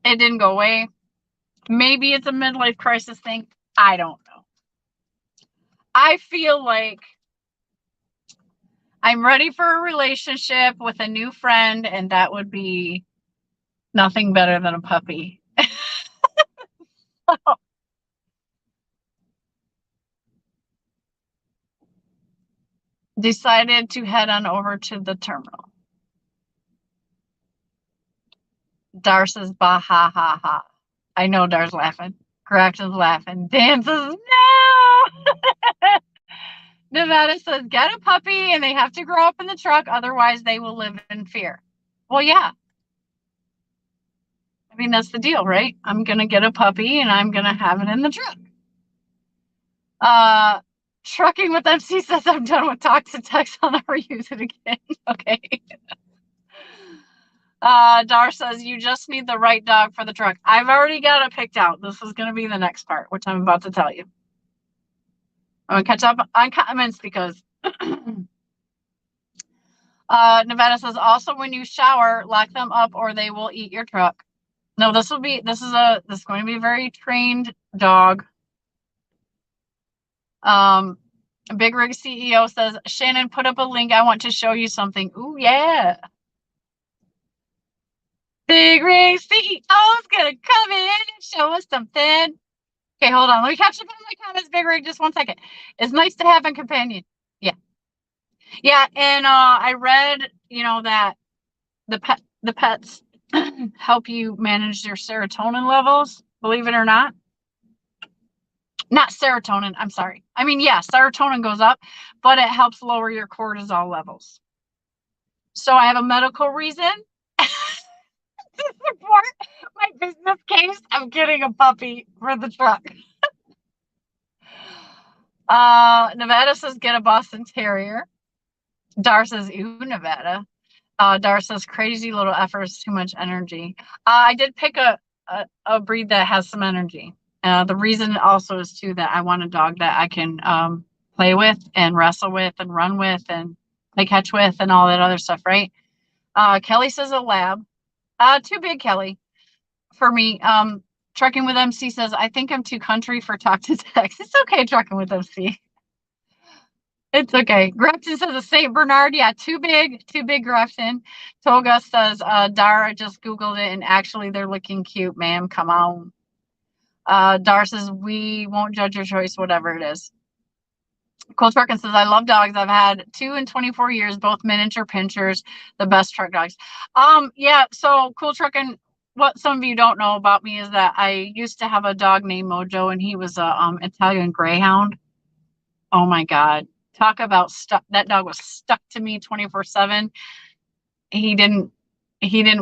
It didn't go away. Maybe it's a midlife crisis thing. I don't know. I feel like I'm ready for a relationship with a new friend, and that would be nothing better than a puppy. Decided to head on over to the terminal. Dar says, bah, ha, ha, ha. I know Dar's laughing. Correction's laughing. Dan says, no! Nevada says, get a puppy and they have to grow up in the truck. Otherwise, they will live in fear. Well, yeah. I mean, that's the deal, right? I'm going to get a puppy and I'm going to have it in the truck. Trucking with MC says, I'm done with talk to text. I'll never use it again. Okay. Dar says, you just need the right dog for the truck. I've already got it picked out. This is going to be the next part, which I'm about to tell you. I'm going to catch up on comments because Nevada says, also when you shower, lock them up or they will eat your truck. No, this is going to be a very trained dog. Big Rig CEO says, Shannon, put up a link. I want to show you something. Ooh, yeah. Big Rig CEO is going to come in and show us something. Okay, hold on. Let me catch up on my comments, Big Rig. Just 1 second. It's nice to have a companion. Yeah. Yeah, and I read, that the pets help you manage your serotonin levels, believe it or not. Not serotonin, I'm sorry. I mean, yeah, serotonin goes up, but it helps lower your cortisol levels. So I have a medical reason to support my business case of getting a puppy for the truck. Nevada says, get a Boston Terrier. Dar says, ooh, Nevada. Dar says, crazy little efforts, too much energy. I did pick a breed that has some energy. The reason also is too that I want a dog that I can play with and wrestle with and run with and play catch with and all that other stuff, right? Kelly says a lab. Too big, Kelly, for me. Trucking with MC says, I think I'm too country for talk to text. It's okay, trucking with MC. It's okay. Grafton says a St. Bernard. Yeah, too big, Grafton. Toga says, Dara just Googled it and actually they're looking cute, ma'am. Come on. Dar says, we won't judge your choice, whatever it is. Cole Truckin says, I love dogs. I've had 2 in 24 years, both miniature pinchers, the best truck dogs. Yeah, so Cool Truckin, what some of you don't know about me is that I used to have a dog named Mojo, and he was a Italian Greyhound. Oh my God. Talk about stuck. That dog was stuck to me 24/7. He didn't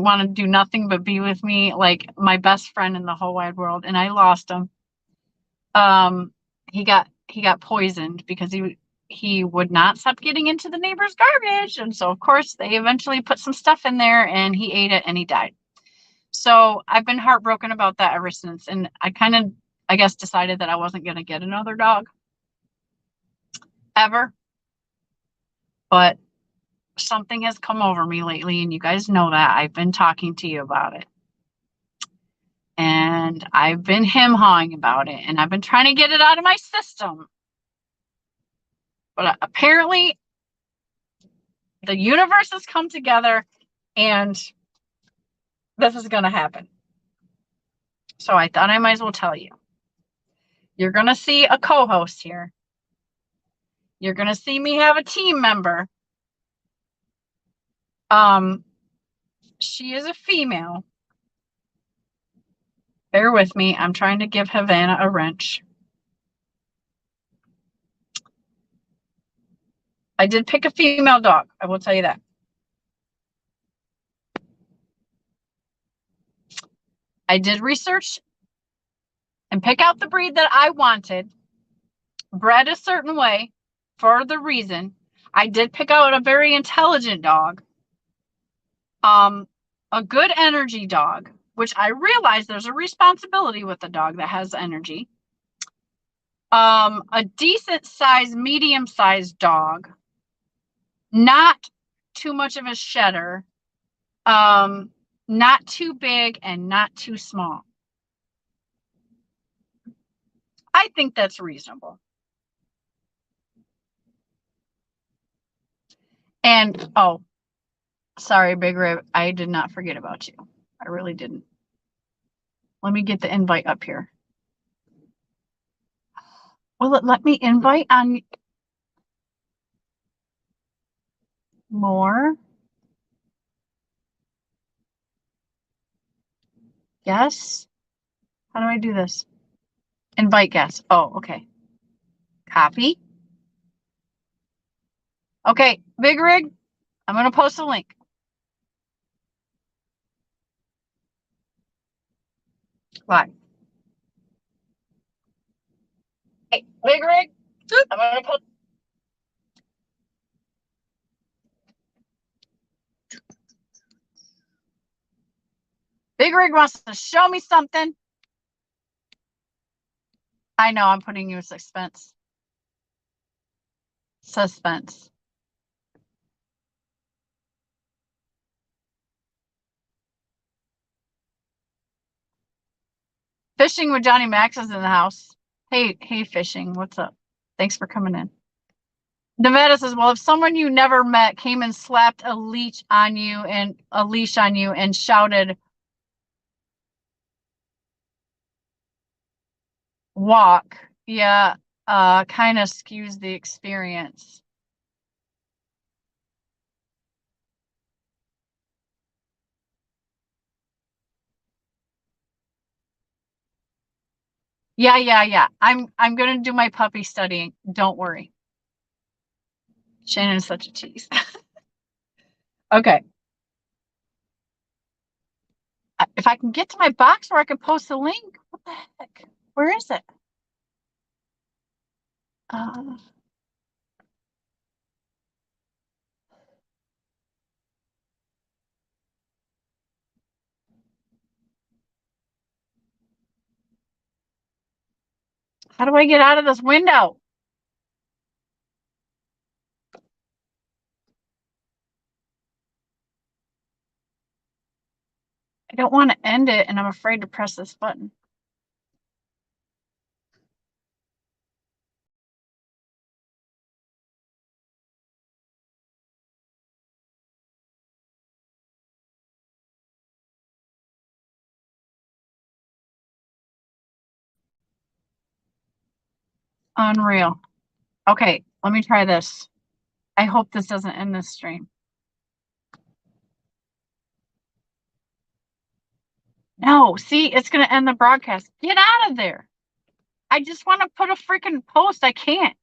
want to do nothing but be with me, like my best friend in the whole wide world. And I lost him. He got poisoned because he would not stop getting into the neighbor's garbage. And so of course they eventually put some stuff in there and he ate it and he died. So I've been heartbroken about that ever since. And I kind of, I guess, decided that I wasn't going to get another dog ever. But something has come over me lately, and you guys know that. I've been talking to you about it. And I've been hem-hawing about it, and I've been trying to get it out of my system. But apparently, the universe has come together, and this is going to happen. So I thought I might as well tell you. You're going to see a co-host here. You're going to see me have a team member. She is a female. Bear with me. I'm trying to give Havana a wrench. I did pick a female dog. I will tell you that. I did research and pick out the breed that I wanted, bred a certain way for the reason. I did pick out a very intelligent dog. a good energy dog, which I realize there's a responsibility with a dog that has energy. A decent size, medium sized dog, not too much of a shedder, not too big and not too small. I think that's reasonable. And oh, sorry, Big Rib, I did not forget about you. I really didn't. Let me get the invite up here. Will it let me invite on more? Yes. How do I do this? Invite guests. Oh, okay. Copy. Okay, Big Rig, I'm going to post a link. Live. Hey, Big Rig, I'm going to post. Big Rig wants to show me something. I know I'm putting you in suspense. Suspense. Fishing with Johnny Max is in the house. Hey, Fishing, what's up? Thanks for coming in. Nevada says, well, if someone you never met came and slapped a leash on you and shouted, walk, yeah, kind of skews the experience. Yeah. I'm gonna do my puppy studying. Don't worry. Shannon is such a tease. Okay. If I can get to my box where I can post the link, what the heck? Where is it? How do I get out of this window? I don't want to end it, and I'm afraid to press this button. Unreal. Okay, let me try this. I hope this doesn't end this stream. No, see, it's going to end the broadcast. Get out of there. I just want to put a freaking post. I can't.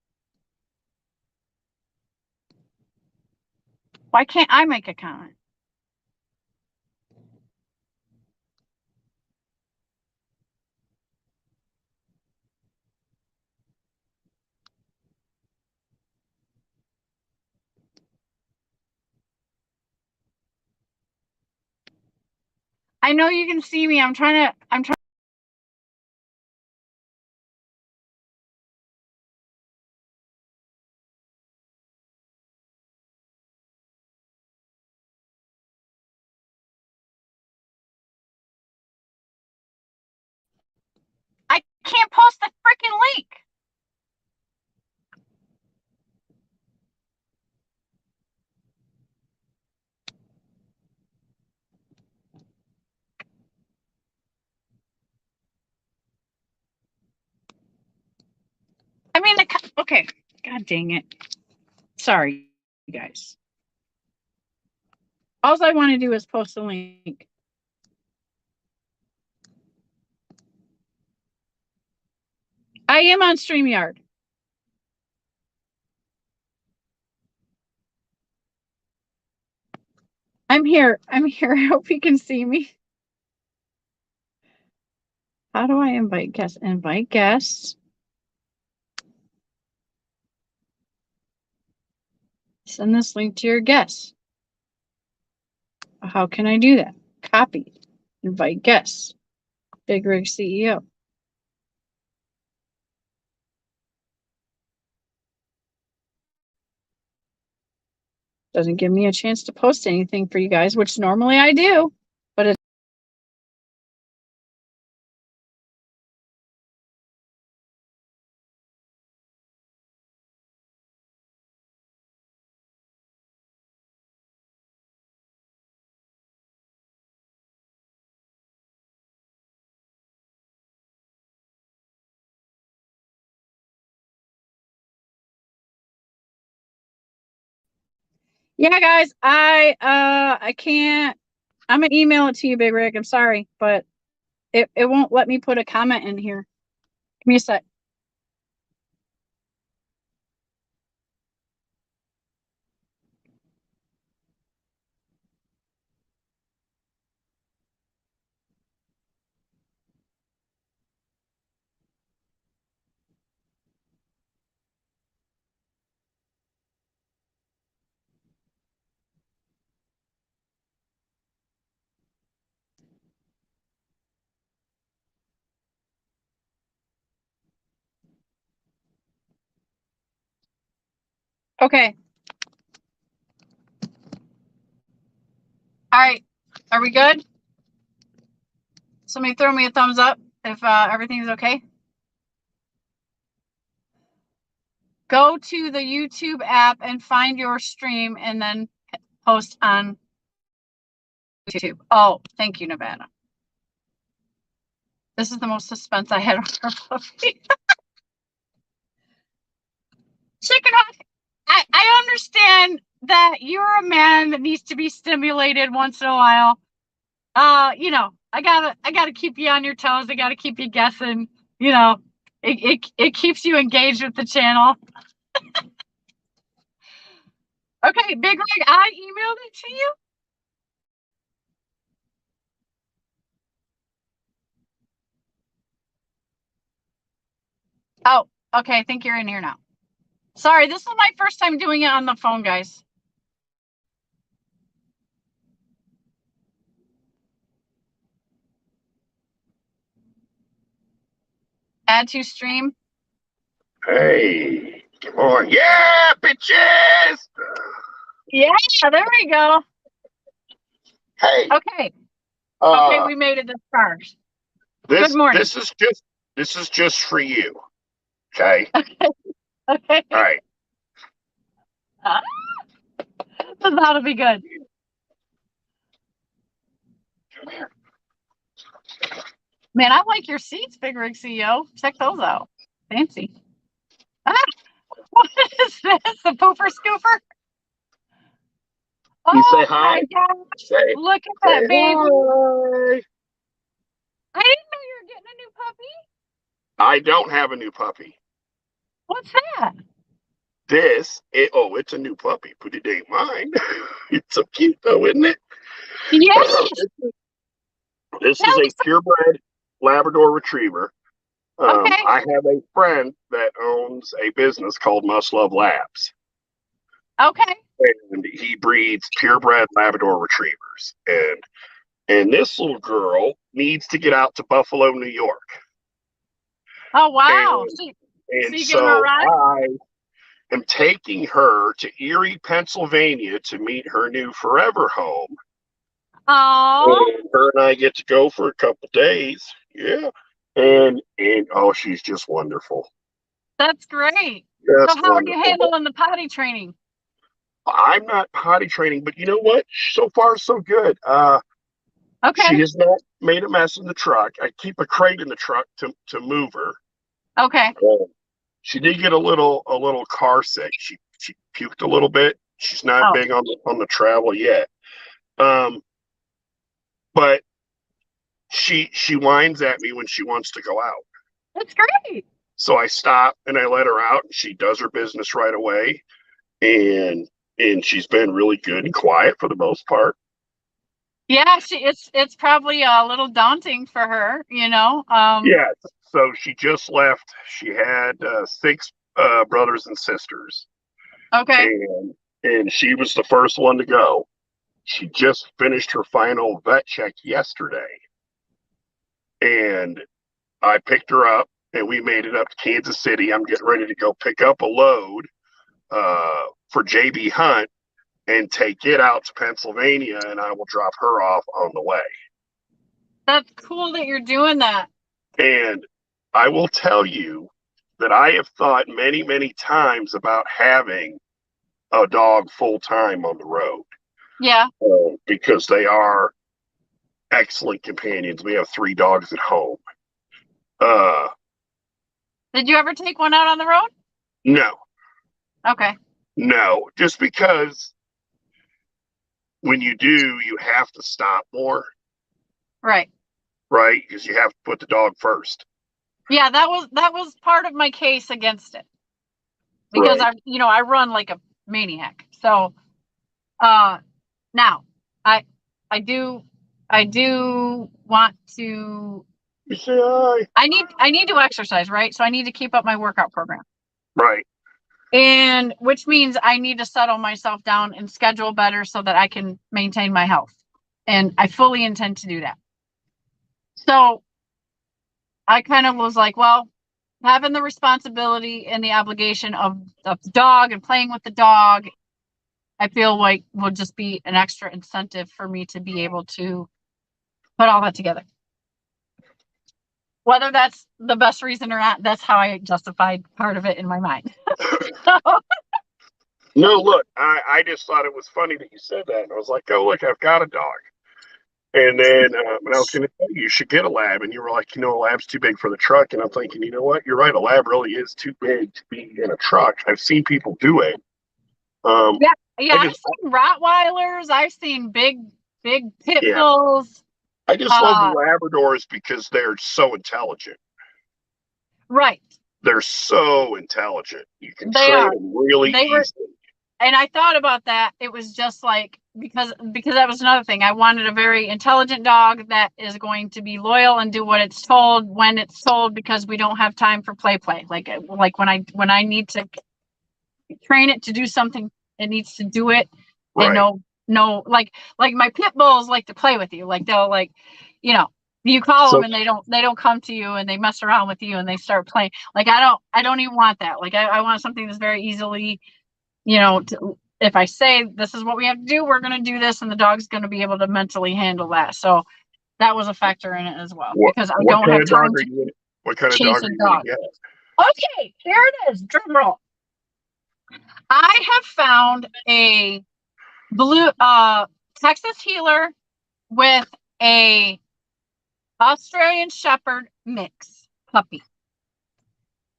Why can't I make a comment? I know you can see me. I'm trying. I can't post the freaking link. I mean, okay. God dang it. Sorry, you guys. All I want to do is post the link. I am on StreamYard. I'm here. I hope you can see me. How do I invite guests? Invite guests. Send this link to your guests. How can I do that? Copy. Invite guests. Big Rig CEO. Doesn't give me a chance to post anything for you guys, which normally I do, but it's yeah, guys, I can't. I'm gonna email it to you, Big Rig. I'm sorry, but it won't let me put a comment in here. Give me a sec. Okay. All right. Are we good? Somebody throw me a thumbs up if everything's okay. Go to the YouTube app and find your stream and then post on YouTube. Oh, thank you, Nevada. This is the most suspense I had on her puppy. Chicken Hawk, I understand that you're a man that needs to be stimulated once in a while. You know, I gotta keep you on your toes. I gotta keep you guessing. You know, it keeps you engaged with the channel. Okay, Big Rig, I emailed it to you. Oh, okay. I think you're in here now. Sorry, this is my first time doing it on the phone, guys. Add to stream. Hey, come on. Yeah, bitches. Yeah, there we go. Hey. Okay. Okay, we made it this far. Good morning. This is just for you. Okay. Okay. All right. That'll be good. Come here. Man, I like your seats, Big Rig CEO. Check those out. Fancy. Ah, what is this? The pooper scooper? You Oh say hi. My gosh. Look at that baby. Hi. I didn't know you were getting a new puppy. I don't have a new puppy. What's that? It's a new puppy, but it ain't mine. It's so cute though, isn't it? Yes. This is a purebred Labrador Retriever. Okay. I have a friend that owns a business called Must Love Labs. Okay. And he breeds purebred Labrador Retrievers. And this little girl needs to get out to Buffalo, New York. Oh wow! So I am taking her to Erie, Pennsylvania to meet her new forever home. Oh. And her and I get to go for a couple days. Yeah. And oh, she's just wonderful. That's great. That's so how wonderful. are you handling the potty training? I'm not potty training, but you know what? So far, so good. Okay. She has not made a mess in the truck. I keep a crate in the truck to move her. Okay. She did get a little car sick. She puked a little bit. She's not big on the travel yet. But she whines at me when she wants to go out. That's great. So I stop and I let her out, and she does her business right away. And she's been really good and quiet for the most part. Yeah, it's probably a little daunting for her, you know. Yeah, so she just left. She had 6 brothers and sisters. Okay. And she was the first one to go. She just finished her final vet check yesterday, and I picked her up, and we made it up to Kansas City. I'm getting ready to go pick up a load for JB Hunt and take it out to Pennsylvania, and I will drop her off on the way. That's cool that you're doing that. And I will tell you that I have thought many, many times about having a dog full time on the road. Yeah. Because they are excellent companions. We have 3 dogs at home. Did you ever take one out on the road? No. Okay. No, just because when you do, you have to stop more. Right. Right? Because you have to put the dog first. Yeah, that was part of my case against it. Because right. I run like a maniac. So now I do want to I need to exercise, right? So I need to keep up my workout program. Right. And which means I need to settle myself down and schedule better so that I can maintain my health. And I fully intend to do that. So I kind of was like, well, having the responsibility and the obligation of the dog and playing with the dog, I feel like will just be an extra incentive for me to be able to put all that together. Whether that's the best reason or not, that's how I justified part of it in my mind. No, look, I just thought it was funny that you said that. And I was like, oh, look, I've got a dog. And then and I was going to tell you should get a lab. And you were like, a lab's too big for the truck. And I'm thinking, you know what? You're right. A lab really is too big to be in a truck. I've seen people do it. Yeah, I've seen Rottweilers. I've seen big pit bulls. I just love the Labradors because they're so intelligent. Right. They're so intelligent. You can train them really easily. And I thought about that. It was just like, because that was another thing. I wanted a very intelligent dog that is going to be loyal and do what it's told when it's told, because we don't have time for play. Like when I need to train it to do something, it needs to do it. Right. And no, like my pit bulls like to play with you. Like they'll you call them and they don't come to you and they mess around with you and they start playing. Like I don't even want that. Like I want something that's very easily, if I say this is what we have to do, we're going to do this, and the dog's going to be able to mentally handle that. So that was a factor in it as well, because I don't have time to. What kind of dog are you going to get? Okay, here it is. Drum roll. I have found a blue Texas Heeler with a Australian Shepherd mix puppy.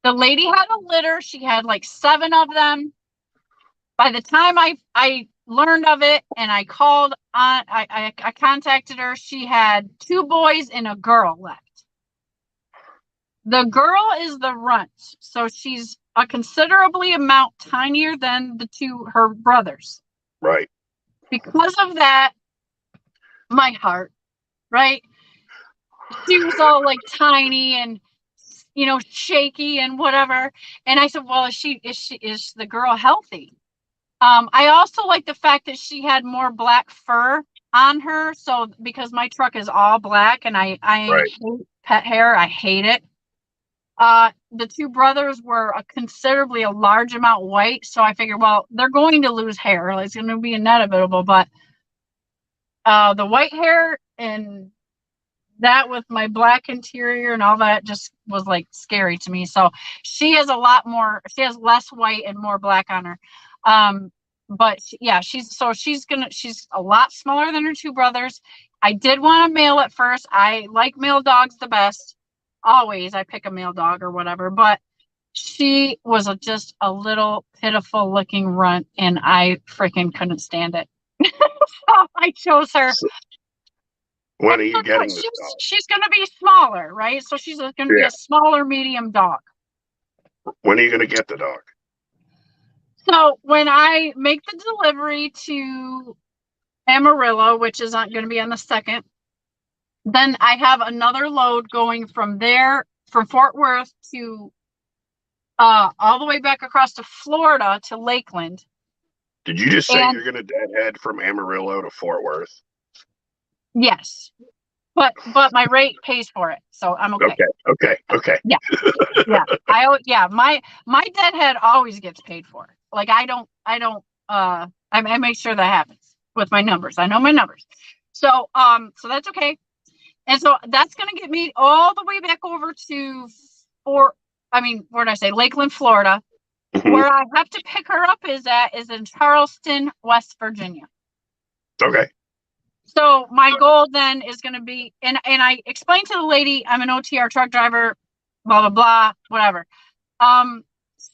The lady had a litter. She had like 7 of them. By the time I learned of it and I called on, I contacted her, she had 2 boys and a girl left. The girl is the runt, so she's a considerably amount tinier than her brothers. Right. Because of that, my heart, right? She was all like tiny and shaky and whatever. And I said, well, is the girl healthy? I also like the fact that she had more black fur on her. So because my truck is all black and I hate pet hair, I hate it. The 2 brothers were considerably a large amount white. So I figured, well, they're going to lose hair. It's going to be inevitable. But the white hair and that with my black interior and all that just was like scary to me. So she has less white and more black on her. But yeah, she's a lot smaller than her 2 brothers. I did want a male at first. I like male dogs the best. Always I pick a male dog or whatever, but she was just a little pitiful looking runt and I freaking couldn't stand it. So I chose her. When are you getting this dog? She's going to be smaller, right? So she's going to be a smaller medium dog. When are you going to get the dog? So when I make the delivery to Amarillo, which is going to be on the 2nd, then I have another load going from Fort Worth to all the way back across to Florida to Lakeland. Did you just say And you're going to deadhead from Amarillo to Fort Worth? yes, but my rate pays for it, so I'm okay. Okay. Yeah, my deadhead always gets paid for. Like I make sure that happens with my numbers. I know my numbers. So that's okay. And so that's gonna get me all the way back over to where did I say? Lakeland, Florida. Mhm. Where I have to pick her up is in Charleston, West Virginia. Okay. So my goal then is going to be, and I explained to the lady, I'm an OTR truck driver, blah, blah, blah, whatever.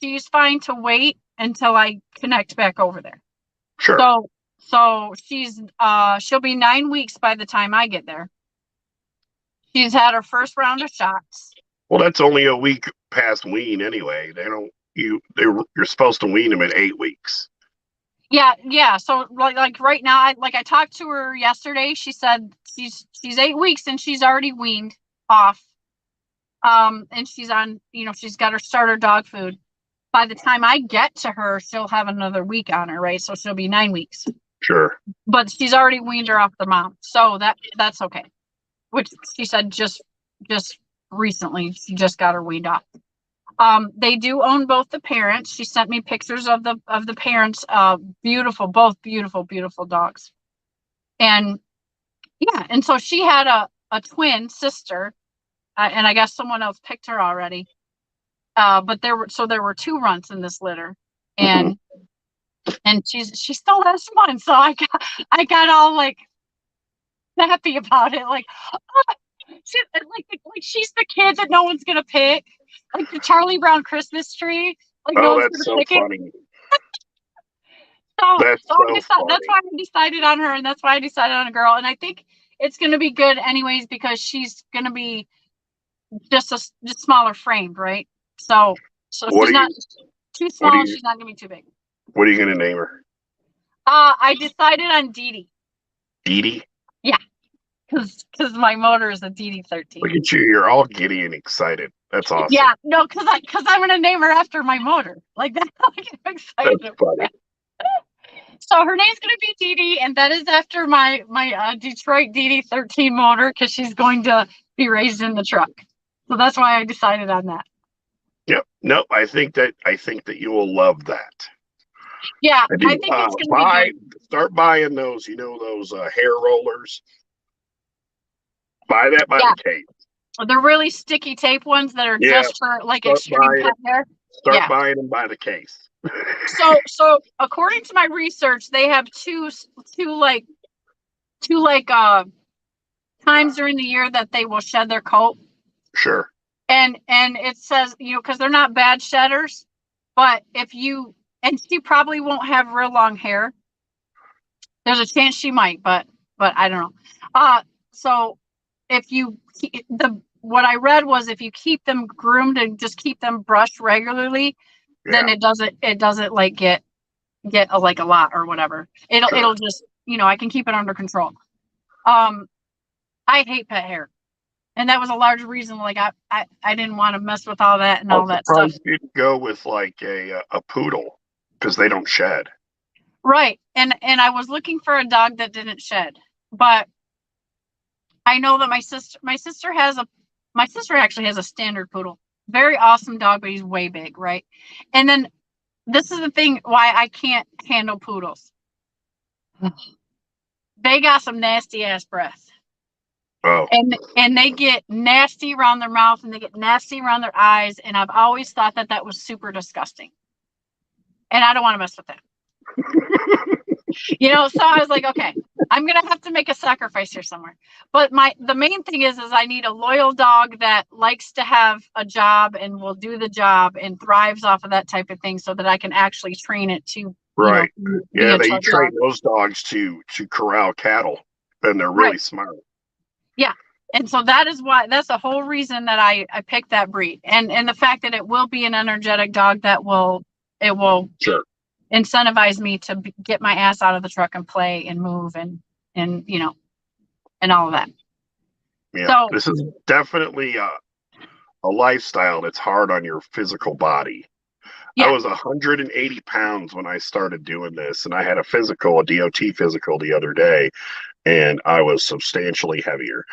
She's fine to wait until I connect back over there. Sure. So she'll be 9 weeks by the time I get there. She's had her first round of shots. Well, that's only a week past wean anyway. You're supposed to wean them at 8 weeks. Yeah. So like right now, I talked to her yesterday. She said she's 8 weeks and she's already weaned off. And she's on, she's got her starter dog food. By the time I get to her, she'll have another week on her, right? So she'll be 9 weeks. Sure. But she's already weaned her off the mom, so that's okay. Which she said just recently she just got her weaned off. They do own both the parents. She sent me pictures of the parents. Both beautiful dogs. And yeah, and so she had a twin sister, and I guess someone else picked her already. But there were 2 runts in this litter, and she still has one. So I got all like happy about it, like. She's the kid that no one's gonna pick, like the Charlie Brown Christmas tree. Like no Oh, one's that's so gonna pick funny. it. So, That's so so that's funny. why I decided on her, and that's why I decided on a girl. And I think it's gonna be good anyways because she's gonna be just smaller framed, right? So she's not too small, and she's not gonna be too big. What are you gonna name her? I decided on Dee Dee. Dee Dee? Yeah, because my motor is a DD13. Look at you, you're all giddy and excited. That's awesome. Yeah, no, because I'm gonna name her after my motor. Like that, I'm excited. That's funny. So her name's gonna be Dee Dee, and that is after my Detroit DD13 motor because she's going to be raised in the truck. So that's why I decided on that. Yep. No, I think that you will love that. Yeah, I think it's gonna be good. Start buying those, those hair rollers. Buy that by the case. They're really sticky tape ones that are just for like extreme pet hair. Start buying them by the case. So according to my research, they have two times during the year that they will shed their coat. Sure. And it says, because they're not bad shedders, but and she probably won't have real long hair. There's a chance she might, but I don't know. So what I read was if you keep them groomed and just keep them brushed regularly, then it doesn't like get a lot or whatever. It'll just, I can keep it under control. I hate pet hair. And that was a large reason, like I didn't want to mess with all that and all that stuff. You didn't go with like a poodle because they don't shed. Right. And I was looking for a dog that didn't shed, but I know that my sister actually has a standard poodle. Very awesome dog, but he's way big, right? And then this is the thing why I can't handle poodles. They got some nasty ass breath. Oh. And they get nasty around their mouth and they get nasty around their eyes. And I've always thought that was super disgusting. And I don't want to mess with that. So I was like, okay, I'm going to have to make a sacrifice here somewhere. But the main thing is I need a loyal dog that likes to have a job and will do the job and thrives off of that type of thing so that I can actually train it to. Right. They train those dogs to corral cattle and they're really smart. Yeah. And so that's the whole reason that I picked that breed. And the fact that it will be an energetic dog that will sure. incentivize me to get my ass out of the truck and play and move and all of that. Yeah, so this is definitely a lifestyle that's hard on your physical body. I Yeah. was 180 pounds when I started doing this, and I had a physical, a DOT physical the other day, and I was substantially heavier.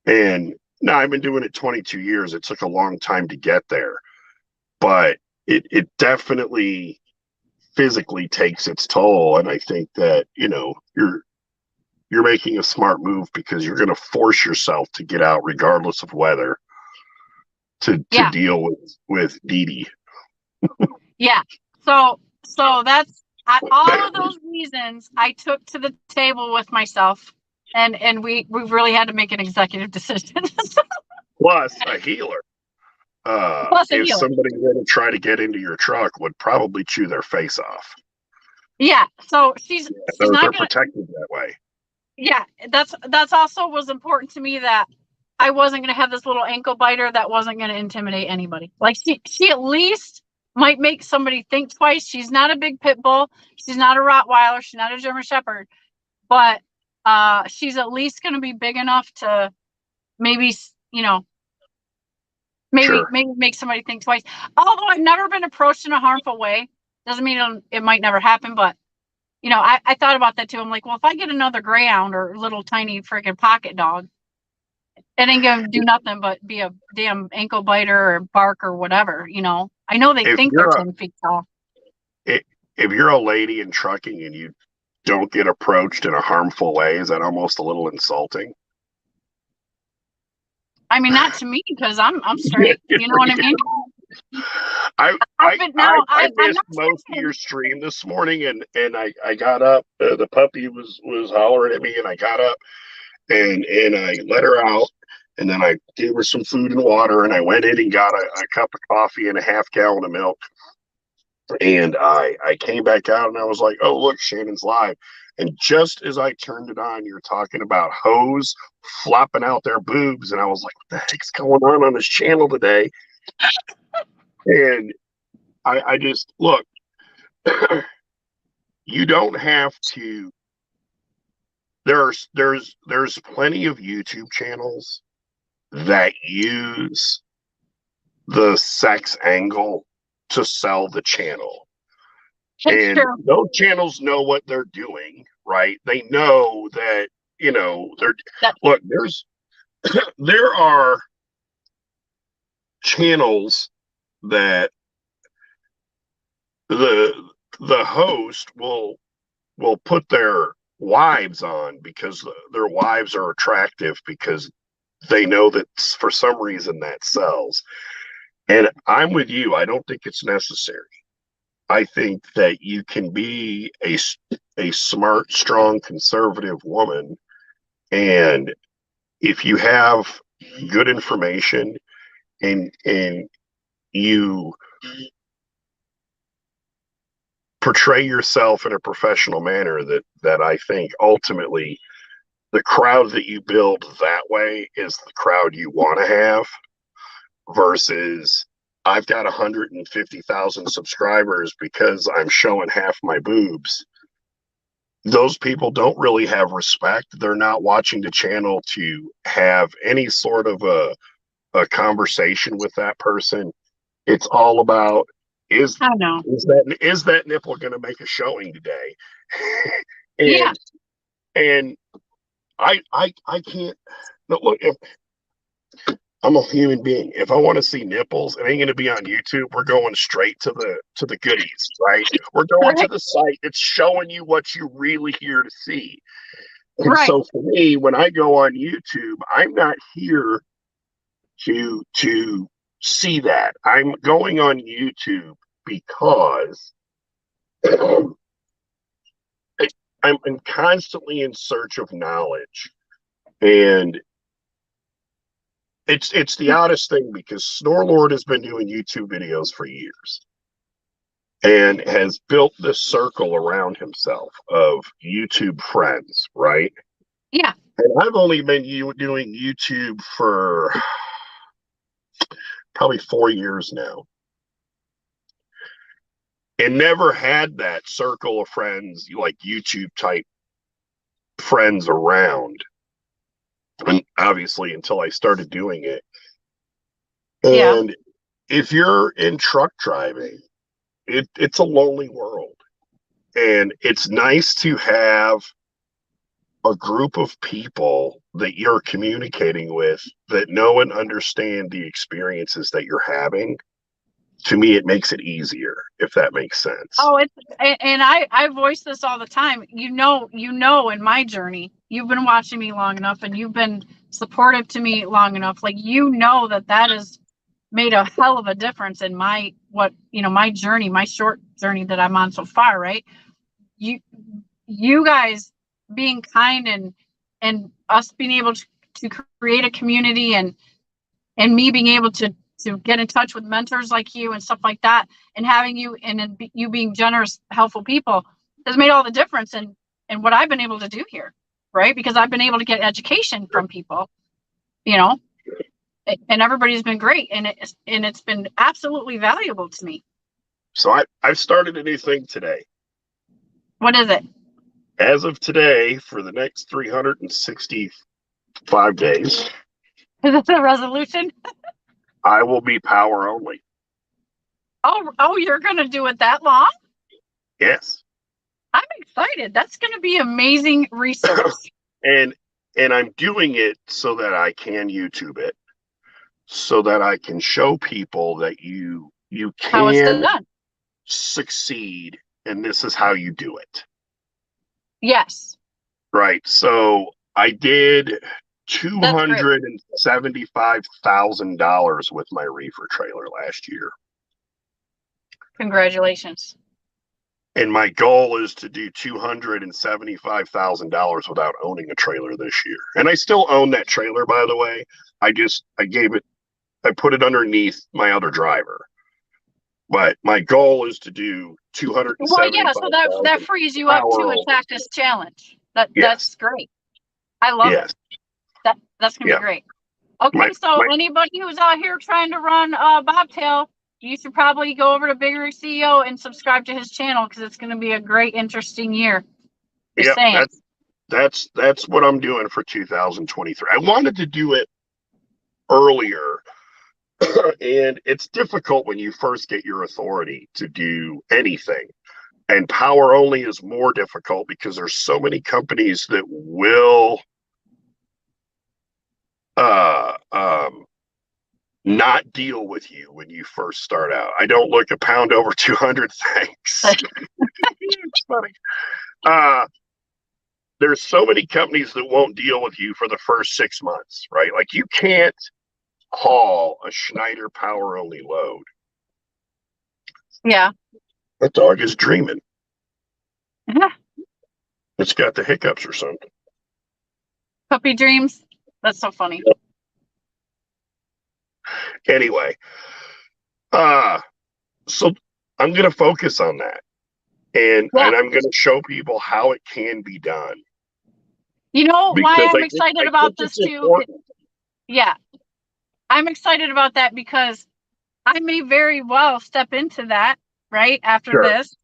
And now I've been doing it 22 years. It took a long time to get there, but it definitely physically takes its toll. And I think that, you're making a smart move because you're going to force yourself to get out regardless of weather to Yeah. deal with Dee Dee. Yeah. So that's all of those reasons I took to the table with myself, and we really had to make an executive decision. Plus a healer. Plus a If healer. somebody were to try to get into your truck, would probably chew their face off. Yeah. So she's They're not gonna. protected that way. Yeah. That's also was important to me, that I wasn't gonna have this little ankle biter that wasn't gonna intimidate anybody. Like she at least might make somebody think twice. She's not a big pit bull. She's not a Rottweiler. She's not a German Shepherd. But she's at least going to be big enough to maybe, Sure. maybe make somebody think twice. Although I've never been approached in a harmful way, doesn't mean it might never happen. But I thought about that too. I'm like, well, if I get another greyhound or little tiny freaking pocket dog, it ain't gonna do nothing but be a damn ankle biter or bark or whatever. I know they If think they're you're 10 feet tall. if you're a lady in trucking and you don't get approached in a harmful way, is that almost a little insulting? I mean, not to me, because I'm straight. You know what I mean? But now I I'm missed not most of saying. your stream this morning, and I got up. The puppy was hollering at me, and I got up and I let her out, and then I gave her some food and water, and I went in and got a cup of coffee and a half gallon of milk, and I came back out, and I was like, oh look, Shannon's live. And just as I turned it on, you're talking about hoes flopping out their boobs, and I was like, what the heck's going on this channel today? And I just look. You don't have to. There's plenty of YouTube channels that use the sex angle to sell the channel. It's And true. those channels know what they're doing, right? They know that, look, there are channels that the host will put their wives on because their wives are attractive because they know that for some reason that sells. And I'm with you. I don't think it's necessary. I think that you can be a smart, strong, conservative woman, and if you have good information and you portray yourself in a professional manner, that I think ultimately the crowd that you build that way is the crowd you want to have, versus I've got 150,000 subscribers because I'm showing half my boobs. Those people don't really have respect. They're not watching the channel to have any sort of a conversation with that person. It's all about, is I know. is that nipple going to make a showing today? Yeah. And I can't. No, look, if I'm a human being, if I want to see nipples, it ain't going to be on YouTube. We're going straight to the goodies, right? We're going to Right. the site. It's showing you what you really here to see. And Right. so for me, when I go on YouTube, I'm not here to see that. I'm going on YouTube because I'm constantly in search of knowledge. And it's the oddest thing because Snorlord has been doing YouTube videos for years and has built this circle around himself of YouTube friends, right? Yeah. And I've only been doing YouTube for probably 4 years now, and never had that circle of friends, like YouTube type friends around. And obviously until I started doing it. Yeah. And if you're in truck driving it's a lonely world, and it's nice to have a group of people that you're communicating with that know and understand the experiences that you're having. To me, it makes it easier, if that makes sense. Oh, and I voice this all the time. You know, in my journey, you've been watching me long enough, and you've been supportive to me long enough. Like, you know, that has made a hell of a difference in my journey, my short journey that I'm on so far. Right? You guys being kind, and us being able to create a community, and me being able to get in touch with mentors like you and stuff like that, and having you, and you being generous, helpful people, has made all the difference in what I've been able to do here, right? Because I've been able to get education from people, and everybody's been great, and it's been absolutely valuable to me. So I've started a new thing today. What is it? As of today, for the next 365 days, Is it a resolution? I will be power only. Oh, you're gonna do it that long? Yes. I'm excited. That's gonna be amazing research. And I'm doing it so that I can YouTube it, so that I can show people that you How it's can done. succeed, and this is how you do it. Yes. Right. So I did $275,000 with my reefer trailer last year. Congratulations. And my goal is to do $275,000 without owning a trailer this year. And I still own that trailer, by the way. I put it underneath my other driver. But my goal is to do 275,000. Well, yeah, so that frees you up to attack this challenge. That's great. I love it. That's gonna be great. Okay, so anybody who's out here trying to run Bobtail, you should probably go over to Big Rig CEO and subscribe to his channel, because it's gonna be a great, interesting year. Yeah, that's what I'm doing for 2023. I wanted to do it earlier. And it's difficult when you first get your authority to do anything. And power only is more difficult because there's so many companies that will not deal with you when you first start out. I don't look a pound over 200, thanks. It's funny. There's so many companies that won't deal with you for the first 6 months, right? Like, you can't haul a Schneider power only load. Yeah. That dog is dreaming. It's got the hiccups or something. Puppy dreams. That's so funny. Anyway, so I'm going to focus on that, and I'm going to show people how it can be done. You know why I'm excited about this too? Yeah, I'm excited about that because I may very well step into that right after this.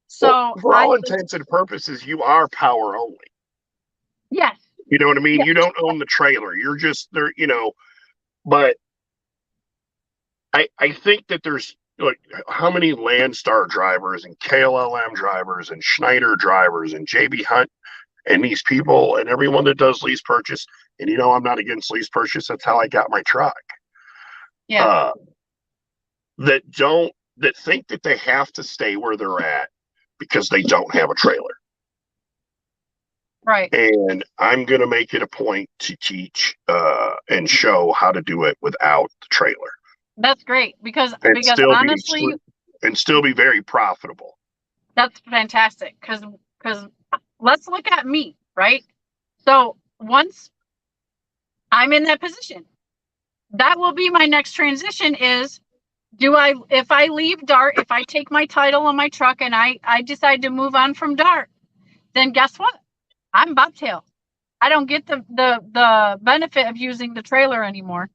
So for all intents and purposes, you are power only. Yes. You know what I mean? Yes. You don't own the trailer. You're just there, but I think that there's, like, how many Landstar drivers and KLLM drivers and Schneider drivers and JB Hunt and these people and everyone that does lease purchase. And I'm not against lease purchase. That's how I got my truck. Yeah. That think that they have to stay where they're at because they don't have a trailer. Right. And I'm going to make it a point to teach and show how to do it without the trailer. That's great because honestly, and still be very profitable. That's fantastic because let's look at me, right? So once I'm in that position, that will be my next transition is, if I leave Dart, if I take my title on my truck and I decide to move on from Dart, then guess what? I'm Bobtail. I don't get the benefit of using the trailer anymore.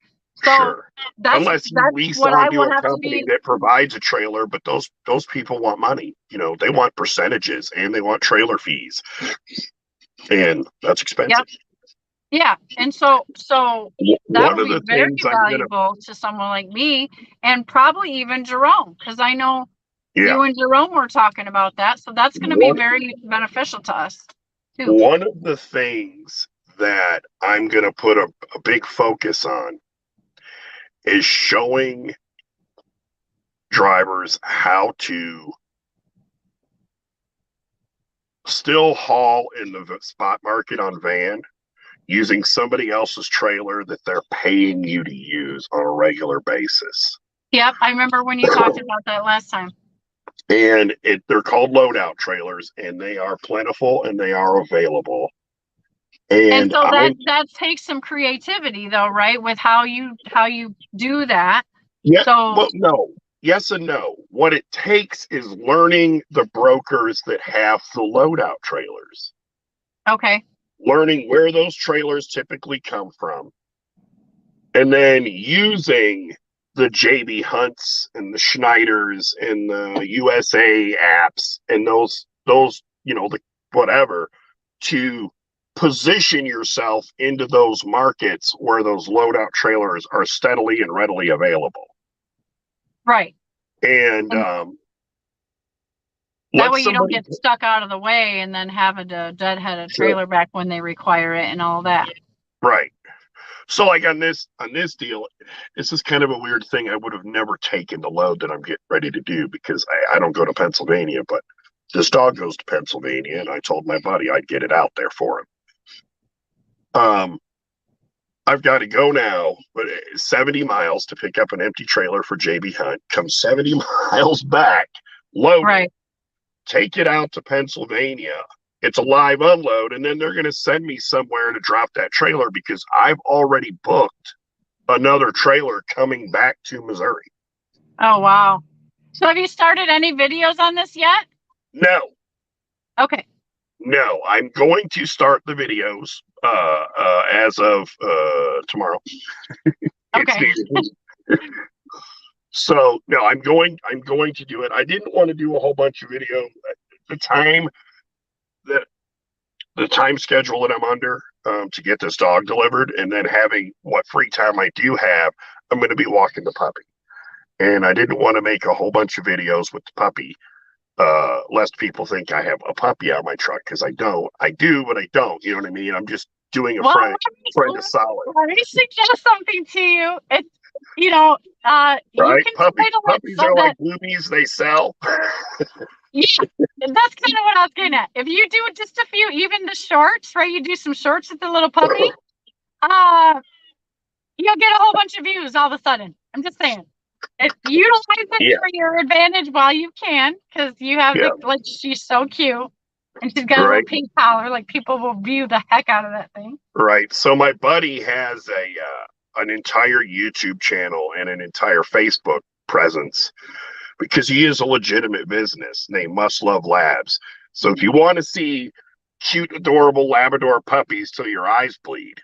So sure. Unless you lease onto a company that provides a trailer, but those people want money. They want percentages and they want trailer fees, and that's expensive. Yeah, and so that One will of be the very things I'm gonna, valuable to someone like me, and probably even Jerome, because I know yeah, you and Jerome were talking about that. So that's going to be one very beneficial to us too. one of the things that I'm gonna put a big focus on is showing drivers how to still haul in the spot market on van using somebody else's trailer that they're paying you to use on a regular basis. Yep, I remember when you talked about that last time. And they're called loadout trailers, and they are plentiful and they are available. And And so I'm that takes some creativity though, right? With how you do that. yeah, So well, no, yes and no. What it takes is learning the brokers that have the loadout trailers, okay, learning where those trailers typically come from, and then using the JB Hunts and the Schneiders and the USA apps and those the whatever to position yourself into those markets where those loadout trailers are steadily and readily available. right. And And that let way you don't somebody get stuck out of the way and then having to deadhead a sure, trailer back when they require it and all that. right. So like on this deal, this is kind of a weird thing. I would have never taken the load that I'm getting ready to do because I don't go to Pennsylvania, but this dog goes to Pennsylvania, and I told my buddy I'd get it out there for him. I've got to go now, but 70 miles to pick up an empty trailer for JB Hunt, come 70 miles back, load it, Right. take it out to Pennsylvania. It's a live unload, and then they're going to send me somewhere to drop that trailer because I've already booked another trailer coming back to Missouri. Oh wow. So have you started any videos on this yet? No, Okay. no, I'm going to start the videos as of tomorrow. It's Okay. needed. So no, I'm going to do it. I didn't want to do a whole bunch of video. The time that the time schedule that I'm under to get this dog delivered, and then having what free time I do have, I'm going to be walking the puppy. And I didn't want to make a whole bunch of videos with the puppy, lest people think I have a puppy on my truck because I don't. I do, but I don't. You know what I mean? I'm just doing a Well, friend of solid. let me suggest something to you. It's you Right? can title it Puppies so are like that boobies; they sell. yeah, that's kind of what I was getting at. If you do just a few, even the shorts, right? You do some shorts with the little puppy, uh, you'll get a whole bunch of views all of a sudden. I'm just saying. Utilize it Yeah, for your advantage while you can, because you have yeah, the like she's so cute, and she's got a little right, pink collar. Like people will view the heck out of that thing. right. So my buddy has an entire YouTube channel and an entire Facebook presence because he is a legitimate business named Must Love Labs. So if you want to see cute, adorable Labrador puppies till your eyes bleed,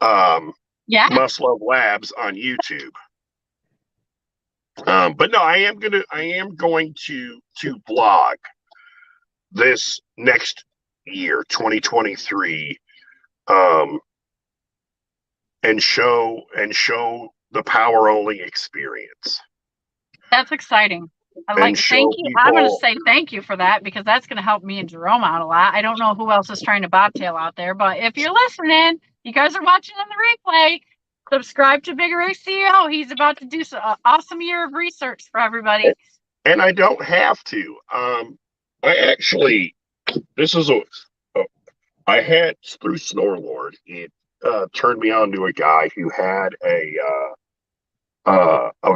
um, Yeah, Must Love Labs on YouTube. But no, I am going to blog this next year, 2023, um, and show the power only experience that's exciting. I and like. Thank show you. I'm going to people say thank you for that because that's going to help me and Jerome out a lot. I don't know who else is trying to bobtail out there, but if you're listening, you guys are watching on the replay. Subscribe to Big Rig CEO. He's about to do some awesome year of research for everybody. and I don't have to. I actually this is a I had through Snorlord. It turned me on to a guy who had a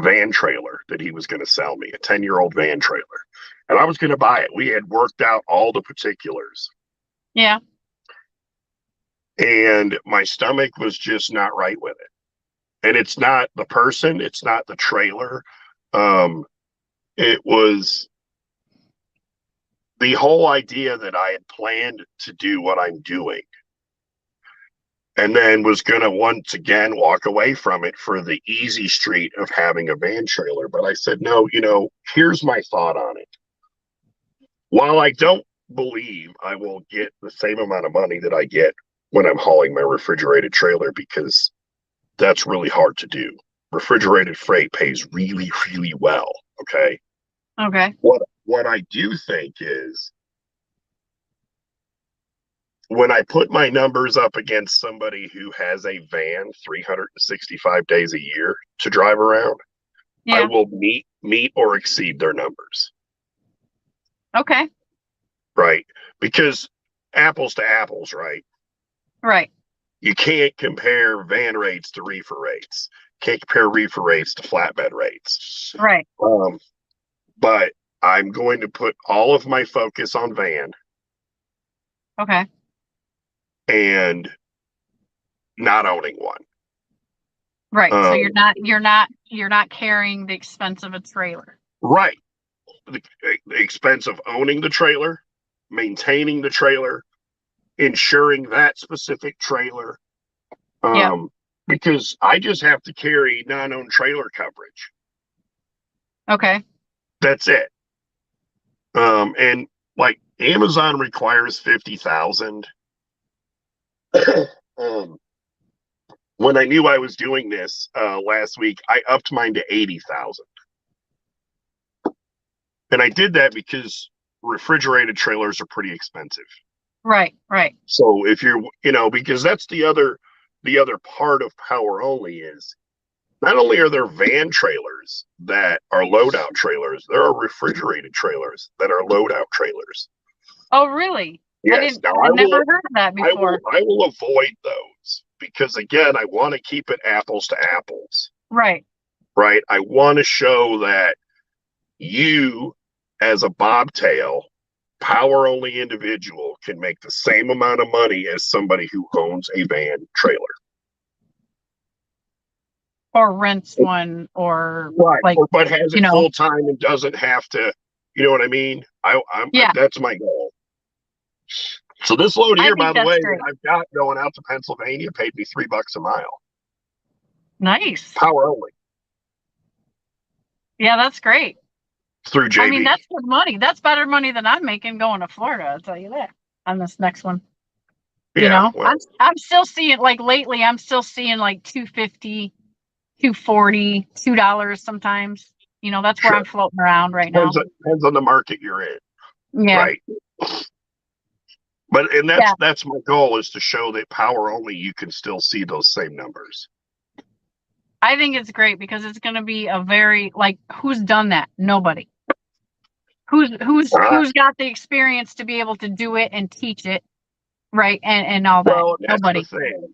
van trailer that he was going to sell me, a 10-year-old van trailer, and I was going to buy it. We had worked out all the particulars, Yeah. and my stomach was just not right with it. And it's not the person, it's not the trailer. It was the whole idea that I had planned to do what I'm doing and then was going to once again walk away from it for the easy street of having a van trailer. But I said, no, here's my thought on it. While I don't believe I will get the same amount of money that I get when I'm hauling my refrigerated trailer because that's really hard to do. Refrigerated freight pays really, really well. Okay. Okay. What I do think is when I put my numbers up against somebody who has a van 365 days a year to drive around, I Yeah. will meet or exceed their numbers. Okay. Right. Because apples to apples, right? Right. You can't compare van rates to reefer rates. Can't compare reefer rates to flatbed rates. Right. But I'm going to put all of my focus on van Okay. and not owning one. Right. So Um, you're not carrying the expense of a trailer. right. The expense of owning the trailer, maintaining the trailer, insuring that specific trailer. Yep. Because I just have to carry non-owned trailer coverage. Okay. That's it. And like Amazon requires 50,000. When I knew I was doing this last week, I upped mine to 80,000. And I did that because refrigerated trailers are pretty expensive. Right. Right. So if you're, because that's the other part of power only is not only are there van trailers that are loadout trailers, there are refrigerated trailers that are loadout trailers. Oh, really? Yes. Now I never heard of that before. I will avoid those because again, I want to keep it apples to apples. Right. Right. I want to show that you, as a bobtail, power only individual, can make the same amount of money as somebody who owns a van trailer. Or rents one or Right. like, But has it full time and doesn't have to, you know what I mean? Yeah. That's my goal. So this load I here, think by the that's way, great. that I've got going out to Pennsylvania paid me $3 a mile. Nice. Power only. Yeah, that's great. Through JB. I mean, that's good money. That's better money than I'm making going to Florida, I'll tell you that, on this next one. Yeah, well, I'm still seeing, like, lately, I'm still seeing like $2.50, $2.40, $2 sometimes. That's where sure. I'm floating around right now. Depends on the market you're in. Yeah. Right. But that's my goal, is to show that power only, you can still see those same numbers. I think it's great because it's going to be a very, like, who's done that? Nobody. Who's got the experience to be able to do it and teach it, right? And all that. Well, that's Nobody. the thing.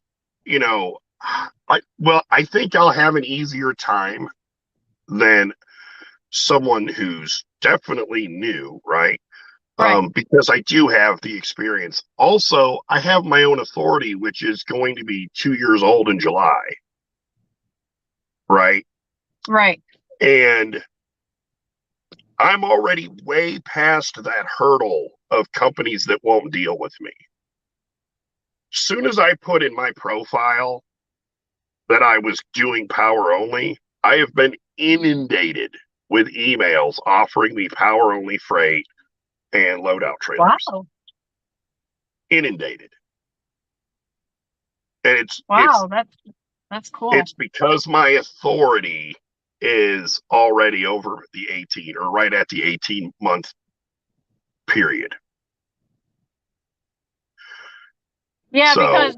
I think I'll have an easier time than someone who's definitely new, right? Right. Because I do have the experience. Also, I have my own authority, which is going to be 2 years old in July. Right. Right. And I'm already way past that hurdle of companies that won't deal with me. As soon as I put in my profile that I was doing power only, I have been inundated with emails offering me power only freight and loadout trailers. Wow. Inundated. And that's cool. It's because my authority is already over the 18 or right at the 18-month period. Yeah, because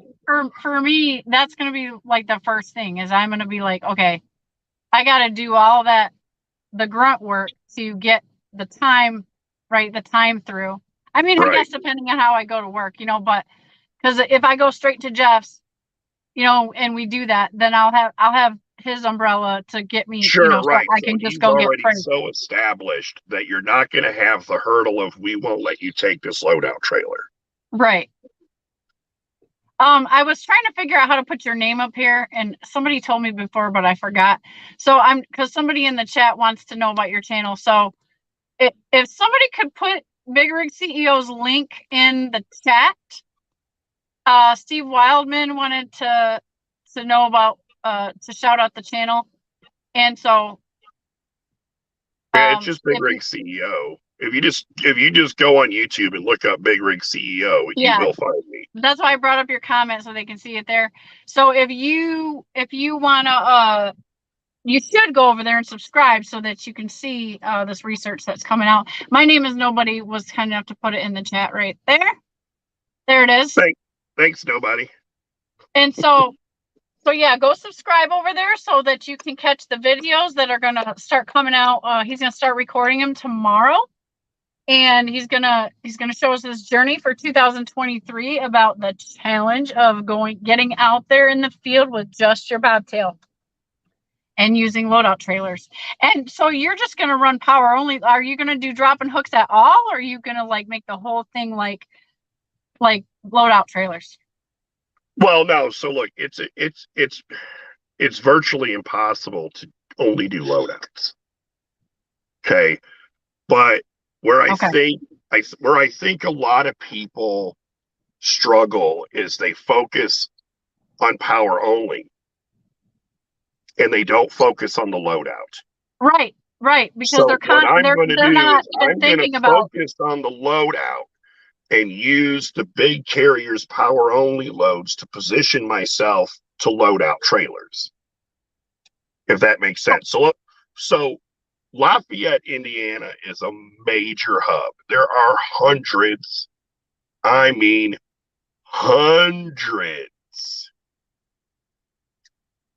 for me, that's going to be like the first thing is I'm going to be like, okay, I got to do all that, the grunt work to get the time, right? The time through. I mean, I guess depending on how I go to work, but because if I go straight to Jeff's, and we do that, then I'll have his umbrella to get me, sure, right. So I can just go get freight. So established that you're not going to have the hurdle of, we won't let you take this loadout trailer. Right. I was trying to figure out how to put your name up here, and somebody told me before, but I forgot. So because somebody in the chat wants to know about your channel. So if somebody could put Big Rig CEO's link in the chat. Steve Wildman wanted to know about, to shout out the channel. And so. Yeah, it's just Big Rig CEO. If you just go on YouTube and look up Big Rig CEO, you will find me. That's why I brought up your comment so they can see it there. So if you wanna you should go over there and subscribe so that you can see this research that's coming out. My name is Nobody was kind enough to put it in the chat right there. There it is. Thanks, Nobody. And so yeah, go subscribe over there so that you can catch the videos that are gonna start coming out. He's gonna start recording them tomorrow, and he's gonna show us his journey for 2023 about the challenge of getting out there in the field with just your bobtail and using loadout trailers. And so you're just gonna run power only. Are you gonna do dropping hooks at all, or are you gonna like make the whole thing like loadout trailers? Well, no. So look, it's virtually impossible to only do loadouts. Okay, but where I think a lot of people struggle is they focus on power only, and they don't focus on the loadout. Right, because so they're not thinking about focus on the loadout and use the big carriers power only loads to position myself to load out trailers, if that makes sense. So Lafayette, Indiana is a major hub. There are hundreds, I mean hundreds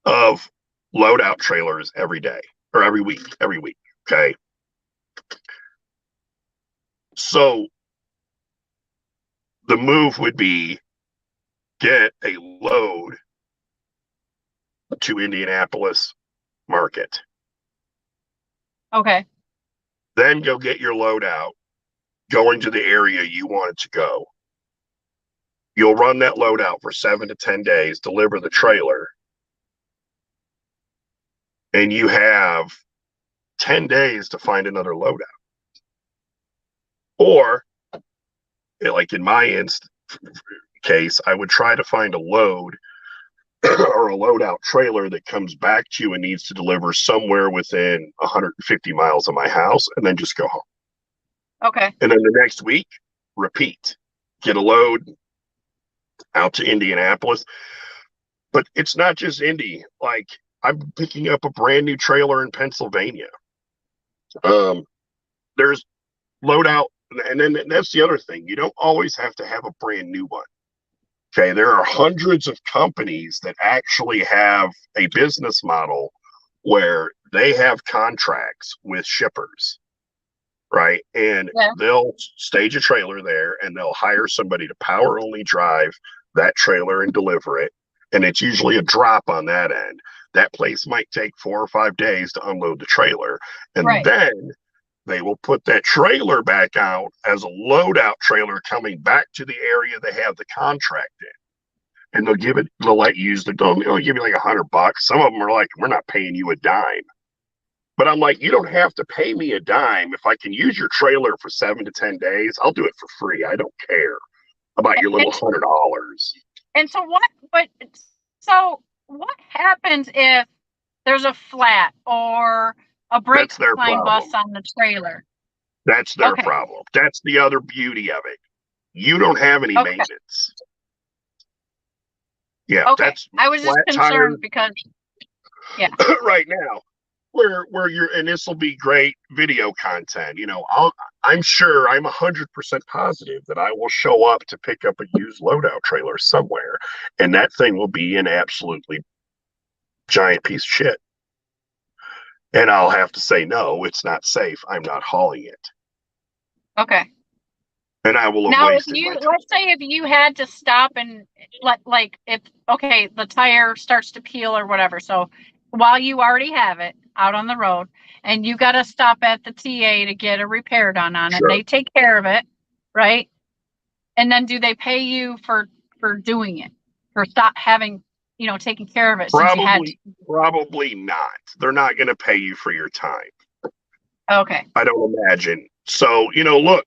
of loadout trailers every day or every week. Okay. So the move would be get a load to Indianapolis market. Okay. Then go get your load out, going to the area you want it to go. You'll run that load out for 7 to 10 days, deliver the trailer, and you have 10 days to find another loadout. Or, like in my case, I would try to find a load or a loadout trailer that comes back to you and needs to deliver somewhere within 150 miles of my house, and then just go home. Okay. And then the next week, repeat. Get a load out to Indianapolis. But it's not just Indy. Like, I'm picking up a brand new trailer in Pennsylvania. There's loadout, and then that's the other thing. You don't always have to have a brand new one. Okay, there are hundreds of companies that actually have a business model where they have contracts with shippers, right? And they'll stage a trailer there and they'll hire somebody to power only drive that trailer and deliver it. And it's usually a drop on that end. That place might take 4 or 5 days to unload the trailer. And then they will put that trailer back out as a loadout trailer coming back to the area they have the contract in. And they'll let you use they'll give you like $100. Some of them are like, we're not paying you a dime. But I'm like, you don't have to pay me a dime. If I can use your trailer for 7 to 10 days, I'll do it for free. I don't care about your little $100. And so what happens if there's a flat or a brake line bust on the trailer? That's their problem. That's the other beauty of it. You don't have any maintenance. Yeah, that's I was just concerned because right now where you're, and this will be great video content. I'm sure, I'm 100% positive that I will show up to pick up a used loadout trailer somewhere, and that thing will be an absolutely giant piece of shit. And I'll have to say, no, it's not safe. I'm not hauling it. Okay. And I will now, let's say if you had to stop and the tire starts to peel or whatever. So while you already have it out on the road and you got to stop at the TA to get a repair done on it, they take care of it, right? And then do they pay you for doing it, for taking care of it? Probably not. They're not going to pay you for your time. Okay. I don't imagine. So, look,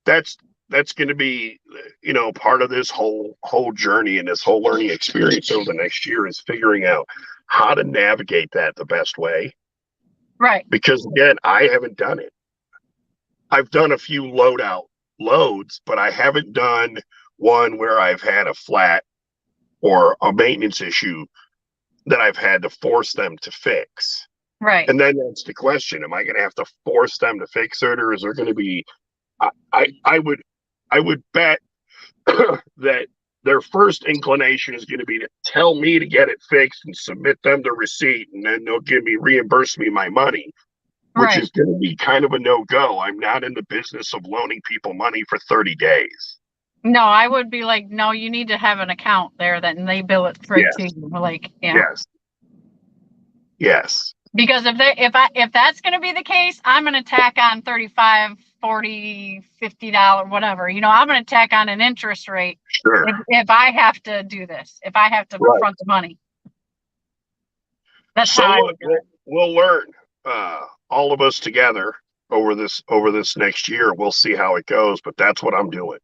that's going to be, part of this whole journey and this whole learning experience over the next year is figuring out how to navigate that the best way. Right. Because again, I haven't done it. I've done a few loads, but I haven't done one where I've had a flat or a maintenance issue that I've had to force them to fix. Right. And then that's the question: am I going to have to force them to fix it, or is there going to be? I would bet that their first inclination is going to be to tell me to get it fixed and submit them the receipt, and then they'll reimburse me my money, which Right. is going to be kind of a no-go. I'm not in the business of loaning people money for 30 days. No, I would be like, no, you need to have an account there that and they bill it straight to you. Like, Yes. Yes. Because if that's going to be the case, I'm going to tack on $35, $40, $50, whatever. I'm going to tack on an interest rate. Sure. If I have to do this, if I have to front the money. That's how I would do it. We'll learn, all of us together over this next year. We'll see how it goes, but that's what I'm doing.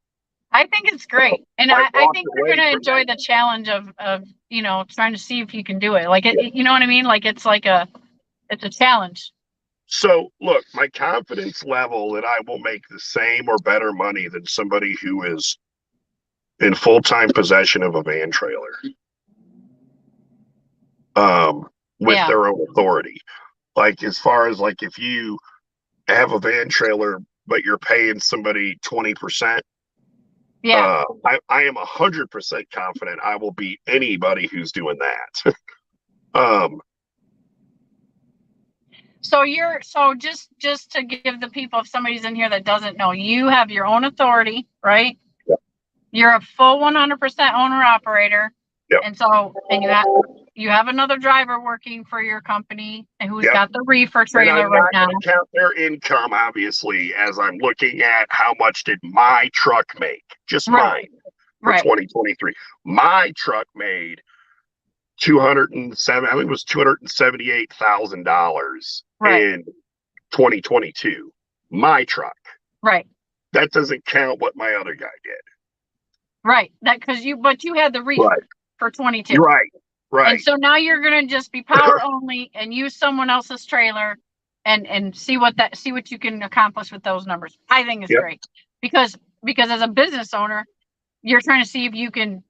I think it's great. And I think you're going to enjoy the challenge of trying to see if you can do it. Like, you know what I mean? Like, it's a challenge. So look, my confidence level that I will make the same or better money than somebody who is in full-time possession of a van trailer, with their own authority. Like, as far as like, if you have a van trailer, but you're paying somebody 20%, I am 100% confident I will beat anybody who's doing that. So just to give the people, if somebody's in here that doesn't know, you have your own authority, right? Yep. You're a full 100% owner operator. Yep. And you have another driver working for your company and who's got the reefer trailer and I'm right not now. going to count their income, obviously, as I'm looking at how much did my truck make, just mine, for 2023. My truck made $278,000 in 2022. My truck. Right. That doesn't count what my other guy did. Right. But you had the reefer for 22. Right. And so now you're going to just be power only and use someone else's trailer and see what you can accomplish with those numbers. I think it's great because as a business owner, you're trying to see if you can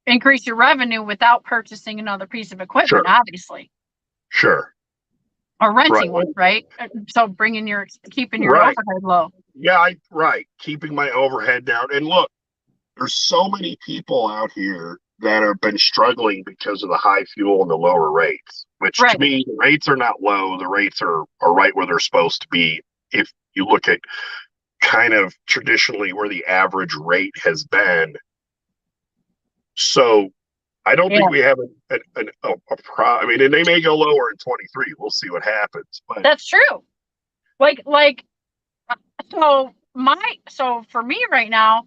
increase your revenue without purchasing another piece of equipment, obviously. Sure. Or renting one, right? So keeping your overhead low. Yeah, keeping my overhead down. And look, there's so many people out here that have been struggling because of the high fuel and the lower rates, which to me, the rates are not low. The rates are right where they're supposed to be. If you look at kind of traditionally where the average rate has been. So I don't think we have a problem. I mean, and they may go lower in 23. We'll see what happens. But that's true. So for me right now,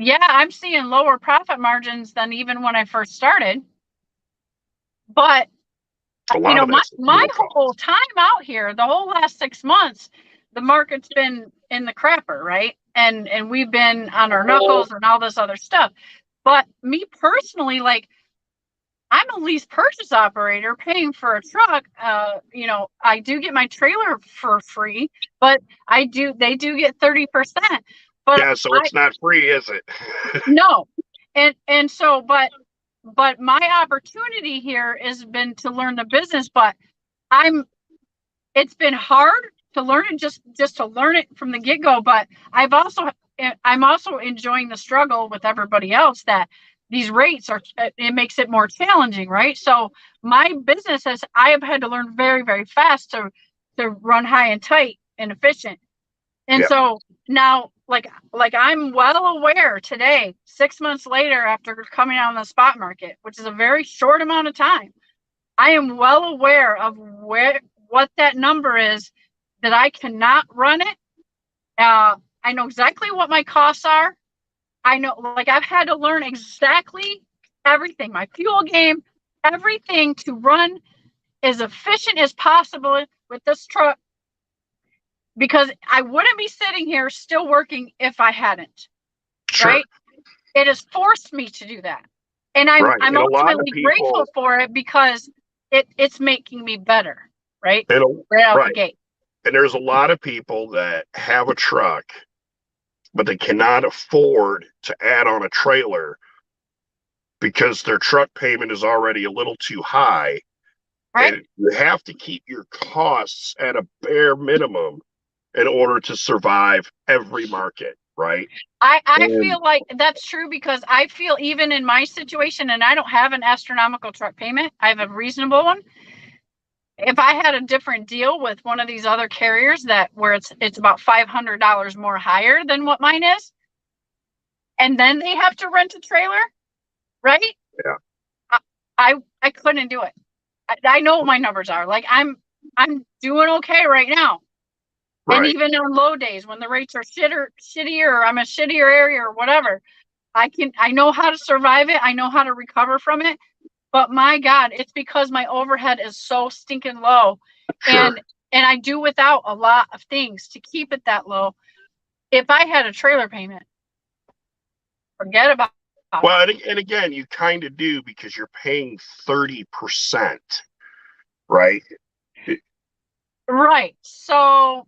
I'm seeing lower profit margins than even when I first started. But my whole time out here, the whole last 6 months, the market's been in the crapper, right? And we've been on our knuckles and all this other stuff. But me personally, I'm a lease purchase operator paying for a truck. I do get my trailer for free, but they do get 30%. But so it's not free, is it? No. And so, but my opportunity here has been to learn the business, but it's been hard to learn it, just to learn it from the get-go. But I'm also enjoying the struggle with everybody else that these rates it makes it more challenging, right? So my business I have had to learn very, very fast to run high and tight and efficient. And so now, I'm well aware today, 6 months later, after coming out on the spot market, which is a very short amount of time, I am well aware of what that number is, that I cannot run it. I know exactly what my costs are. I know, I've had to learn exactly everything, my fuel game, everything to run as efficient as possible with this truck, because I wouldn't be sitting here still working if I hadn't. Sure. Right? It has forced me to do that. And I'm ultimately grateful for it because it's making me better, right? Right out the gate. And there's a lot of people that have a truck, but they cannot afford to add on a trailer because their truck payment is already a little too high. Right. And you have to keep your costs at a bare minimum in order to survive every market, right? I And feel like that's true because I feel even in my situation, and I don't have an astronomical truck payment, I have a reasonable one. If I had a different deal with one of these other carriers that where it's about $500 more higher than what mine is, and then they have to rent a trailer, right? yeah, I couldn't do it. I know what my numbers are. Like I'm doing okay right now. And right. even on low days when the rates are shittier, or I'm a shittier area or whatever, I know how to survive it. I know how to recover from it. But my God, it's because my overhead is so stinking low. Sure. And I do without a lot of things to keep it that low. If I had a trailer payment, forget about it. Well, and again, you kind of do because you're paying 30%, right? Right. So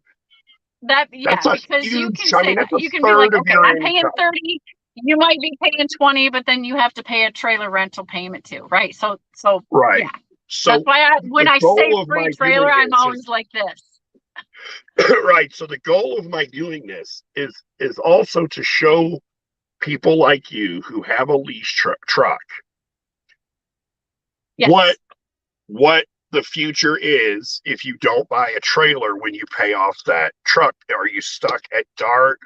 that, That's yeah, a because you huge, can I say mean, that. that's a You can be like, third of okay, your I'm paying income. 30. You might be paying 20, but then you have to pay a trailer rental payment too, right? So Right. yeah. That's So why when the I say goal of free my trailer, doing I'm this always is like this. right. So the goal of my doing this is also to show people like you who have a lease truck what Yes. what the future is if you don't buy a trailer when you pay off that truck. Are you stuck at DART,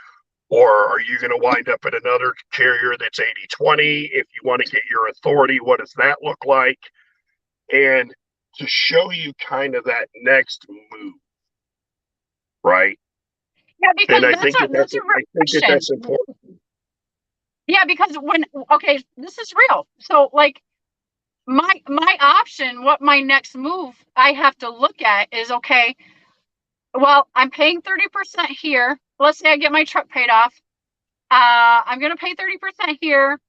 or are you going to wind up at another carrier that's 80/20? If you want to get your authority, what does that look like? And to show you kind of that next move, right? Yeah, And because that's a real I think that question. that's important. Yeah, because okay, this is real. So like my option, what my next move I have to look at is, okay, well, I'm paying 30% here. Let's say I get my truck paid off. I'm gonna pay 30% here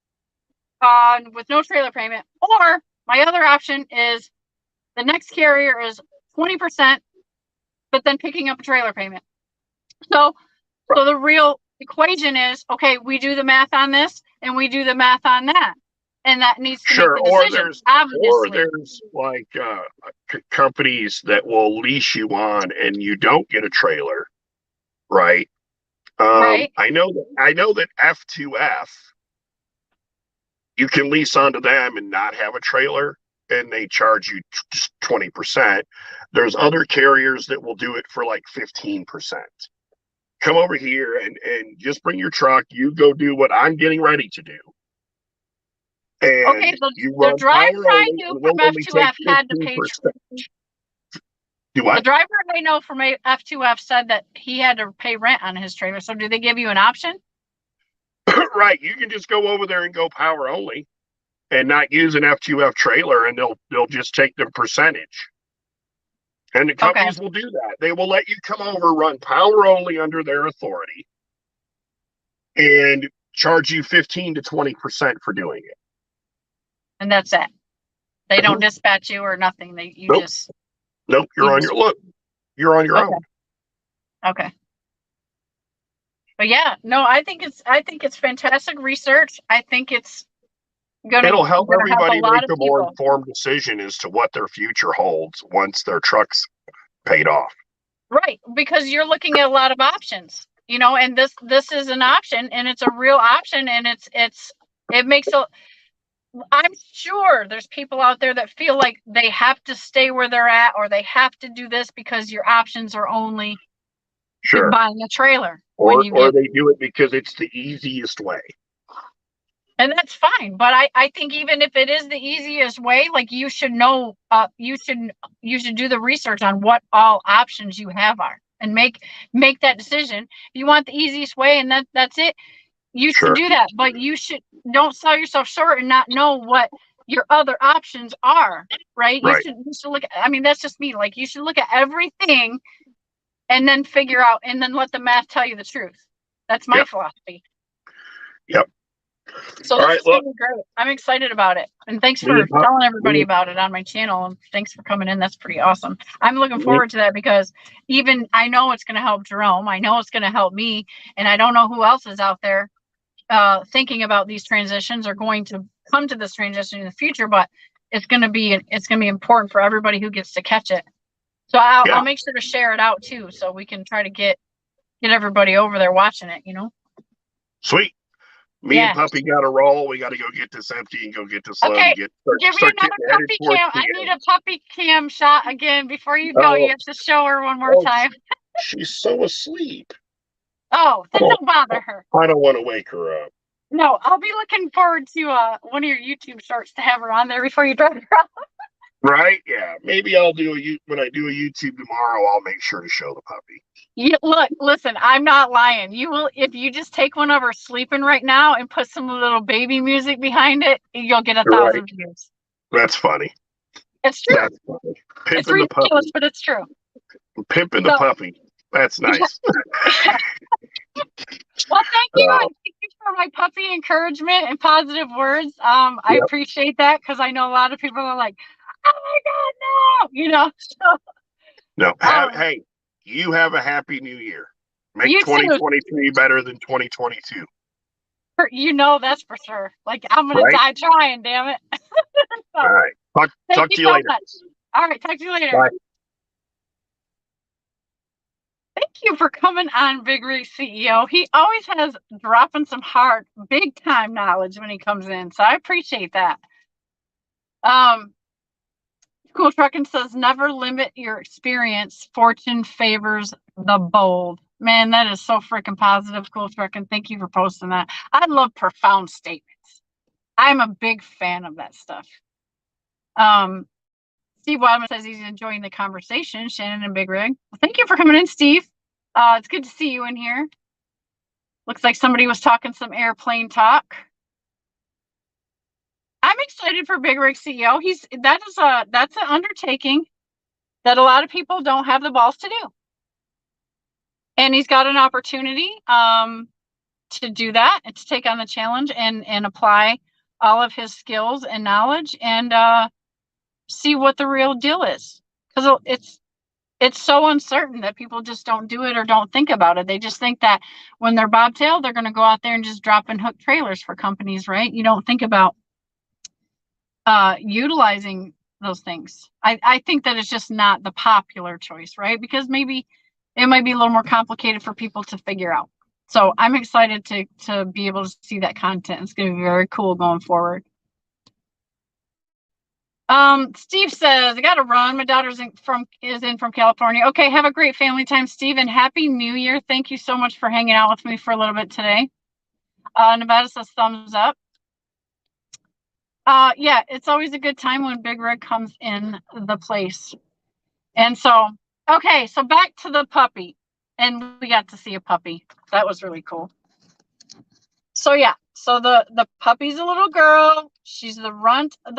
with no trailer payment. Or my other option is the next carrier is 20%, but then picking up a trailer payment. So the real equation is, okay, we do the math on this and we do the math on that. And that needs to make Sure. the decision, Or obviously. there's like companies that will lease you on and you don't get a trailer, right? Right? I know that F2F, you can lease onto them and not have a trailer, and they charge you just 20%. There's other carriers that will do it for like 15%. Come over here and just bring your truck. You go do what I'm getting ready to do. Okay, And you the run driver power I only, knew and from we'll only take F2F had to pay. 15%. Do The what? driver I know from F2F said that he had to pay rent on his trailer. So do they give you an option? Right. You can just go over there and go power only and not use an F2F trailer, and they'll just take the percentage. And the Okay. companies will do that. They will let you come over, run power only under their authority, and charge you 15 to 20% for doing it. And that's it. They don't dispatch you or nothing. You Nope. just Nope. you just You're on your okay. own. Okay. But yeah, no, I think it's fantastic research. I think it's It'll help gonna help a everybody lot make of a more people. informed decision as to what their future holds once their truck's paid off. Right, because you're looking at a lot of options, and this is an option, and it's a real option, and it makes a I'm sure there's people out there that feel like they have to stay where they're at or they have to do this because your options are only Sure. buying a trailer when you Or get, they do it because it's the easiest way. and that's fine. But I think even if it is the easiest way, like you should know, you should do the research on what all options you have are and make that decision. If you want the easiest way and that's it, you should Sure. do that. But don't sell yourself short and not know what your other options are, right? Right. You should look at, I mean, that's just me. Like you should look at everything and then figure out and then let the math tell you the truth. That's my philosophy. Yep. So All this right, is look, gonna be great. I'm excited about it. And thanks me for and Pup, telling everybody me, about it on my channel. And thanks for coming in. That's pretty awesome. I'm looking me, forward to that because even I know it's gonna help Jerome. I know it's gonna help me. And I don't know who else is out there thinking about these transitions or going to come to this transition in the future, but it's gonna be important for everybody who gets to catch it. So yeah, I'll make sure to share it out too, so we can try to get everybody over there watching it, sweet. Me and Yeah. Puppy got to roll. We got to go get this empty and go get this load and Okay. Give me start another getting headed puppy towards cam. I need a puppy cam shot again before you go. You Oh, have to show her one more oh, time. she's so asleep. Oh, then Oh, don't bother her. I don't want to wake her up. No, I'll be looking forward to one of your YouTube shorts to have her on there before you drive her off. Right? Yeah. Maybe I'll do when I do a YouTube tomorrow. I'll make sure to show the puppy. Look, listen, I'm not lying. You will, if you just take one of her sleeping right now and put some little baby music behind it, you'll get 1,000 Right. views. That's funny. It's true. That's funny. It's Pimping the ridiculous, puppy. but it's true. Pimping the So, puppy. That's nice. well, thank you. Oh, Thank you for my puppy encouragement and positive words. I yep. appreciate that because I know a lot of people are like, "Oh my God, no!" So, No. um, Hey, you have a happy new year. Make you too. 2023 better than 2022. That's for sure. Like I'm gonna Right? die trying, damn it. All So, right. thank Talk you to you so later. much. All right, talk to you later. Bye. Thank you for coming on, Big Rig CEO. He always has dropping some hard, big time knowledge when he comes in, so I appreciate that. Cool Trucking says, never limit your experience. Fortune favors the bold. Man, that is so freaking positive, Cool Trucking. Thank you for posting that. I love profound statements. I'm a big fan of that stuff. Steve Wildman says he's enjoying the conversation. Shannon and Big Rig. Well, thank you for coming in, Steve. It's good to see you in here. Looks like somebody was talking some airplane talk. I'm excited for Big Rig CEO. That's an undertaking that a lot of people don't have the balls to do. And he's got an opportunity to do that and to take on the challenge and apply all of his skills and knowledge and see what the real deal is. Because it's so uncertain that people just don't do it or don't think about it. They just think that when they're bobtail, they're going to go out there and just drop and hook trailers for companies, right? You don't think about utilizing those things. I think that it's just not the popular choice, right? Because maybe it might be a little more complicated for people to figure out. So I'm excited to be able to see that content. It's going to be very cool going forward. Steve says, I got to run. My daughter's in from California. Okay, have a great family time, Steve, and Happy New Year. Thank you so much for hanging out with me for a little bit today. Nevada says thumbs up. Yeah, it's always a good time when Big Rig comes in the place. And so, okay, so back to the puppy. And we got to see a puppy. That was really cool. So yeah, so the puppy's a little girl. She's the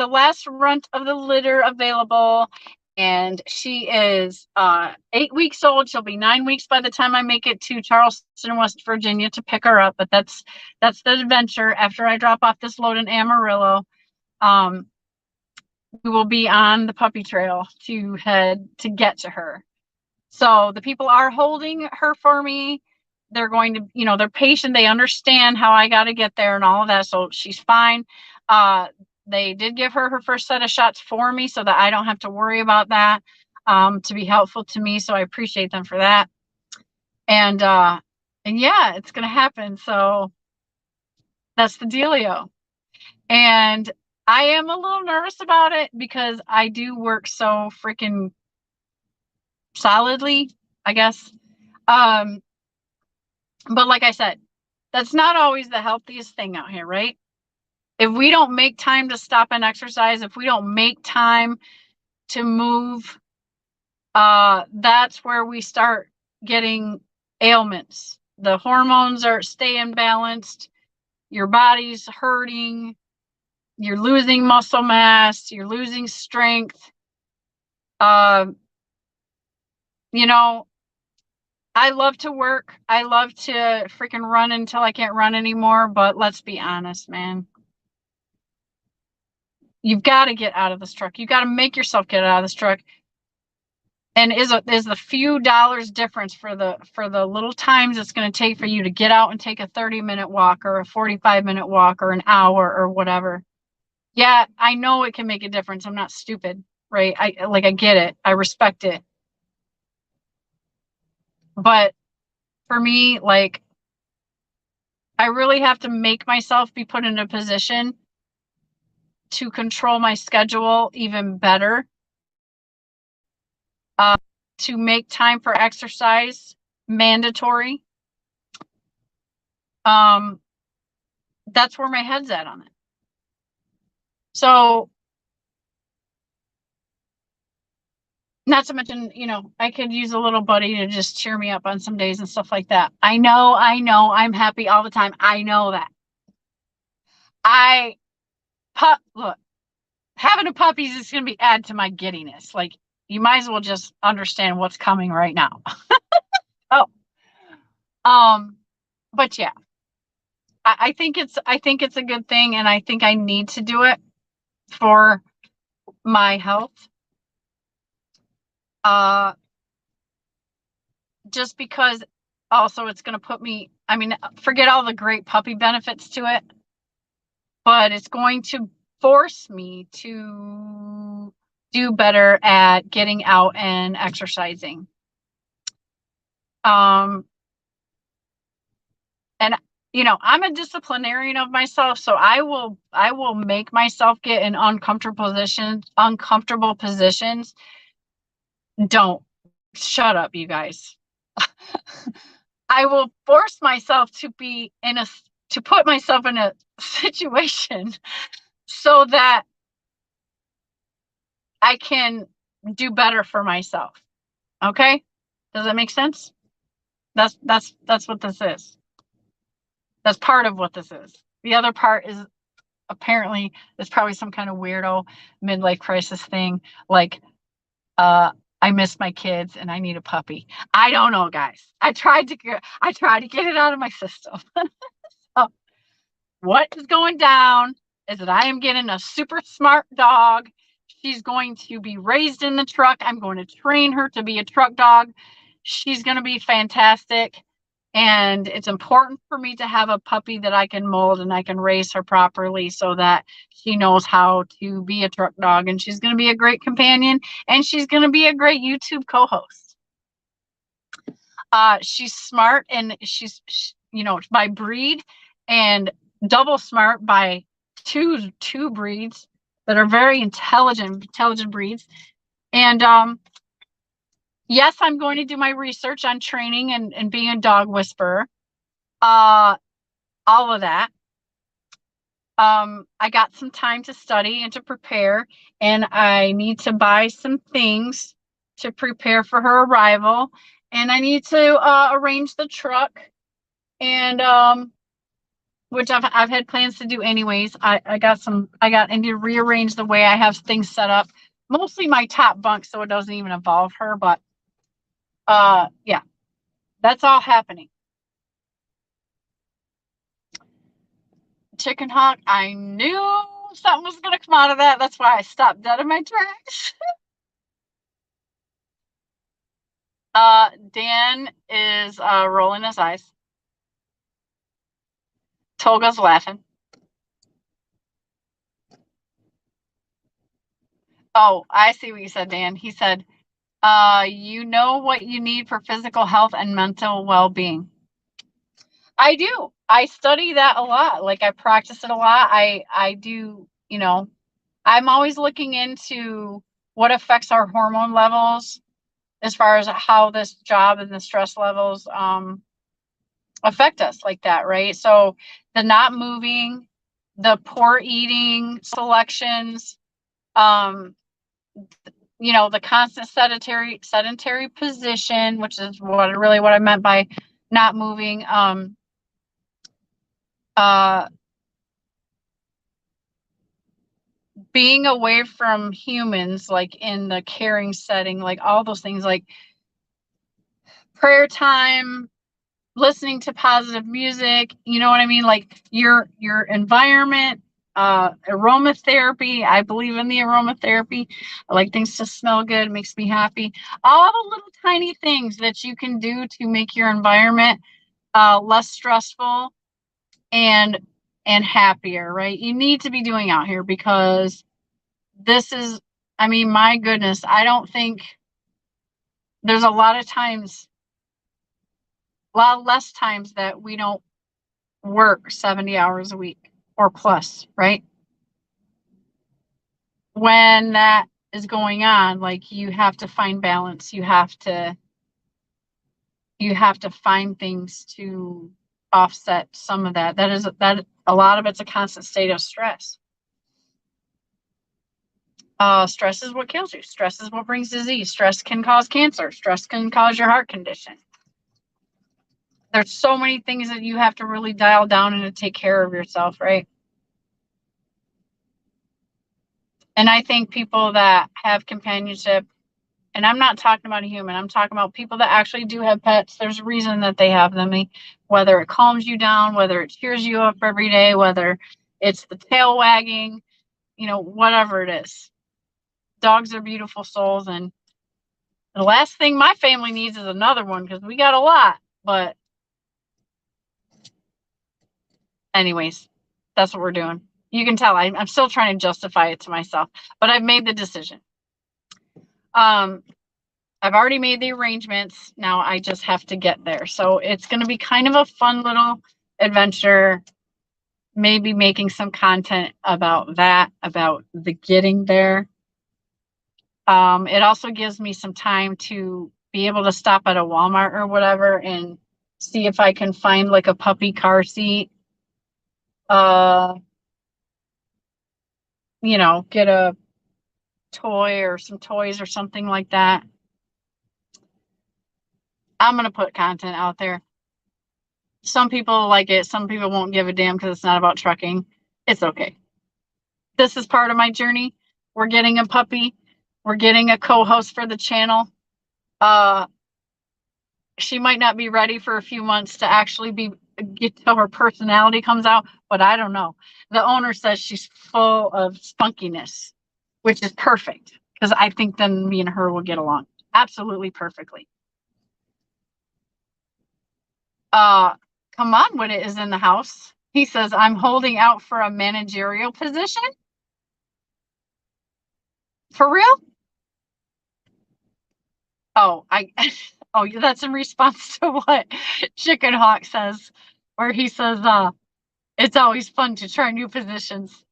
last runt of the litter available. And she is 8 weeks old. She'll be 9 weeks by the time I make it to Charleston, West Virginia to pick her up. But that's the adventure. After I drop off this load in Amarillo, we will be on the puppy trail to get to her. So the people are holding her for me. They're going to, they're patient. They understand how I got to get there and all of that. So she's fine. They did give her first set of shots for me so that I don't have to worry about that, to be helpful to me. So I appreciate them for that. And yeah, it's going to happen. So that's the dealio. And I am a little nervous about it because I do work so freaking solidly, I guess. But like I said, that's not always the healthiest thing out here, right? If we don't make time to stop and exercise, if we don't make time to move, that's where we start getting ailments. The hormones are staying balanced, your body's hurting, you're losing muscle mass, you're losing strength. I I love to work. I love to freaking run until I can't run anymore. But let's be honest, man. You've got to get out of this truck. You got to make yourself get out of this truck. And is the few dollars difference for the little times it's going to take for you to get out and take a 30-minute walk or a 45-minute walk or an hour or whatever. Yeah, I know it can make a difference. I'm not stupid, right? I get it. I respect it. But for me, like, I really have to make myself be put in a position to control my schedule even better, to make time for exercise mandatory. That's where my head's at on it. So, not to mention, I could use a little buddy to just cheer me up on some days and stuff like that. I know, I'm happy all the time. I know that. Look, having a puppy is just going to be add to my giddiness. Like, you might as well just understand what's coming right now. Oh, but yeah, I think it's a good thing, and I think I need to do it for my health. Just because also it's going to put me, I mean, forget all the great puppy benefits to it, but it's going to force me to do better at getting out and exercising. And I'm a disciplinarian of myself, so I will make myself get in uncomfortable positions. Don't shut up, you guys. I will force myself to put myself in a situation so that I can do better for myself. Okay? Does that make sense? That's what this is. That's part of what this is. The other part is apparently it's probably some kind of weirdo midlife crisis thing, like I miss my kids and I need a puppy. I don't know, guys. I tried to get it out of my system. So what is going down is that I am getting a super smart dog. She's going to be raised in the truck. I'm going to train her to be a truck dog. She's going to be fantastic. And it's important for me to have a puppy that I can mold and I can raise her properly so that she knows how to be a truck dog. And she's going to be a great companion, and she's going to be a great YouTube co-host. She's smart, and she's by breed, and double smart by two breeds that are very intelligent breeds. And yes, I'm going to do my research on training and being a dog whisperer. All of that. I got some time to study and to prepare, and I need to buy some things to prepare for her arrival, and I need to arrange the truck, and which I've had plans to do anyways. I need to rearrange the way I have things set up, mostly my top bunk, so it doesn't even involve her, but yeah, that's all happening. Chicken hawk, I knew something was going to come out of that. That's why I stopped dead in my tracks. Dan is rolling his eyes. Toga's laughing. Oh, I see what you said, Dan. He said, you know what you need for physical health and mental well-being. I do. I study that a lot. Like, I practice it a lot. I do, I'm always looking into what affects our hormone levels as far as how this job and the stress levels affect us like that, right? So the not moving, the poor eating selections, the constant sedentary position, which is what I meant by not moving. Being away from humans, like in the caring setting, like all those things, like prayer time, listening to positive music, you know what I mean? Like your environment, aromatherapy. I believe in the aromatherapy. I like things to smell good, it makes me happy. All the little tiny things that you can do to make your environment less stressful and happier, right? You need to be doing out here because this is, I mean, my goodness, I don't think there's a lot of times, a lot less times that we don't work 70 hours a week or plus, right? When that is going on, like you have to find balance. You have to find things to offset some of that. That a lot of it's a constant state of stress. Stress is what kills you. Stress is what brings disease. Stress can cause cancer. Stress can cause your heart condition. There's so many things that you have to really dial down and to take care of yourself, right? And I think people that have companionship, and I'm not talking about a human, I'm talking about people that actually do have pets. There's a reason that they have them. Whether it calms you down, whether it cheers you up every day, whether it's the tail wagging, you know, whatever it is. Dogs are beautiful souls, and the last thing my family needs is another one because we got a lot. But anyways, that's what we're doing. You can tell I'm still trying to justify it to myself, but I've made the decision. I've already made the arrangements. Now I just have to get there. So it's going to be kind of a fun little adventure, maybe making some content about that, about the getting there. It also gives me some time to be able to stop at a Walmart or whatever and see if I can find like a puppy car seat. You know, get a toy or some toys or something like that. I'm going to put content out there. Some people like it. Some people won't give a damn because it's not about trucking. It's okay. This is part of my journey. We're getting a puppy. We're getting a co-host for the channel. She might not be ready for a few months to actually get till her personality comes out, but I don't know. The owner says she's full of spunkiness, which is perfect because I think then me and her will get along absolutely perfectly. Come on, when it is in the house. He says, I'm holding out for a managerial position. For real? Oh, oh, that's in response to what Chicken Hawk says, where he says, it's always fun to try new positions.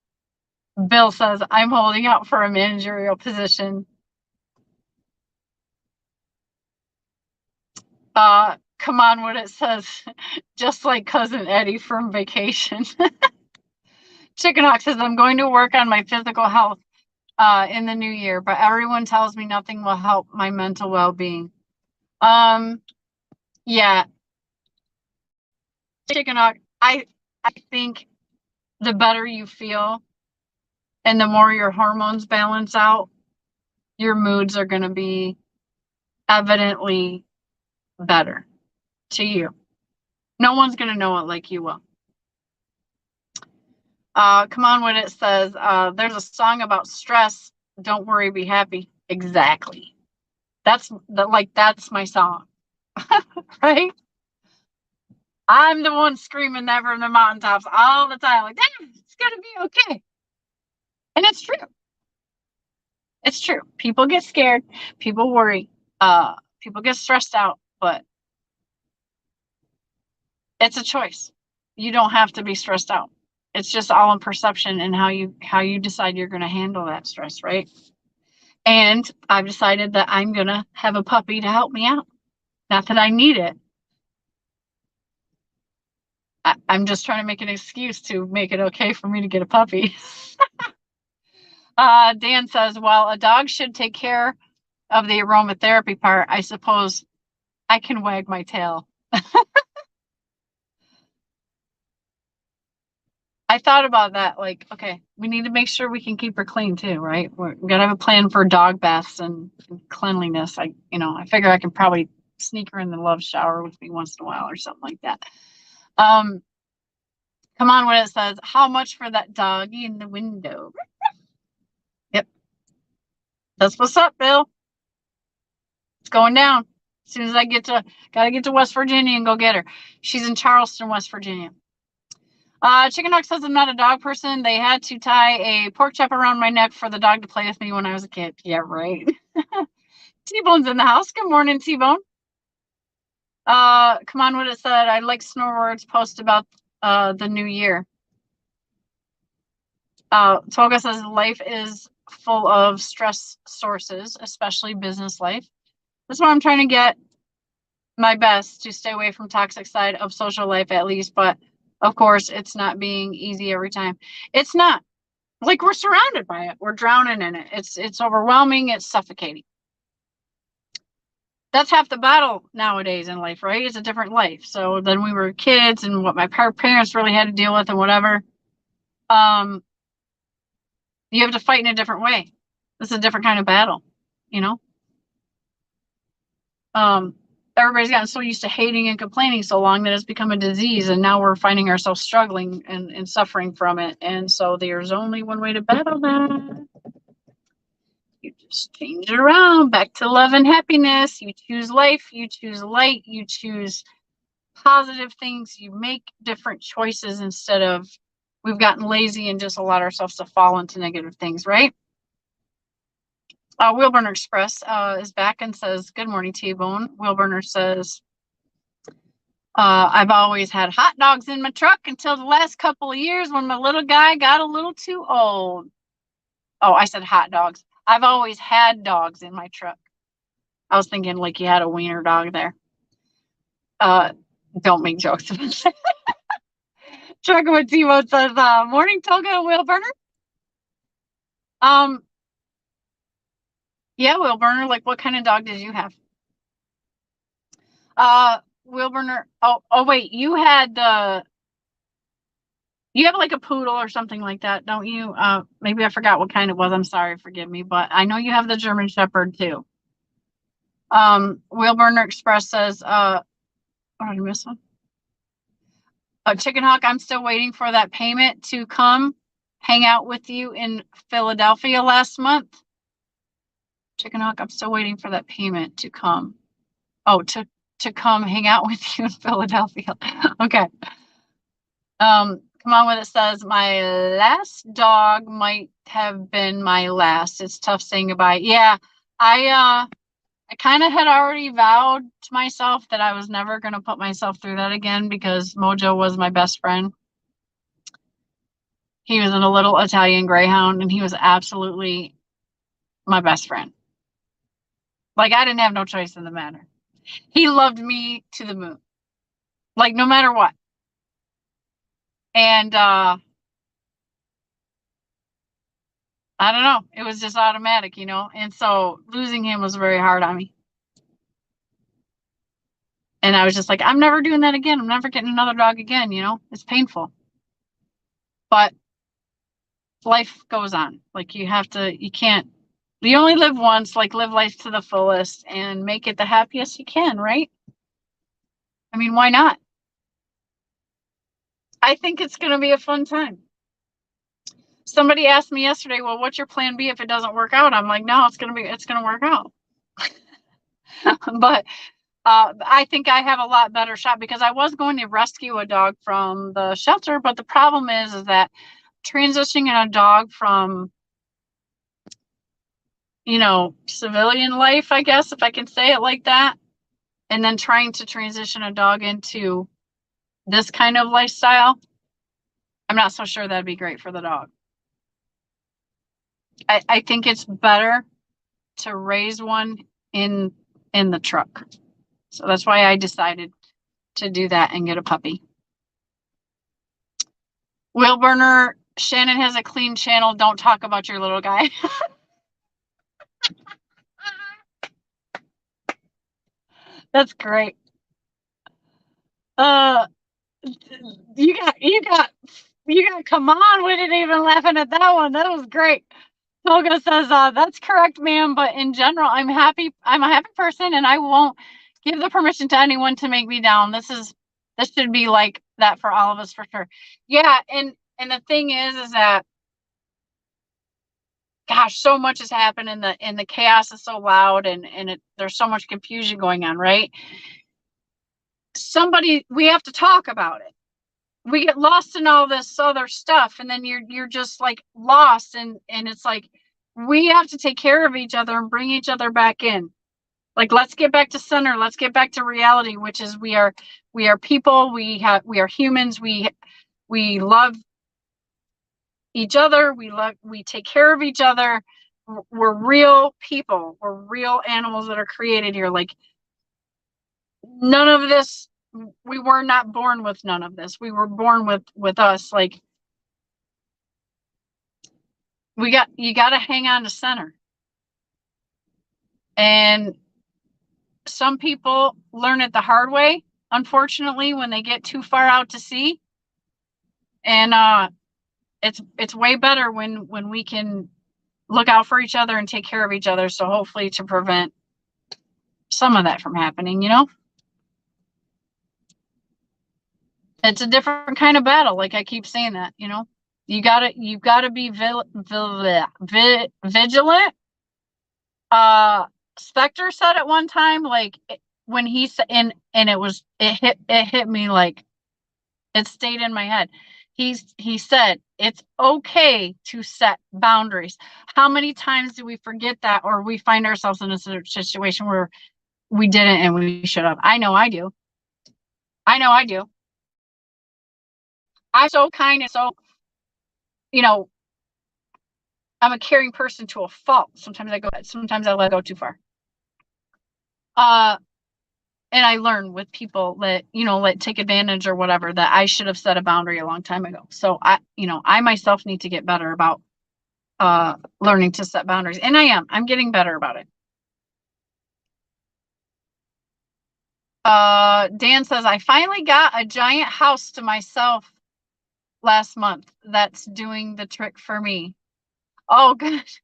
Bill says, I'm holding out for a managerial position. Come on, what it says, just like Cousin Eddie from Vacation. Chicken Hawk says, I'm going to work on my physical health in the new year, but everyone tells me nothing will help my mental well-being. Yeah. Chicken Hawk, I think the better you feel and the more your hormones balance out, your moods are going to be evidently better to you. No one's going to know it like you will. Come on, when it says, there's a song about stress. Don't worry, be happy. Exactly. That's my song, right? I'm the one screaming that from the mountaintops all the time. Like, it's going to be okay. And it's true. It's true. People get scared. People worry. People get stressed out, but it's a choice. You don't have to be stressed out. It's just all in perception and how you decide you're going to handle that stress, right? And I've decided that I'm going to have a puppy to help me out. Not that I need it. I'm just trying to make an excuse to make it okay for me to get a puppy. Dan says, well, a dog should take care of the aromatherapy part. I suppose I can wag my tail. I thought about that. Like, okay, we need to make sure we can keep her clean too, right? We gotta have a plan for dog baths and cleanliness. I figure I can probably sneak her in the love shower with me once in a while or something like that. Come on, what it says. How much for that doggy in the window? Yep. That's what's up, Bill. It's going down. As soon as I gotta get to West Virginia and go get her. She's in Charleston, West Virginia. Chicken Hawk says I'm not a dog person. They had to tie a pork chop around my neck for the dog to play with me when I was a kid. Yeah, right. T-Bone's in the house. Good morning, T-Bone. Come on, what it said. I like Snorword's post about the new year. Toga says life is full of stress sources, especially business life. That's why I'm trying to get my best to stay away from toxic side of social life at least. But of course, it's not being easy every time. It's not. Like, we're surrounded by it. We're drowning in it. It's overwhelming. It's suffocating. That's half the battle nowadays in life, right? It's a different life. So then we were kids and what my parents really had to deal with and whatever. You have to fight in a different way. This is a different kind of battle, you know? Everybody's gotten so used to hating and complaining so long that it's become a disease, and now we're finding ourselves struggling and suffering from it. And so there's only one way to battle that. You just change it around, back to love and happiness. You choose life, you choose light, you choose positive things. You make different choices instead of we've gotten lazy and just allowed ourselves to fall into negative things, right? Wheelburner Express is back and says, good morning, T-Bone. Wheelburner says, I've always had hot dogs in my truck until the last couple of years when my little guy got a little too old. Oh, I said hot dogs. I've always had dogs in my truck. I was thinking like you had a wiener dog there. Don't make jokes about that. Trucker with T-Bone says, morning, Toga and Wheelburner. Yeah, Wheelburner, like what kind of dog did you have? Wheelburner, oh wait, you have like a poodle or something like that, don't you? Maybe I forgot what kind it was. I'm sorry, forgive me, but I know you have the German Shepherd too. Wheelburner Express says, oh, did I miss one? Chicken Hawk, I'm still waiting for that payment to come hang out with you in Philadelphia last month. Chicken Hawk, I'm still waiting for that payment to come. Oh, to come hang out with you in Philadelphia. Okay. Come on, what it says. My last dog might have been my last. It's tough saying goodbye. Yeah, I kind of had already vowed to myself that I was never going to put myself through that again because Mojo was my best friend. He was in a little Italian Greyhound and he was absolutely my best friend. Like, I didn't have no choice in the matter. He loved me to the moon. Like, no matter what. And I don't know. It was just automatic, you know? And so losing him was very hard on me. And I was just like, I'm never doing that again. I'm never getting another dog again, you know? It's painful. But life goes on. Like, you only live once. Like, live life to the fullest and make it the happiest you can, right? I mean, why not? I think it's going to be a fun time. Somebody asked me yesterday, well, what's your plan B if it doesn't work out? I'm like, no, it's going to work out. But I think I have a lot better shot because I was going to rescue a dog from the shelter. But the problem is that transitioning a dog from, you know, civilian life, I guess, if I can say it like that, and then trying to transition a dog into this kind of lifestyle, I'm not so sure that'd be great for the dog. I think it's better to raise one in the truck. So that's why I decided to do that and get a puppy. Wheelburner, Shannon has a clean channel. Don't talk about your little guy. That's great. You got come on, we didn't even laughing at that one. That was great. Toga says, that's correct, ma'am, but in general, I'm a happy person and I won't give the permission to anyone to make me down. This should be like that for all of us for sure. Yeah, and the thing is that, gosh, so much has happened, and the chaos is so loud, and there's so much confusion going on, right? We have to talk about it. We get lost in all this other stuff, and then you're just like lost, and it's like we have to take care of each other and bring each other back in. Like, let's get back to center. Let's get back to reality, which is we are people. We are humans. We love each other. We take care of each other. We're real people. We're real animals that are created here. Like, none of this, we were not born with none of this. We were born with us. Like, you got to hang on to center. And some people learn it the hard way, unfortunately, when they get too far out to sea. And it's way better when we can look out for each other and take care of each other. So hopefully to prevent some of that from happening, you know? It's a different kind of battle. Like I keep saying that, you know, you gotta be vigilant. Spectre said at one time, like when he said, and it hit me, like it stayed in my head. He said it's okay to set boundaries. How many times do we forget that, or we find ourselves in a situation where we didn't and we should have? I know I do. I'm so kind, and so, you know, I'm a caring person to a fault. Sometimes I let go too far. And I learn with people that, you know, let take advantage or whatever, that I should have set a boundary a long time ago. So I myself need to get better about learning to set boundaries. And I'm getting better about it. Dan says, I finally got a giant house to myself last month. That's doing the trick for me. Oh, gosh.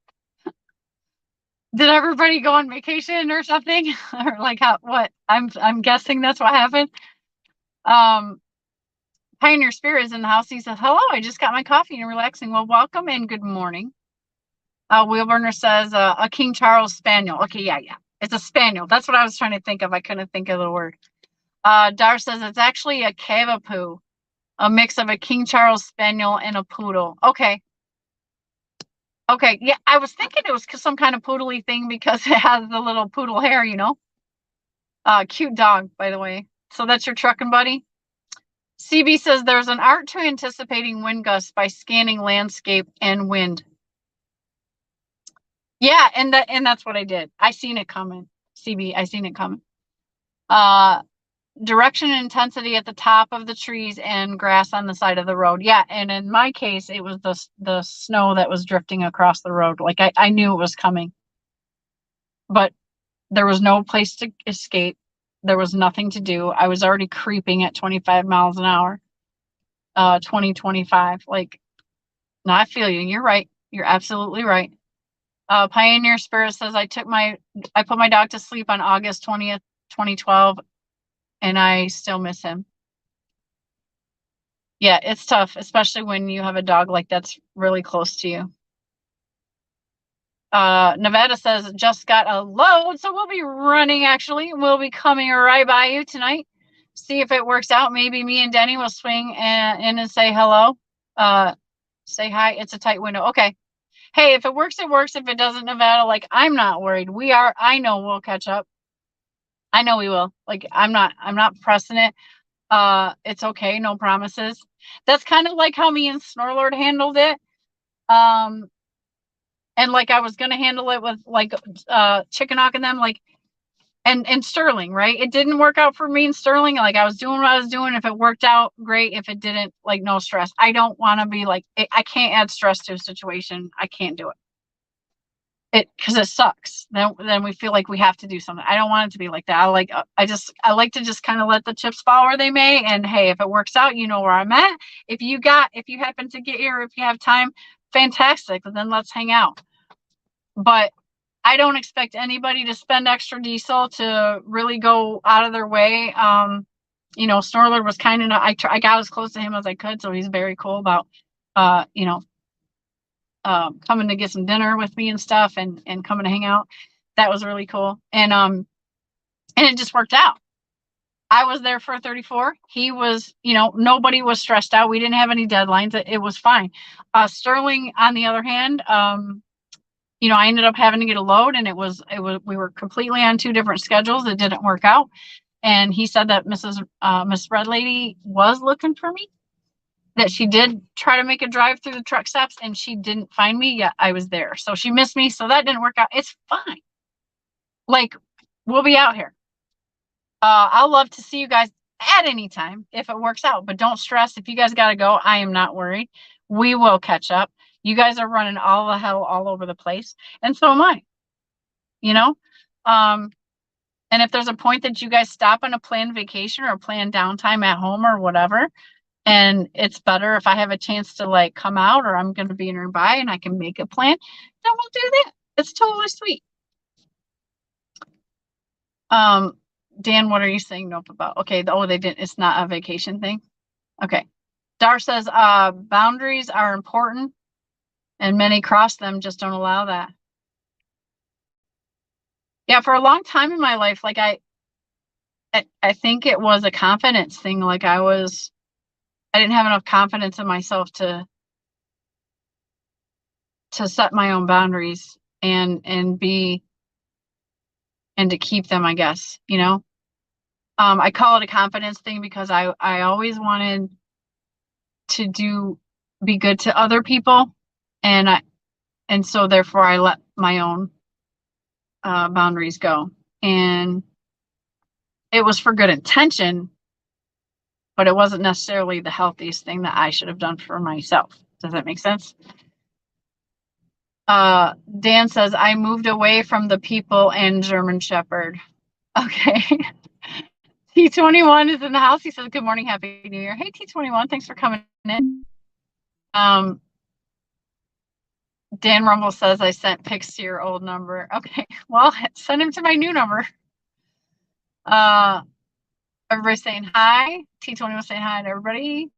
Did everybody go on vacation or something? Or like what? I'm guessing that's what happened. Pioneer Spirit is in the house. He says, hello, I just got my coffee and relaxing. Well, welcome and good morning. Wheelburner says, a King Charles Spaniel. Okay, yeah. It's a Spaniel. That's what I was trying to think of. I couldn't think of the word. Dar says it's actually a Cavapoo, a mix of a King Charles Spaniel and a poodle. Okay, yeah, I was thinking it was some kind of poodly thing because it has the little poodle hair, you know. Cute dog, by the way. So that's your trucking buddy. CB says there's an art to anticipating wind gusts by scanning landscape and wind. Yeah, and that's what I did. I seen it coming. CB, I seen it coming. Direction and intensity at the top of the trees and grass on the side of the road. Yeah, and in my case, it was the snow that was drifting across the road. Like I knew it was coming, but there was no place to escape. There was nothing to do. I was already creeping at 25 miles an hour. 2025. Like, no, I feel you. You're right. You're absolutely right. Pioneer Spirit says I put my dog to sleep on August 20th, 2012, and I still miss him. Yeah, it's tough, especially when you have a dog like that's really close to you. Nevada says just got a load, so we'll be running. Actually, we'll be coming right by you tonight. See if it works out. Maybe me and Denny will swing in and say hello. Say hi. It's a tight window. Okay. Hey, if it works, it works. If it doesn't, Nevada, like, I'm not worried. I know we'll catch up. I know we will. Like, I'm not pressing it. It's okay. No promises. That's kind of like how me and Snorlord handled it. And like I was gonna handle it with like Chickenock and them, like, and Sterling, right? It didn't work out for me and Sterling. Like, I was doing what I was doing. If it worked out, great. If it didn't, like, no stress. I don't want to be like, I can't add stress to a situation. I can't do it. Because it sucks. Then we feel like we have to do something. I don't want it to be like that. I like to just kind of let the chips fall where they may. And hey, if it works out, you know where I'm at. If you happen to get here, if you have time, fantastic. Then let's hang out. But I don't expect anybody to spend extra diesel to really go out of their way. You know, Snorler was kind enough. I got as close to him as I could, so he's very cool about, you know, coming to get some dinner with me and stuff, and coming to hang out. That was really cool, and it just worked out. I was there for 34. He was, you know, nobody was stressed out. We didn't have any deadlines. It was fine. Sterling, on the other hand, you know, I ended up having to get a load, and we were completely on two different schedules. It didn't work out. And he said that Miss Red Lady was looking for me, that she did try to make a drive through the truck stops, and she didn't find me yet. I was there. So she missed me. So that didn't work out. It's fine. Like, we'll be out here. I'll love to see you guys at any time if it works out, but don't stress. If you guys got to go, I am not worried. We will catch up. You guys are running all the hell all over the place, and so am I, you know? And if there's a point that you guys stop on a planned vacation or a planned downtime at home or whatever, and it's better if I have a chance to like come out, or I'm going to be nearby and I can make a plan, then we'll do that. It's totally sweet. Dan, what are you saying nope about? Okay. Oh, they didn't. It's not a vacation thing. Okay. Dar says, boundaries are important and many cross them, just don't allow that. Yeah. For a long time in my life, like I think it was a confidence thing. Like I didn't have enough confidence in myself to set my own boundaries and to keep them, I guess, you know. I call it a confidence thing because I always wanted to be good to other people, and so therefore I let my own boundaries go, and it was for good intention, but it wasn't necessarily the healthiest thing that I should have done for myself. Does that make sense? Dan says, I moved away from the people and German Shepherd. Okay. T21 is in the house. He says, good morning, happy new year. Hey, T21, thanks for coming in. Dan Rumble says, I sent pics to your old number. Okay, well, send him to my new number. Everybody's saying hi. T21 saying hi to everybody.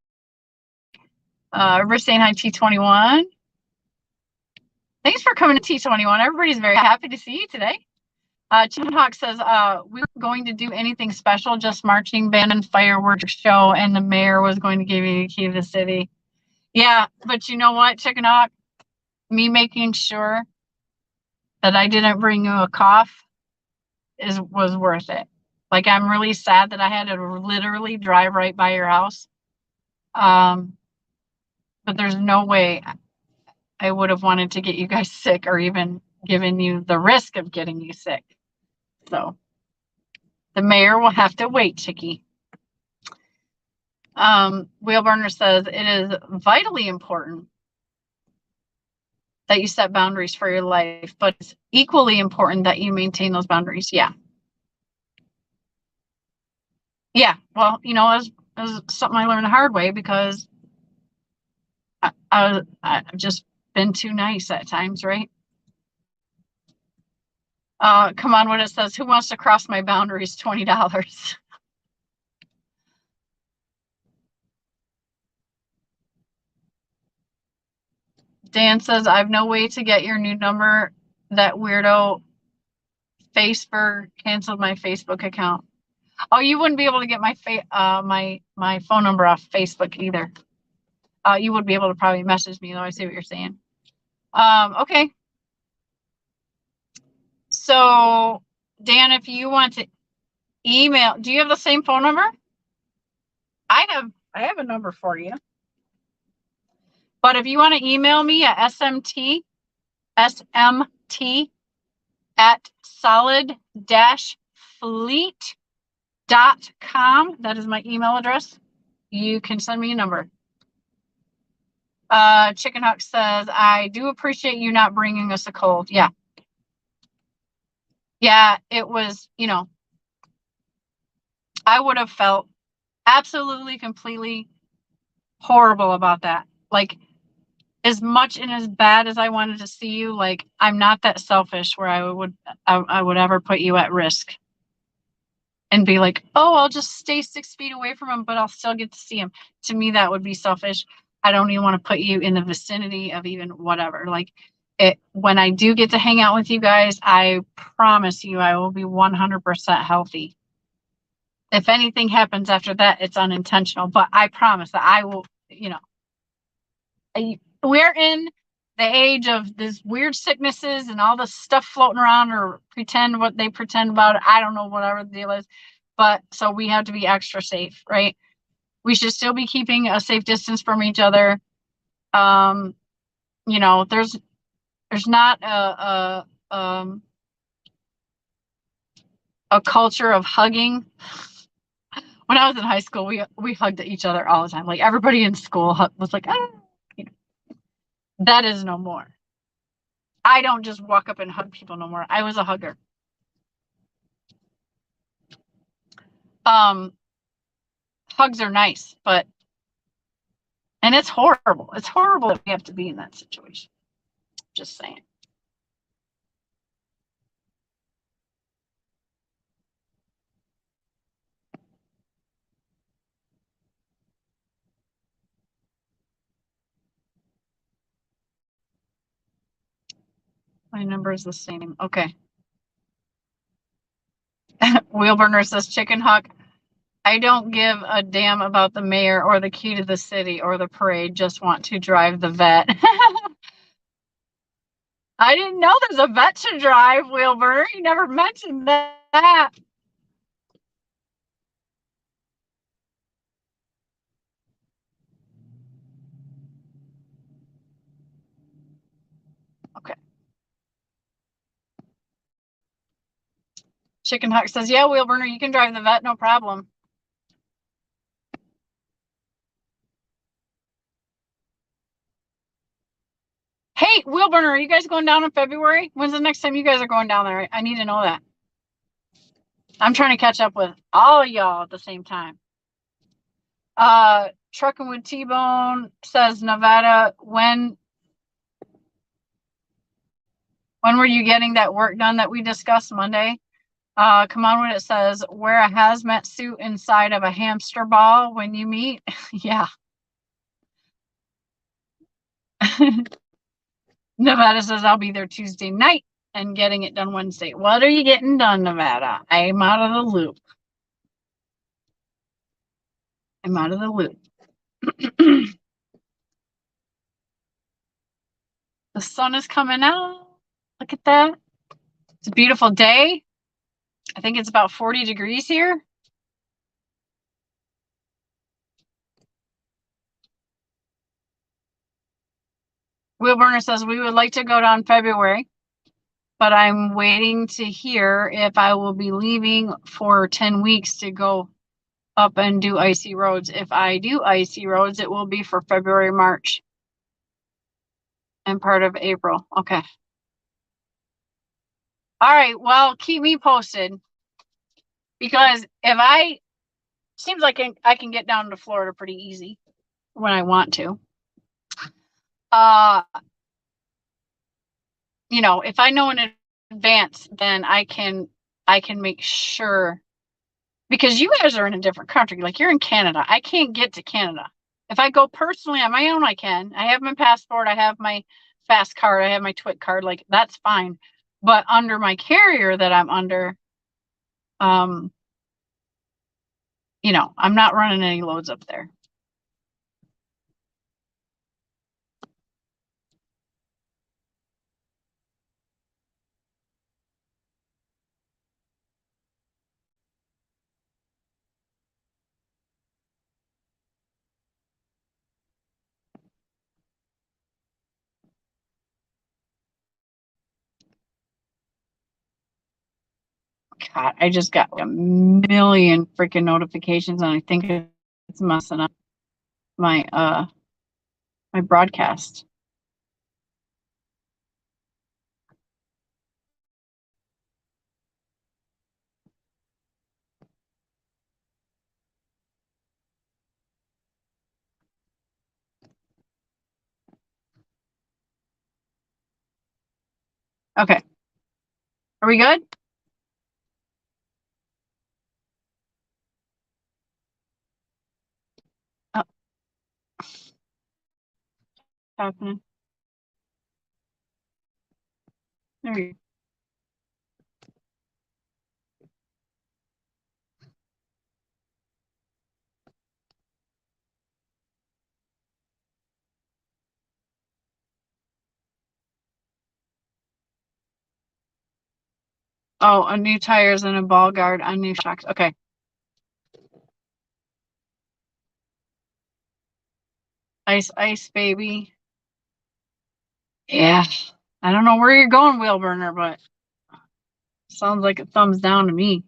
Everybody's saying hi, T21. Thanks for coming to T21. Everybody's very happy to see you today. Chim Hawk says, we were going to do anything special, just marching band and fireworks show, and the mayor was going to give you the key to the city. Yeah, but you know what, Chicken Hawk? Me making sure that I didn't bring you a cough was worth it. Like, I'm really sad that I had to literally drive right by your house. But there's no way I would have wanted to get you guys sick or even given you the risk of getting you sick. So the mayor will have to wait, Chicky. Wheelburner says, it is vitally important that you set boundaries for your life, but it's equally important that you maintain those boundaries. Yeah. Yeah. Well, you know, it was something I learned the hard way because I've just been too nice at times, right? Come on, what it says, who wants to cross my boundaries? $20. Dan says, I have no way to get your new number. That weirdo Facebook canceled my Facebook account. Oh, you wouldn't be able to get my my phone number off Facebook either. You would be able to probably message me though. I see what you're saying. Okay. So Dan, if you want to email, do you have the same phone number? I have a number for you. But if you want to email me at smt at solid-fleet.com, that is my email address, you can send me a number. Chicken Hawk says, I do appreciate you not bringing us a cold. Yeah. Yeah, it was, you know, I would have felt absolutely, completely horrible about that. Like, as much and as bad as I wanted to see you, like, I'm not that selfish where I would ever put you at risk and be like, oh, I'll just stay 6 feet away from him, but I'll still get to see him. To me, that would be selfish. I don't even want to put you in the vicinity of even whatever. Like, when I do get to hang out with you guys, I promise you I will be 100% healthy. If anything happens after that, it's unintentional, but I promise that I will, we're in the age of these weird sicknesses and all this stuff floating around, or pretend what they pretend about it. I don't know, whatever the deal is. But so we have to be extra safe, right? We should still be keeping a safe distance from each other. There's not a culture of hugging. When I was in high school, we hugged each other all the time. Like, everybody in school was like, that is no more. I don't just walk up and hug people no more. I was a hugger. Hugs are nice, and it's horrible. It's horrible that we have to be in that situation. Just saying. My number is the same. Okay. Wheelburner says chicken hawk. I don't give a damn about the mayor or the key to the city or the parade. Just want to drive the vet. I didn't know there's a vet to drive, Wheelburner. You never mentioned that. Okay. Chicken hawk says, yeah, Wheelburner, you can drive the vet, no problem. Hey, Wheelburner, are you guys going down in February? When's the next time you guys are going down there? I need to know that. I'm trying to catch up with all y'all at the same time. Trucking with T-Bone says, Nevada, when were you getting that work done that we discussed Monday? Come on, when it says, wear a hazmat suit inside of a hamster ball when you meet. Yeah. Nevada says, I'll be there Tuesday night and getting it done Wednesday. What are you getting done, Nevada? I'm out of the loop. I'm out of the loop. The sun is coming out. Look at that. It's a beautiful day. I think it's about 40 degrees here. Wheelburner says, we would like to go down February, but I'm waiting to hear if I will be leaving for 10 weeks to go up and do icy roads. If I do icy roads, it will be for February, March, and part of April. Okay. All right. Well, keep me posted, because seems like I can get down to Florida pretty easy when I want to. If I know in advance, then I can make sure, because you guys are in a different country. Like, you're in Canada. I can't get to Canada. If I go personally on my own, I can. I have my passport. I have my fast card. I have my TWIC card. Like, that's fine. But under my carrier that I'm under, I'm not running any loads up there. God, I just got a million freaking notifications, and I think it's messing up my my broadcast. Okay. Are we good? Oh, happening. There you go. Oh, a new tires and a ball guard on new shocks. Okay. Ice, ice, baby. Yeah. I don't know where you're going, wheel burner, but sounds like a thumbs down to me.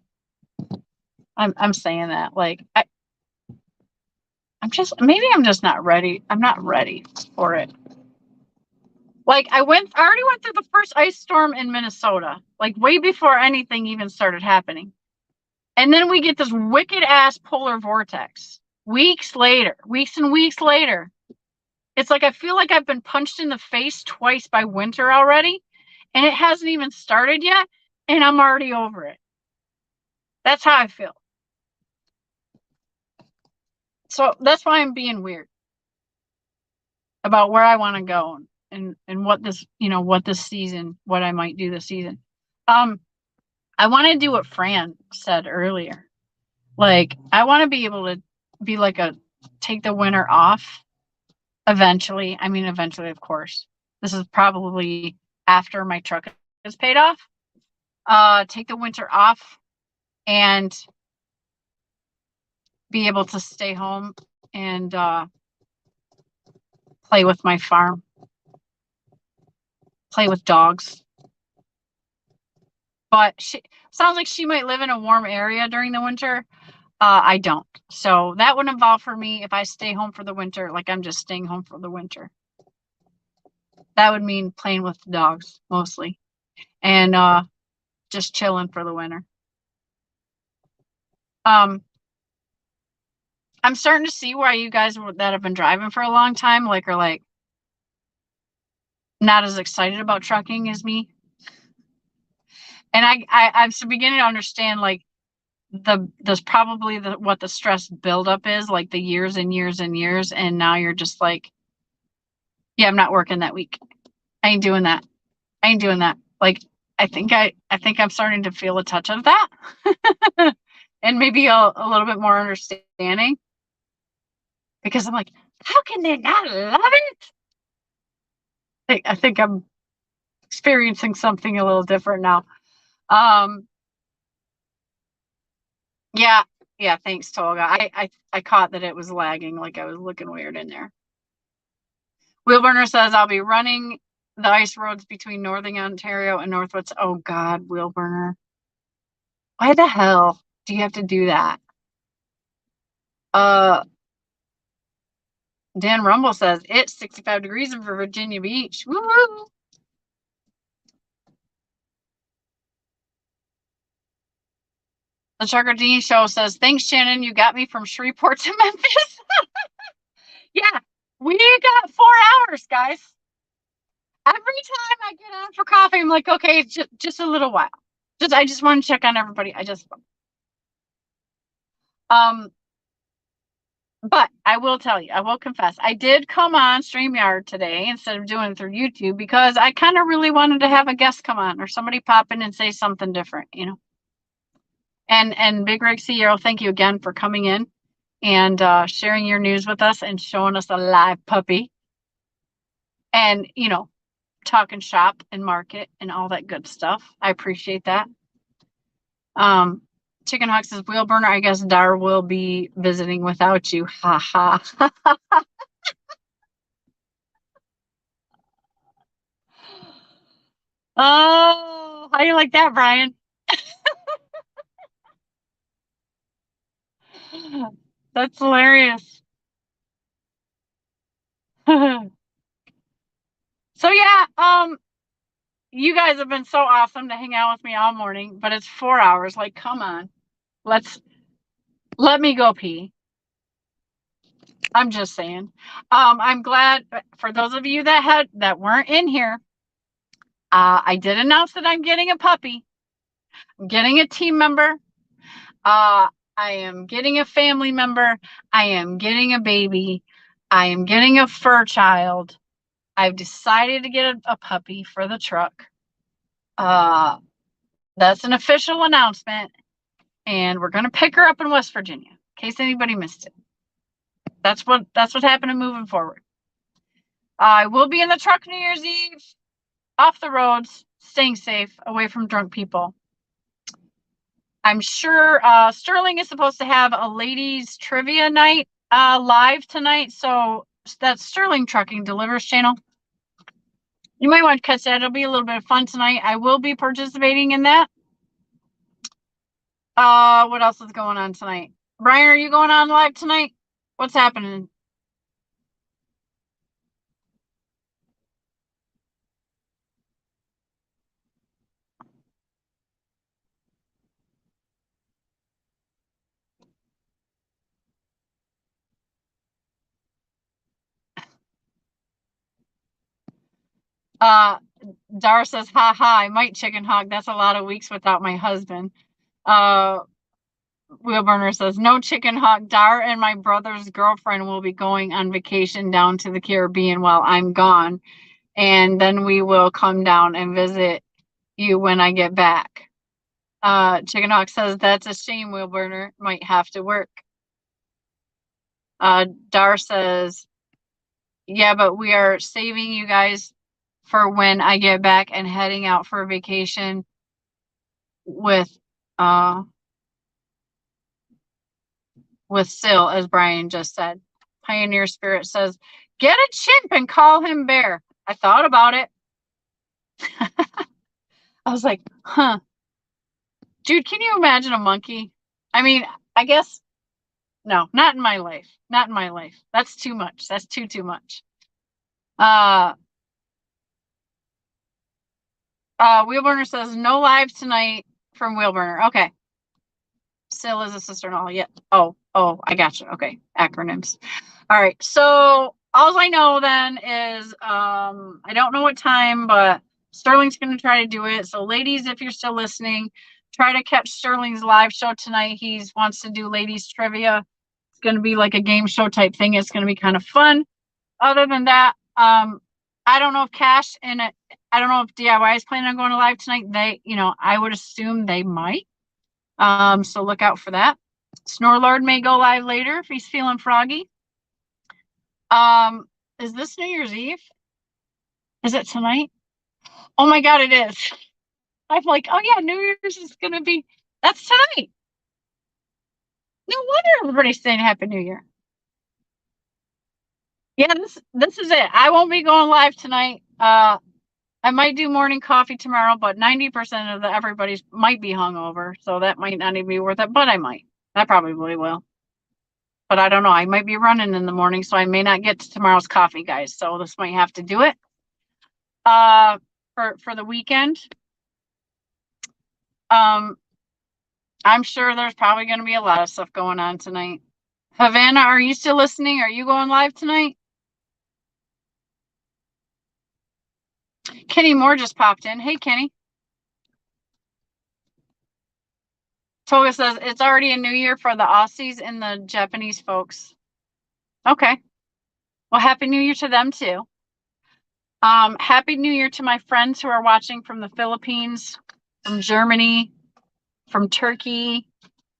I'm saying that. Like I'm just not ready. I'm not ready for it. Like I already went through the first ice storm in Minnesota, like way before anything even started happening. And then we get this wicked ass polar vortex weeks and weeks later. It's like I feel like I've been punched in the face twice by winter already, and it hasn't even started yet, and I'm already over it. That's how I feel. So that's why I'm being weird about where I want to go and what this, what this season, what I might do this season. I want to do what Fran said earlier. Like, I want to be able to be like take the winter off eventually. I mean, eventually, of course. This is probably after my truck is paid off. Take the winter off and be able to stay home and play with my farm, play with dogs. But she sounds like she might live in a warm area during the winter. I don't. So that would involve for me if I stay home for the winter, like I'm just staying home for the winter. That would mean playing with the dogs mostly and just chilling for the winter. I'm starting to see why you guys that have been driving for a long time are like not as excited about trucking as me. And I'm beginning to understand like there's probably what the stress buildup is, like the years and years and years, and now you're just like, yeah, I'm not working that week. I ain't doing that. I ain't doing that. Like I think I'm starting to feel a touch of that. And maybe a little bit more understanding. Because I'm like, how can they not love it? I think I'm experiencing something a little different now. Yeah, yeah, thanks, Tolga. I caught that it was lagging, like I was looking weird in there. Wheelburner says I'll be running the ice roads between Northern Ontario and Northwest. Oh God, Wheelburner. Why the hell do you have to do that? Dan Rumble says it's 65 degrees in Virginia Beach. Woo! The Chakardini Show says, thanks, Shannon. You got me from Shreveport to Memphis. Yeah, we got 4 hours, guys. Every time I get on for coffee, I'm like, okay, just a little while. I just want to check on everybody. But I will tell you, I will confess, I did come on StreamYard today instead of doing it through YouTube because I kind of really wanted to have a guest come on or somebody pop in and say something different, And Big Rig CEO, thank you again for coming in and sharing your news with us and showing us a live puppy and, talking shop and market and all that good stuff. I appreciate that. Chicken Hawk says, Wheel Burner, I guess Dar will be visiting without you. Ha ha. Oh, how do you like that, Brian? That's hilarious. So yeah, you guys have been so awesome to hang out with me all morning, but it's 4 hours. Like, come on. Let me go pee. I'm just saying. I'm glad for those of you that weren't in here. I did announce that I'm getting a puppy. I'm getting a team member. I am getting a family member. I am getting a baby. I am getting a fur child. I've decided to get a puppy for the truck. That's an official announcement. And we're going to pick her up in West Virginia, in case anybody missed it. That's what's happening moving forward. I will be in the truck New Year's Eve, off the roads, staying safe, away from drunk people. I'm sure Sterling is supposed to have a ladies trivia night live tonight. So that's Sterling Trucking Delivers channel. You might want to catch that. It'll be a little bit of fun tonight. I will be participating in that. What else is going on tonight? Brian, are you going on live tonight? What's happening? Dar says, ha ha, I might chicken hog. That's a lot of weeks without my husband. Wheelburner says, no chicken hog. Dar and my brother's girlfriend will be going on vacation down to the Caribbean while I'm gone. And then we will come down and visit you when I get back. Chicken hawk says, that's a shame, Wheelburner. Might have to work. Dar says, yeah, but we are saving you guys for when I get back and heading out for a vacation with Sil, as Brian just said. Pioneer Spirit says, get a chimp and call him Bear. I thought about it. I was like, huh. Dude, can you imagine a monkey? I mean, I guess, no, not in my life. Not in my life. That's too much. That's too much. Wheelburner says, no live tonight from Wheelburner. Okay. Sil is a sister-in-law. Yeah. Oh, I got you. Okay. Acronyms. All right. So all I know then is I don't know what time, but Sterling's going to try to do it. So ladies, if you're still listening, try to catch Sterling's live show tonight. He wants to do ladies trivia. It's going to be like a game show type thing. It's going to be kind of fun. Other than that, I don't know if Cash and I don't know if DIY is planning on going to live tonight. They, I would assume they might. So look out for that. Snorlord may go live later if he's feeling froggy. Is this New Year's Eve? Is it tonight? Oh my God, it is. I'm like, oh yeah, New Year's is gonna be, that's tonight. No wonder everybody's saying Happy New Year. Yeah, this is it. I won't be going live tonight. I might do morning coffee tomorrow, but 90% of everybody's might be hungover, so that might not even be worth it, but I might. I probably will. But I don't know. I might be running in the morning, so I may not get to tomorrow's coffee, guys. So this might have to do it. For the weekend. I'm sure there's probably going to be a lot of stuff going on tonight. Havana, are you still listening? Are you going live tonight? Kenny Moore just popped in. Hey, Kenny. Toga says it's already a new year for the Aussies and the Japanese folks. Okay. Well, Happy New Year to them too. Happy New Year to my friends who are watching from the Philippines, from Germany, from Turkey,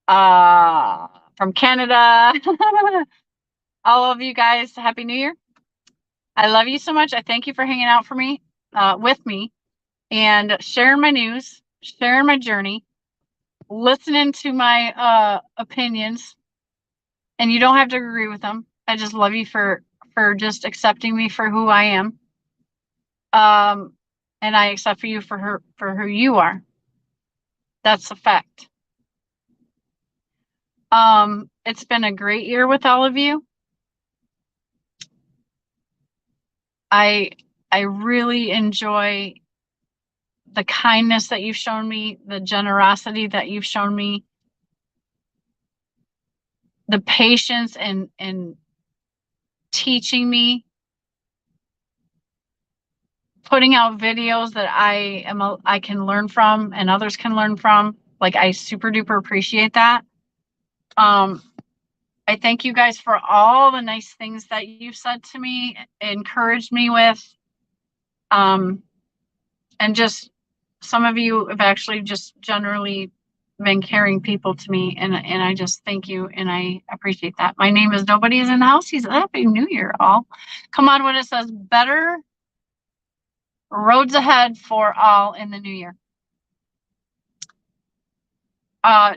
from Canada. All of you guys, Happy New Year. I love you so much. I thank you for hanging out with me and sharing my news, sharing my journey, listening to my opinions. And you don't have to agree with them. I just love you for just accepting me for who I am. And I accept you for who you are. That's a fact. It's been a great year with all of you. I really enjoy the kindness that you've shown me, the generosity that you've shown me, the patience and teaching me, putting out videos that I can learn from and others can learn from. Like, I super duper appreciate that. I thank you guys for all the nice things that you've said to me, encouraged me with. And just some of you have actually just generally been caring people to me, and I just thank you and I appreciate that. My name is Nobody is in the House. He's Happy New Year, all. Come on, when it says better roads ahead for all in the new year.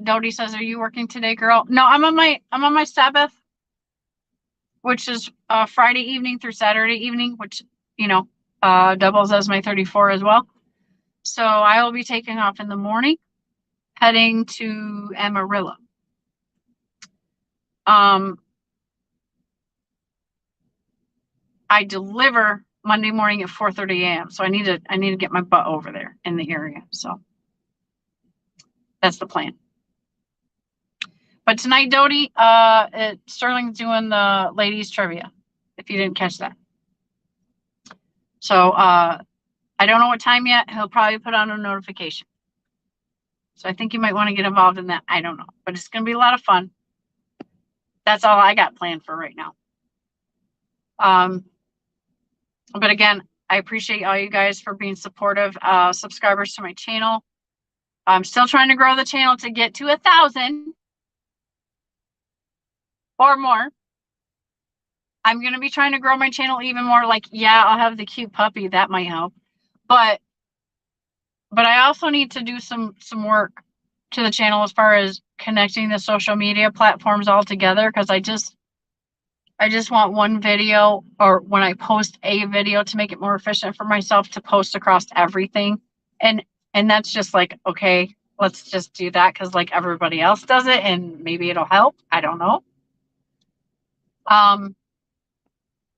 Dodie says, "Are you working today, girl?" No, I'm on my Sabbath, which is Friday evening through Saturday evening, which, you know, doubles as my 34 as well. So I will be taking off in the morning, heading to Amarillo. I deliver Monday morning at 4:30 a.m. So I need to get my butt over there in the area. So that's the plan. But tonight, Dodie, Sterling's doing the ladies trivia, if you didn't catch that. So I don't know what time yet. He'll probably put on a notification. So I think you might want to get involved in that. I don't know, but it's going to be a lot of fun. That's all I got planned for right now. But again, I appreciate all you guys for being supportive subscribers to my channel. I'm still trying to grow the channel to get to 1,000 or more. I'm going to be trying to grow my channel even more. Like, yeah, I'll have the cute puppy. That might help. But I also need to do some work to the channel as far as connecting the social media platforms all together, because I just want one video, or when I post a video, to make it more efficient for myself to post across everything. And that's just like, okay, let's just do that because like everybody else does it and maybe it'll help. I don't know.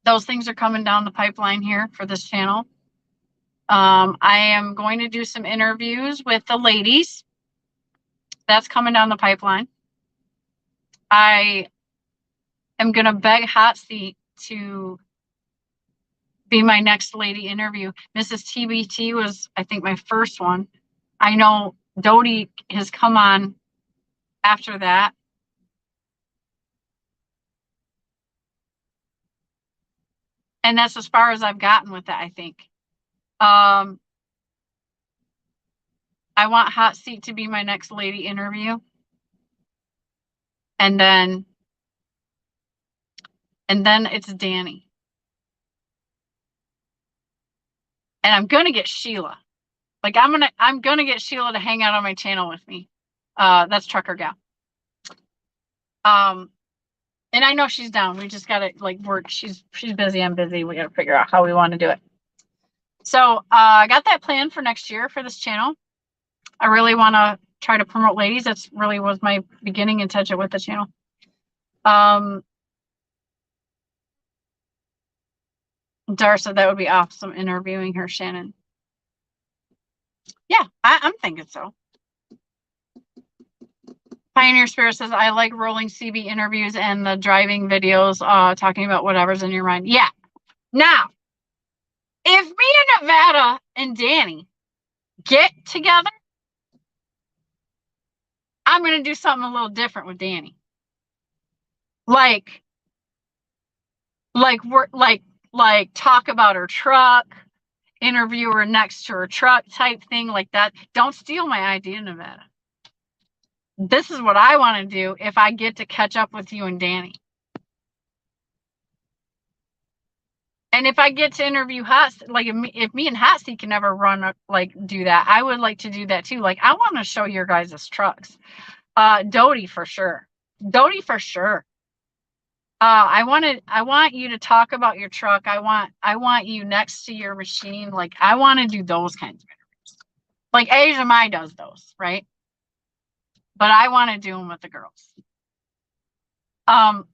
Those things are coming down the pipeline here for this channel. I am going to do some interviews with the ladies. That's coming down the pipeline. I am going to beg Hot Seat to be my next lady interview. Mrs. TBT was, I think, my first one. I know Dodie has come on after that. And that's as far as I've gotten with that, I think. I want Hot Seat to be my next lady interview. And then it's Danny. And I'm gonna get Sheila. Like, I'm gonna get Sheila to hang out on my channel with me. That's Trucker Gal. And I know she's down. We just gotta like work. She's busy. I'm busy. We gotta figure out how we want to do it. So I got that plan for next year for this channel. I really want to try to promote ladies. That's really was my beginning intention with the channel. Dar said that would be awesome interviewing her, Shannon. Yeah, I'm thinking so. Pioneer Spirit says, I like rolling CB interviews and the driving videos talking about whatever's in your mind. Yeah. Now, if me and Nevada and Danny get together, I'm going to do something a little different with Danny. Like talk about her truck, interview her next to her truck type thing like that. Don't steal my idea, Nevada. This is what I want to do if I get to catch up with you and Danny. And if I get to interview Hot, like if me and Hot Seat can ever run, like do that, I would like to do that too. Like, I want to show your guys' trucks. Dodie for sure. Dodie for sure. I want you to talk about your truck. I want you next to your machine. Like, I want to do those kinds of interviews. Like Asia Mai does those, right? But I want to do them with the girls.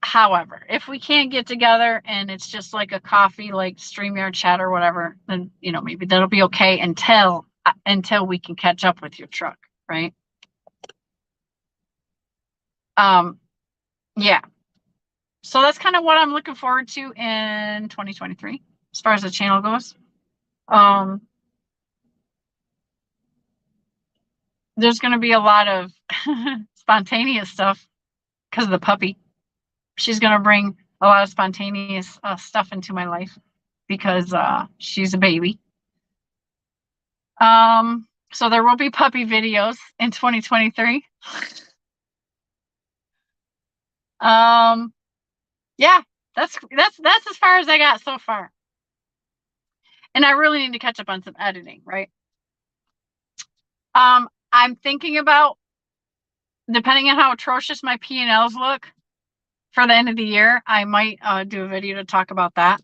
However, if we can't get together and it's just like a coffee, like StreamYard chat or whatever, then, you know, maybe that'll be okay until we can catch up with your truck, right? Yeah. So that's kind of what I'm looking forward to in 2023 as far as the channel goes. There's going to be a lot of spontaneous stuff because of the puppy. She's going to bring a lot of spontaneous stuff into my life because she's a baby. So there will be puppy videos in 2023. Yeah, that's as far as I got so far. And I really need to catch up on some editing, right? I'm thinking about, depending on how atrocious my P&Ls look for the end of the year, I might do a video to talk about that.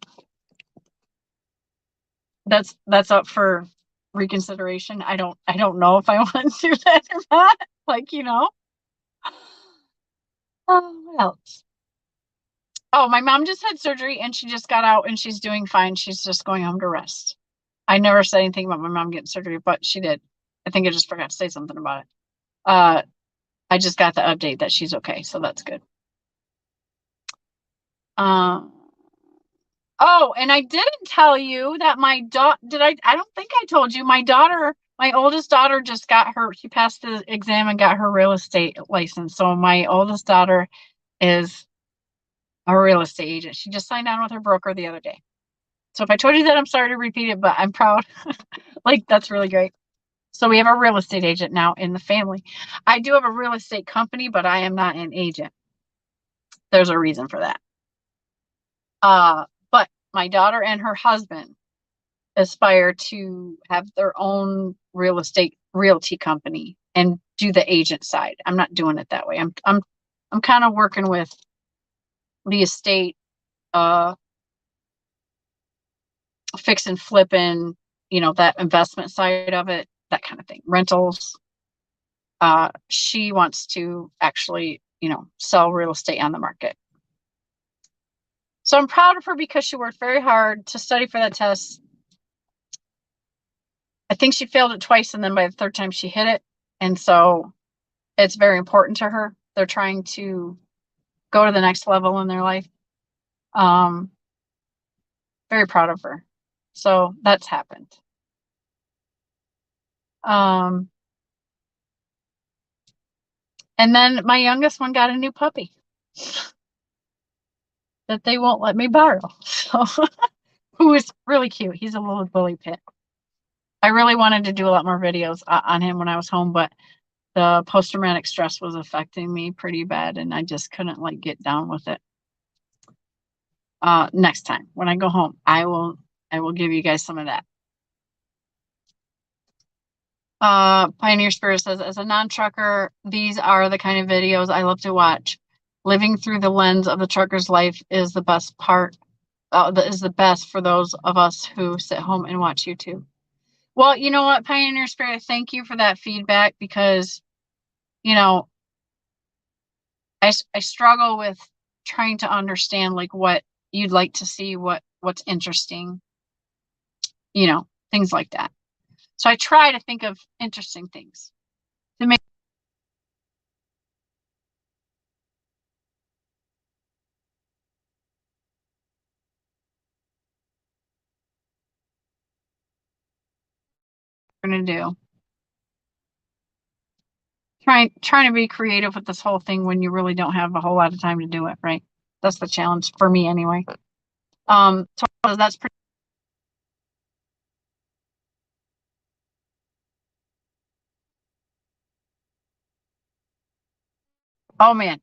That's up for reconsideration. I don't know if I want to do that or not. Like, you know. What else? Oh, my mom just had surgery and she just got out and she's doing fine. She's just going home to rest. I never said anything about my mom getting surgery, but she did. I think I just forgot to say something about it. I just got the update that she's okay, so that's good. Oh, and I didn't tell you that my daughter, I don't think I told you, my oldest daughter just she passed the exam and got her real estate license. So my oldest daughter is a real estate agent. She just signed on with her broker the other day. So if I told you that, I'm sorry to repeat it, but I'm proud. Like, that's really great. So we have a real estate agent now in the family. I do have a real estate company, but I am not an agent. There's a reason for that. But my daughter and her husband aspire to have their own realty company and do the agent side. I'm not doing it that way. I'm kind of working with the estate, fix and flipping, you know, that investment side of it, that kind of thing, rentals. She wants to actually, you know, sell real estate on the market. So I'm proud of her because she worked very hard to study for that test. I think she failed it twice, and then by the third time she hit it. And so it's very important to her. They're trying to go to the next level in their life. Very proud of her. So that's happened. And then my youngest one got a new puppy that they won't let me borrow. So who is really cute. He's a little bully pit. I really wanted to do a lot more videos on him when I was home, but the post-traumatic stress was affecting me pretty bad and I just couldn't like get down with it. Next time when I go home, I will give you guys some of that. Pioneer Spirit says, as a non-trucker, these are the kind of videos I love to watch. Living through the lens of the trucker's life is the best part. That is the best for those of us who sit home and watch YouTube. Well, you know what, Pioneer Spirit, thank you for that feedback because, you know, I struggle with trying to understand like what you'd like to see, what's interesting, you know, things like that. So I try to think of interesting things to make. Going to do. Trying to be creative with this whole thing when you really don't have a whole lot of time to do it, right? That's the challenge for me anyway. So that's pretty. Oh man,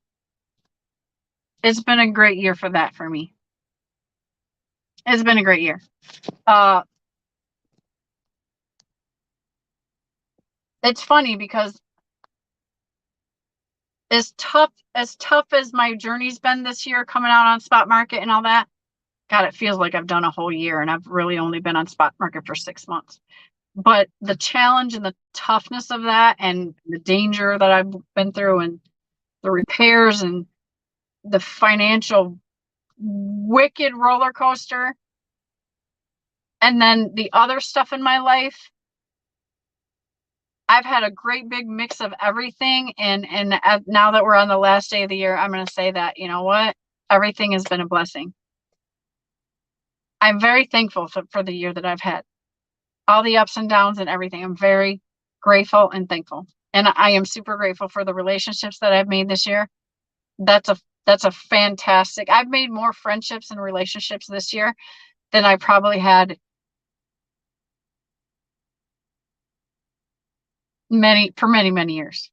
it's been a great year for that for me. It's been a great year. It's funny because as tough as my journey's been this year coming out on spot market and all that, God, it feels like I've done a whole year and I've really only been on spot market for 6 months. But the challenge and the toughness of that and the danger that I've been through and the repairs and the financial wicked roller coaster and then the other stuff in my life, I've had a great big mix of everything. And now that we're on the last day of the year, I'm going to say that, you know what? Everything has been a blessing. I'm very thankful for the year that I've had. all the ups and downs and everything. I'm very grateful and thankful. And I am super grateful for the relationships that I've made this year. That's a fantastic. I've made more friendships and relationships this year than I probably had many years.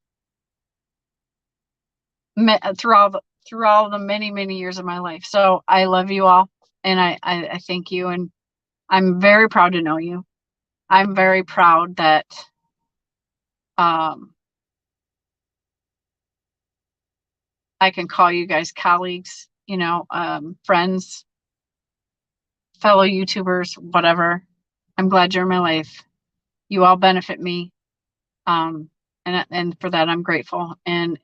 Through all the many years of my life. So I love you all, and I thank you, and I'm very proud to know you. I'm very proud that um I can call you guys colleagues, friends, fellow YouTubers, whatever. I'm glad you're in my life. You all benefit me. And for that I'm grateful, and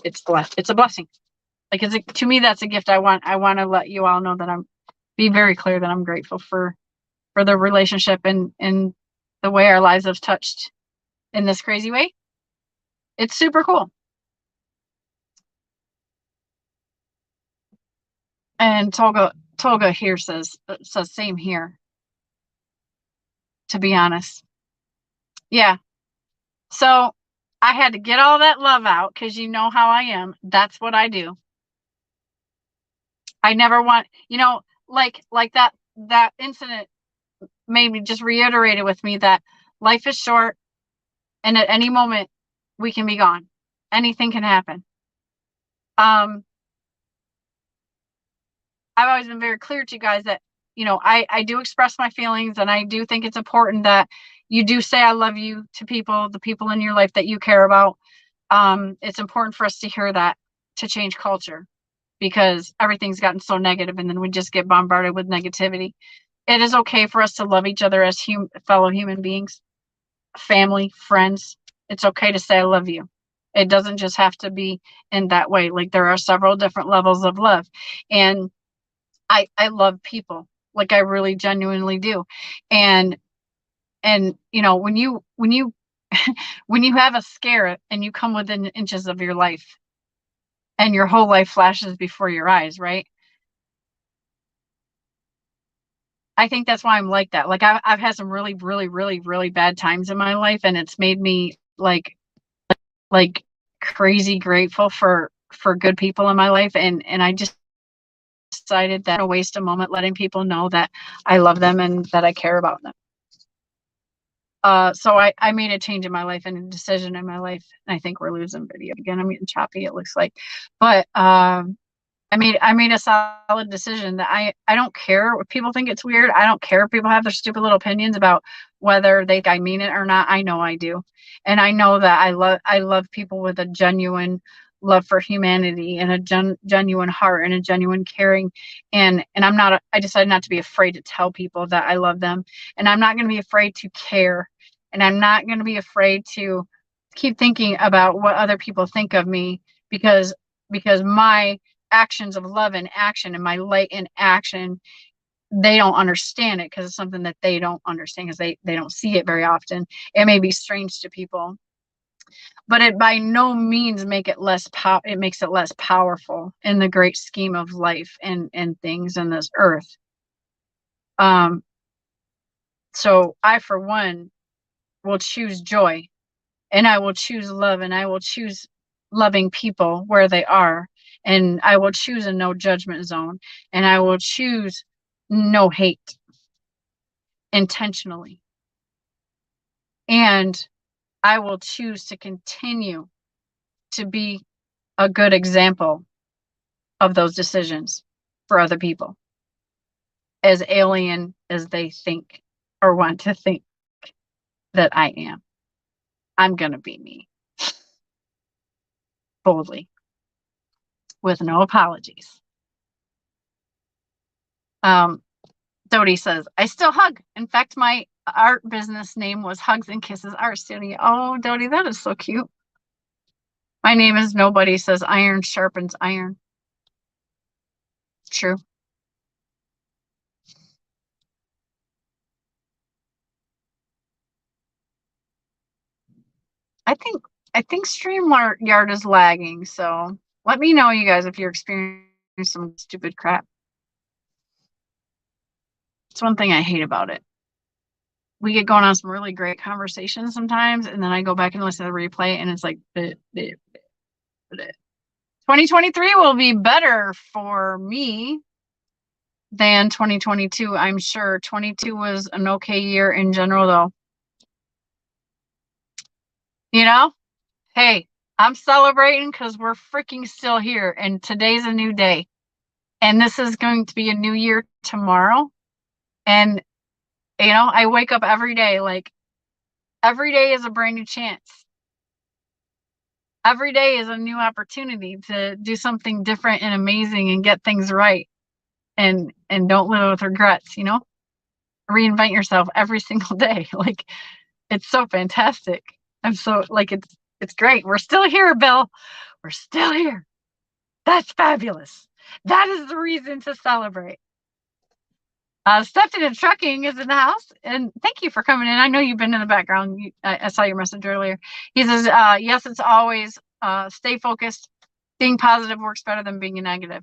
it's blessed. It's a blessing. Like to me, that's a gift. I want to let you all know that I'm be very clear that I'm grateful for the relationship and the way our lives have touched in this crazy way. It's super cool. And Tolga here says same here, to be honest. Yeah. So I had to get all that love out because you know how I am. That's what I do. I never want, like that incident maybe just reiterated with me that life is short, and at any moment we can be gone. Anything can happen. I've always been very clear to you guys that, I do express my feelings, and I do think it's important that you do say I love you to people, the people in your life that you care about. It's important for us to hear that, to change culture, because everything's gotten so negative, and then we just get bombarded with negativity. It is okay for us to love each other as fellow human beings, family, friends. It's okay to say I love you. It doesn't just have to be in that way. Like, there are several different levels of love, and I love people, like I really genuinely do. And when you when you have a scare and you come within inches of your life, and your whole life flashes before your eyes, right? I think that's why I'm like that. Like, I've had some really bad times in my life, and it's made me like crazy grateful for good people in my life, and I just decided that I don't waste a moment letting people know that I love them and that I care about them. So I made a change in my life and a decision in my life. And I think we're losing video again. I'm getting choppy, it looks like. But I made a solid decision that I don't care if people think it's weird. I don't care if people have their stupid little opinions about whether they think I mean it or not. I know I do. And I know that I love people with a genuine love for humanity, and a genuine heart, and a genuine caring. And I decided not to be afraid to tell people that I love them. And I'm not going to be afraid to care. And I'm not going to be afraid to keep thinking about what other people think of me, because my actions of love and action, and my light in action, they don't understand it because it's something that they don't understand, because they don't see it very often. It may be strange to people, but it by no means it makes it less powerful in the great scheme of life and things in this earth. So I, for one, will choose joy, and I will choose love, and I will choose loving people where they are, and I will choose a no judgment zone, and I will choose no hate intentionally, and I will choose to continue to be a good example of those decisions for other people, as alien as they think or want to think that I am. I'm gonna be me, boldly, with no apologies. Dodie says, I still hug. In fact, my art business name was Hugs and Kisses Art Studio. Oh, Dodie, that is so cute. My name is Nobody, says iron sharpens iron. True. I think StreamYard is lagging, so let me know, you guys, if you're experiencing some stupid crap. It's one thing I hate about it. we get going on some really great conversations sometimes, and then I go back and listen to the replay, and it's like 2023 will be better for me than 2022, I'm sure. 22 was an okay year in general, though. You know, hey, I'm celebrating because we're freaking still here, and today's a new day, and this is going to be a new year tomorrow. And I wake up every day, like every day is a brand new chance. Every day is a new opportunity to do something different and amazing and get things right, and don't live with regrets. Reinvent yourself every single day. Like, it's so fantastic. I'm so, like, it's great. We're still here, Bill. We're still here. That's fabulous. That is the reason to celebrate. Stepped into trucking is in the house, and thank you for coming in. I know you've been in the background. I saw your message earlier. He says, yes, it's always stay focused. Being positive works better than being negative.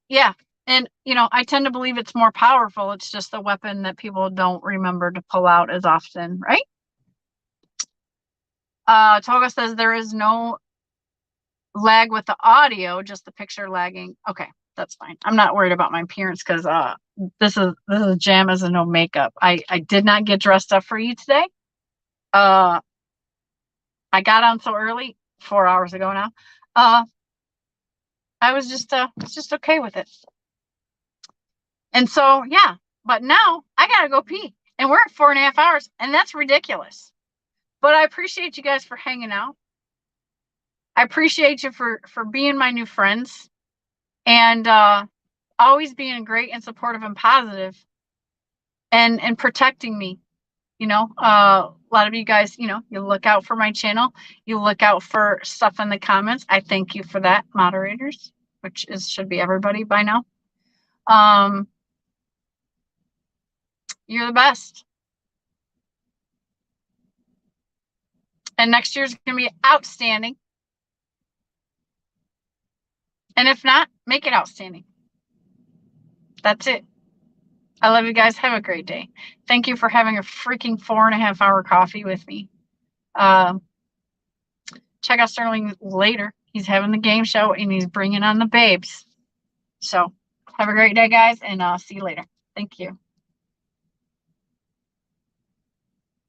Yeah. And, I tend to believe it's more powerful. It's just a weapon that people don't remember to pull out as often, right? Toga says there is no lag with the audio, just the picture lagging. Okay, that's fine. I'm not worried about my appearance because this is Jammaz and no makeup. I did not get dressed up for you today. I got on so early, 4 hours ago now. I was just okay with it. And so, yeah, but now I gotta go pee, and we're at 4.5 hours, and that's ridiculous. But I appreciate you guys for hanging out. I appreciate you for being my new friends, and always being great and supportive and positive, and protecting me. A lot of you guys, you look out for my channel. You look out for stuff in the comments. I thank you for that, moderators, which should be everybody by now. You're the best. And next year's going to be outstanding. And if not, make it outstanding. That's it. I love you guys. Have a great day. Thank you for having a freaking 4.5 hour coffee with me. Check out Sterling later. He's having the game show, and he's bringing on the babes. So have a great day, guys, and I'll see you later. Thank you.